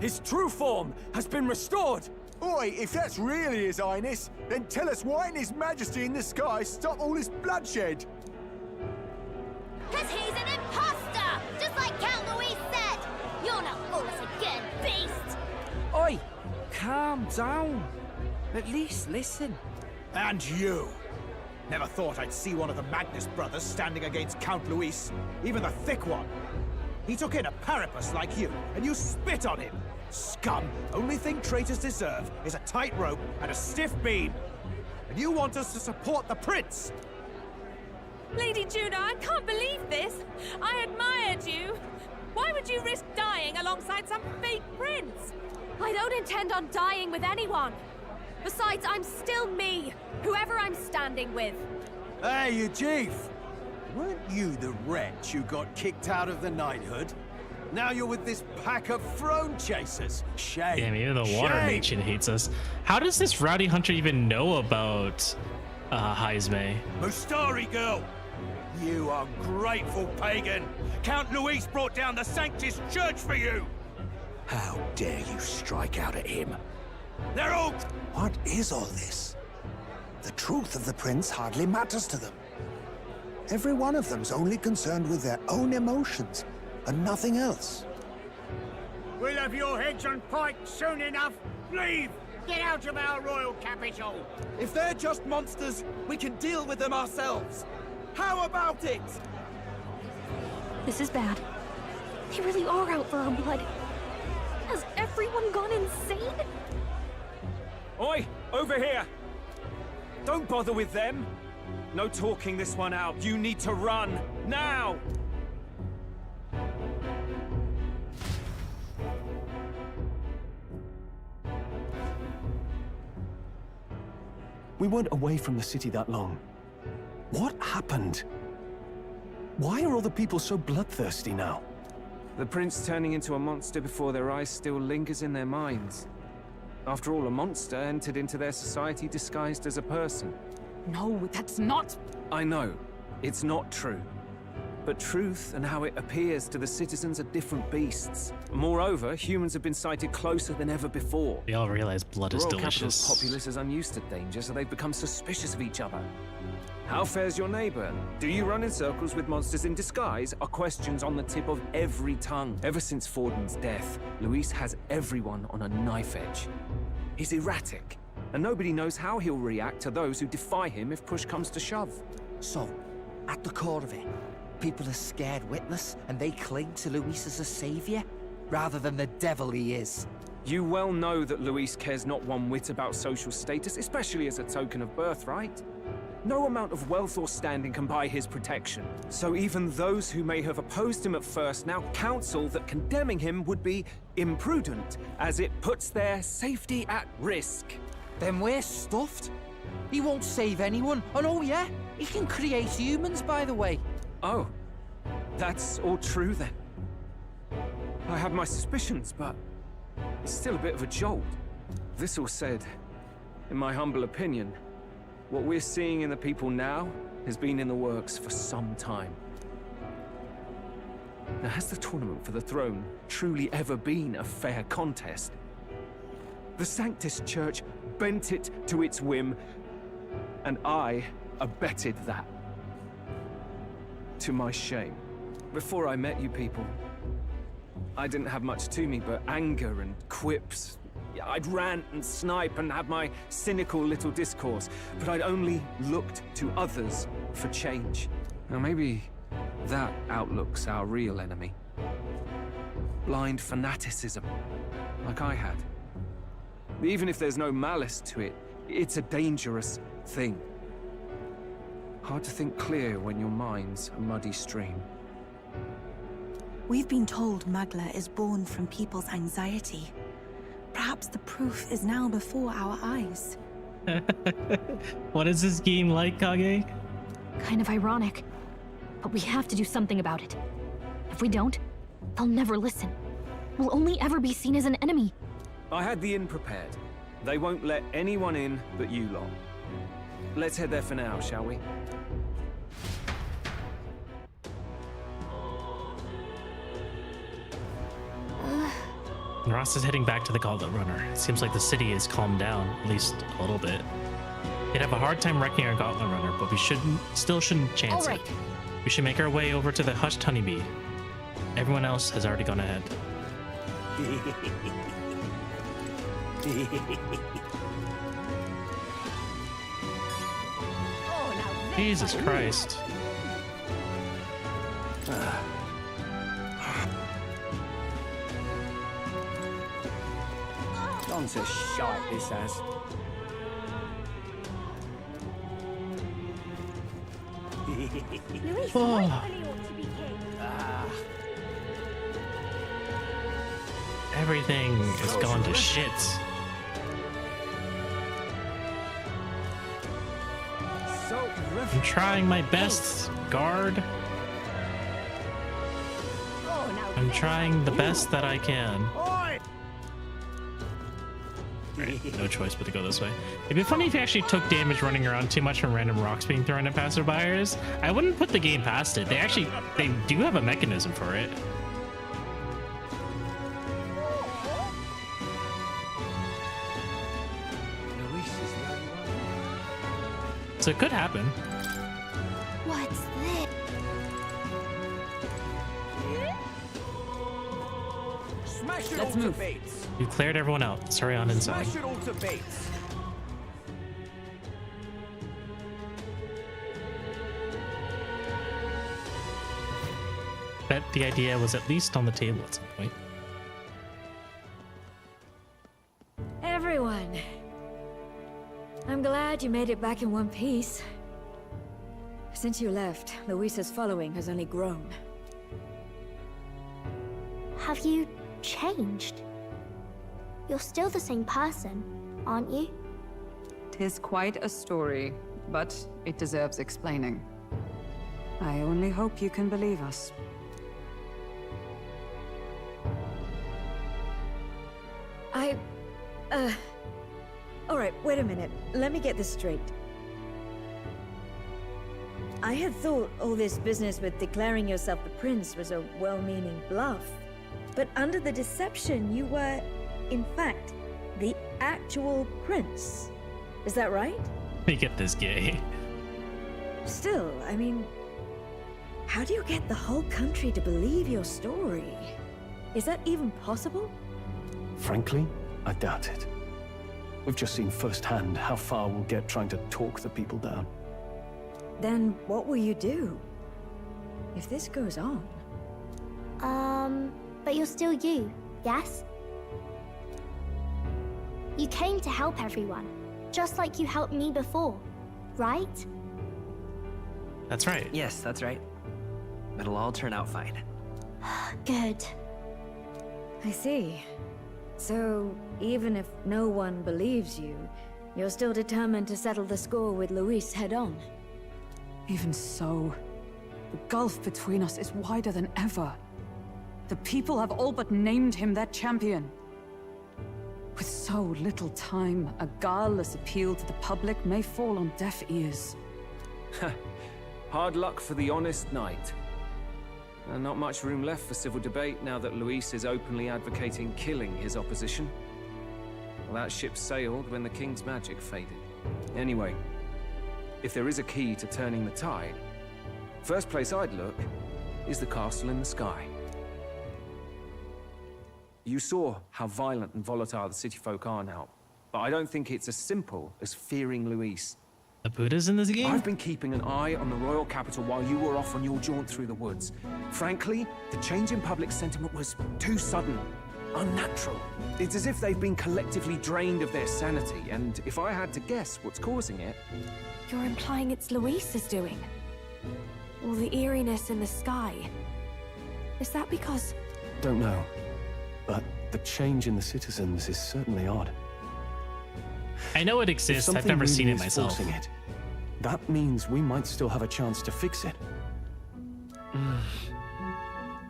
His true form has been restored. Oi, if that's really His Highness, then tell us why in His Majesty in the sky stop all this bloodshed? 'Cause he's an imposter! Just like Count Louis said! You'll not fool us again, beast! Oi! Calm down. At least listen. And you! Never thought I'd see one of the Magnus brothers standing against Count Luis, even the thick one. He took in a parapus like you, and you spit on him. Scum! Only thing traitors deserve is a tight rope and a stiff beam. And you want us to support the prince? Lady Juno, I can't believe this. I admired you. Why would you risk dying alongside some fake prince? I don't intend on dying with anyone. Besides, I'm still me, whoever I'm standing with. Hey, you chief! Weren't you the wretch who got kicked out of the knighthood? Now you're with this pack of throne chasers. Shame. Damn, even the water nation hates us. How does this rowdy hunter even know about Hyzme? Mustari girl! You ungrateful pagan! Count Luis brought down the Sanctus Church for you! How dare you strike out at him? They're all... What is all this? The truth of the prince hardly matters to them. Every one of them's only concerned with their own emotions, and nothing else. We'll have your heads on pikes soon enough. Leave! Get out of our royal capital! If they're just monsters, we can deal with them ourselves. How about it? This is bad. They really are out for our blood. Has everyone gone insane? Oi, over here! Don't bother with them. No talking this one out. You need to run, now! We weren't away from the city that long. What happened? Why are all the people so bloodthirsty now? The prince turning into a monster before their eyes still lingers in their minds. After all, a monster entered into their society disguised as a person. No, that's not... I know, it's not true. But truth and how it appears to the citizens are different beasts. Moreover, humans have been sighted closer than ever before. They all realize blood is Royal Capital's delicious. populace is unused to danger, so they've become suspicious of each other. How fares your neighbor? Do you run in circles with monsters in disguise? Are questions on the tip of every tongue. Ever since Fordman's death, Luis has everyone on a knife edge. He's erratic, and nobody knows how he'll react to those who defy him if push comes to shove. So, at the core of it, people are scared witless, and they cling to Luis as a savior, rather than the devil he is. You well know that Luis cares not one whit about social status, especially as a token of birthright. No amount of wealth or standing can buy his protection. So even those who may have opposed him at first now counsel that condemning him would be imprudent, as it puts their safety at risk. Then we're stuffed. He won't save anyone. And oh yeah, he can create humans, by the way. Oh, that's all true then. I have my suspicions, but it's still a bit of a jolt. This all said, in my humble opinion, what we're seeing in the people now has been in the works for some time. Now, has the tournament for the throne truly ever been a fair contest? The Sanctus Church bent it to its whim, and I abetted that. To my shame. Before I met you people, I didn't have much to me but anger and quips. I'd rant and snipe and have my cynical little discourse, but I'd only looked to others for change. Now maybe that outlook's our real enemy. Blind fanaticism, like I had. Even if there's no malice to it, it's a dangerous thing. Hard to think clear when your mind's a muddy stream. We've been told Magla is born from people's anxiety. Perhaps the proof is now before our eyes. What is this game like, Kage? Kind of ironic. But we have to do something about it. If we don't, they'll never listen. We'll only ever be seen as an enemy. I had the inn prepared. They won't let anyone in but you lot. Let's head there for now, shall we? Ross is heading back to the Gauntlet Runner. It seems like the city is calmed down, at least a little bit. They'd have a hard time wrecking our Gauntlet Runner, but we still shouldn't chance it. We should make our way over to the Hushed Honeybee. Everyone else has already gone ahead. Jesus Christ. Gone to shite, this has. Everything is gone to shit. I'm trying my best, guard. I'm trying the best that I can. Right, no choice but to go this way. It'd be funny if you actually took damage running around too much from random rocks being thrown at passerbyers. I wouldn't put the game past it. They do have a mechanism for it. So it could happen. What's this? Smash it Let's all move. to bits. You cleared everyone out. Let's hurry on inside. Smash it all to bits. Bet the idea was at least on the table at some point. Everyone, I'm glad you made it back in one piece. Since you left, Luisa's following has only grown. Have you changed? You're still the same person, aren't you? 'Tis quite a story, but it deserves explaining. I only hope you can believe us. Alright, wait a minute. Let me get this straight. I had thought all this business with declaring yourself the prince was a well-meaning bluff. But under the deception, you were, in fact, the actual prince. Is that right? Let me get this gay. Still, I mean, how do you get the whole country to believe your story? Is that even possible? Frankly, I doubt it. We've just seen firsthand how far we'll get trying to talk the people down. Then what will you do? If this goes on? But you're still you, yes? You came to help everyone, just like you helped me before, right? That's right. Yes, that's right. It'll all turn out fine. Good. I see. So, even if no one believes you, you're still determined to settle the score with Luis head-on? Even so, the gulf between us is wider than ever. The people have all but named him their champion. With so little time, a guileless appeal to the public may fall on deaf ears. Hard luck for the honest knight. And not much room left for civil debate now that Luis is openly advocating killing his opposition. Well, that ship sailed when the king's magic faded. Anyway, if there is a key to turning the tide, first place I'd look is the castle in the sky. You saw how violent and volatile the city folk are now, but I don't think it's as simple as fearing Luis. The Buddha's in this game? I've been keeping an eye on the royal capital while you were off on your jaunt through the woods. Frankly, the change in public sentiment was too sudden, unnatural. It's as if they've been collectively drained of their sanity, and if I had to guess what's causing it... You're implying it's Luis's doing? All the eeriness in the sky. Is that because... Don't know. But the change in the citizens is certainly odd. I know it exists, I've never seen it myself. That means we might still have a chance to fix it.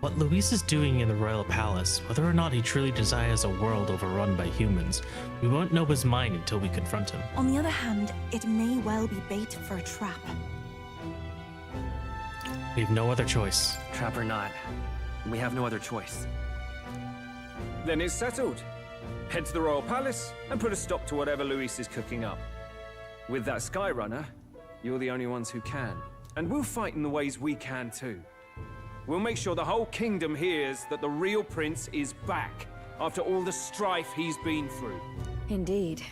What Luis is doing in the royal palace, whether or not he truly desires a world overrun by humans, we won't know his mind until we confront him. On the other hand, it may well be bait for a trap. We have no other choice. Trap or not, we have no other choice. Then it's settled. Head to the Royal Palace and put a stop to whatever Luis is cooking up. With that Skyrunner, you're the only ones who can. And we'll fight in the ways we can too. We'll make sure the whole kingdom hears that the real prince is back after all the strife he's been through. Indeed.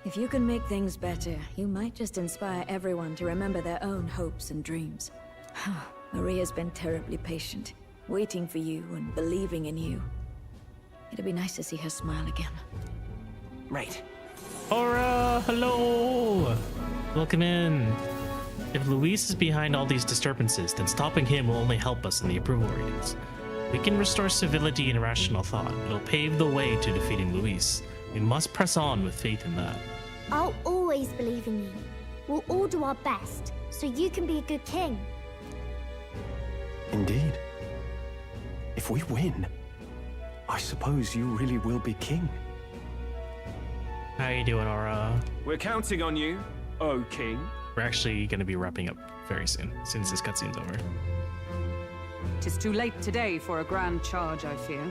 If you can make things better, you might just inspire everyone to remember their own hopes and dreams. Maria's been terribly patient, waiting for you and believing in you. It'd be nice to see her smile again. Right. Aura, hello! Welcome in. If Luis is behind all these disturbances, then stopping him will only help us in the approval ratings. We can restore civility and rational thought. It'll pave the way to defeating Luis. We must press on with faith in that. I'll always believe in you. We'll all do our best, so you can be a good king. Indeed. If we win, I suppose you really will be king. How you doing, Aura? We're counting on you, O King. We're actually going to be wrapping up very soon, since this cutscene's over. 'Tis too late today for a grand charge, I fear.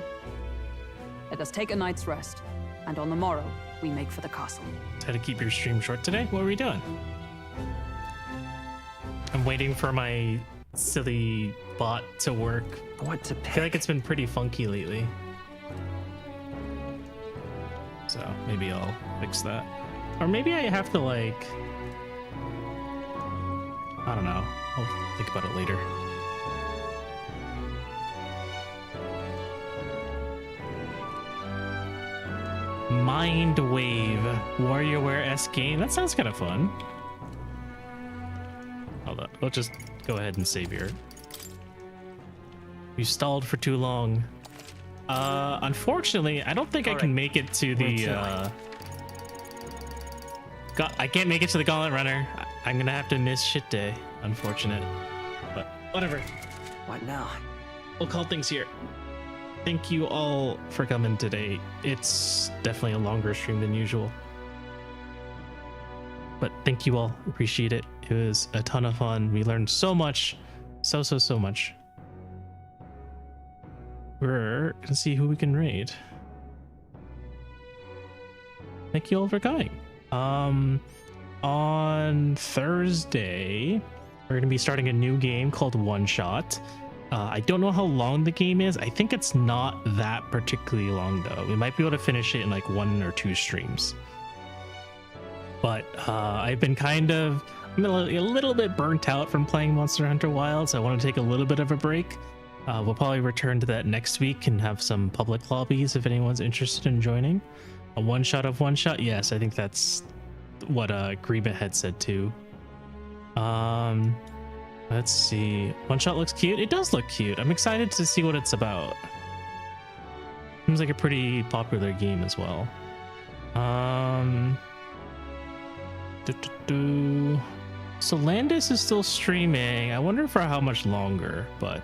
Let us take a night's rest, and on the morrow, we make for the castle. Had to keep your stream short today? What are we doing? I'm waiting for my silly bot to work. What to pick? I feel like it's been pretty funky lately. So maybe I'll fix that. Or maybe I have to like... I don't know. I'll think about it later. Mind Wave WarioWare-esque game. That sounds kind of fun. Hold up. We'll just go ahead and save here. You stalled for too long. Unfortunately, I don't think I can make it to the I can't make it to the Gauntlet Runner. I'm gonna have to miss shit day. Unfortunate. But whatever. What now? We'll call things here. Thank you all for coming today. It's definitely a longer stream than usual. But thank you all. Appreciate it. It was a ton of fun. We learned so much. So much. We're gonna see who we can raid. Thank you all for coming. On Thursday, we're gonna be starting a new game called One Shot. I don't know how long the game is. I think it's not that particularly long though. We might be able to finish it in like 1 or 2 streams. But I've been I'm a little bit burnt out from playing Monster Hunter Wilds. So I want to take a little bit of a break. We'll probably return to that next week and have some public lobbies if anyone's interested in joining. A one shot of One Shot? Yes, I think that's what Greba had said too. Let's see. One Shot looks cute. It does look cute. I'm excited to see what it's about. Seems like a pretty popular game as well. So Landis is still streaming. I wonder for how much longer, but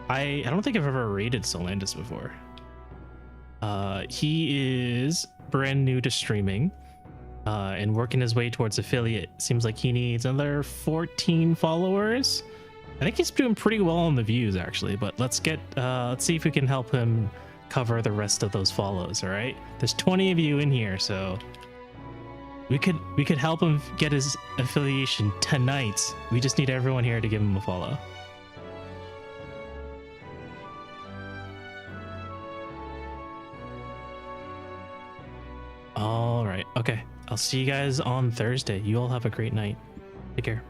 I don't think I've ever rated Solandis before. He is brand new to streaming and working his way towards affiliate. Seems like he needs another 14 followers. I think he's doing pretty well on the views actually, but let's see if we can help him cover the rest of those follows. All right, there's 20 of you in here, so we could help him get his affiliation tonight. We just need everyone here to give him a follow. All right. Okay. I'll see you guys on Thursday. You all have a great night. Take care.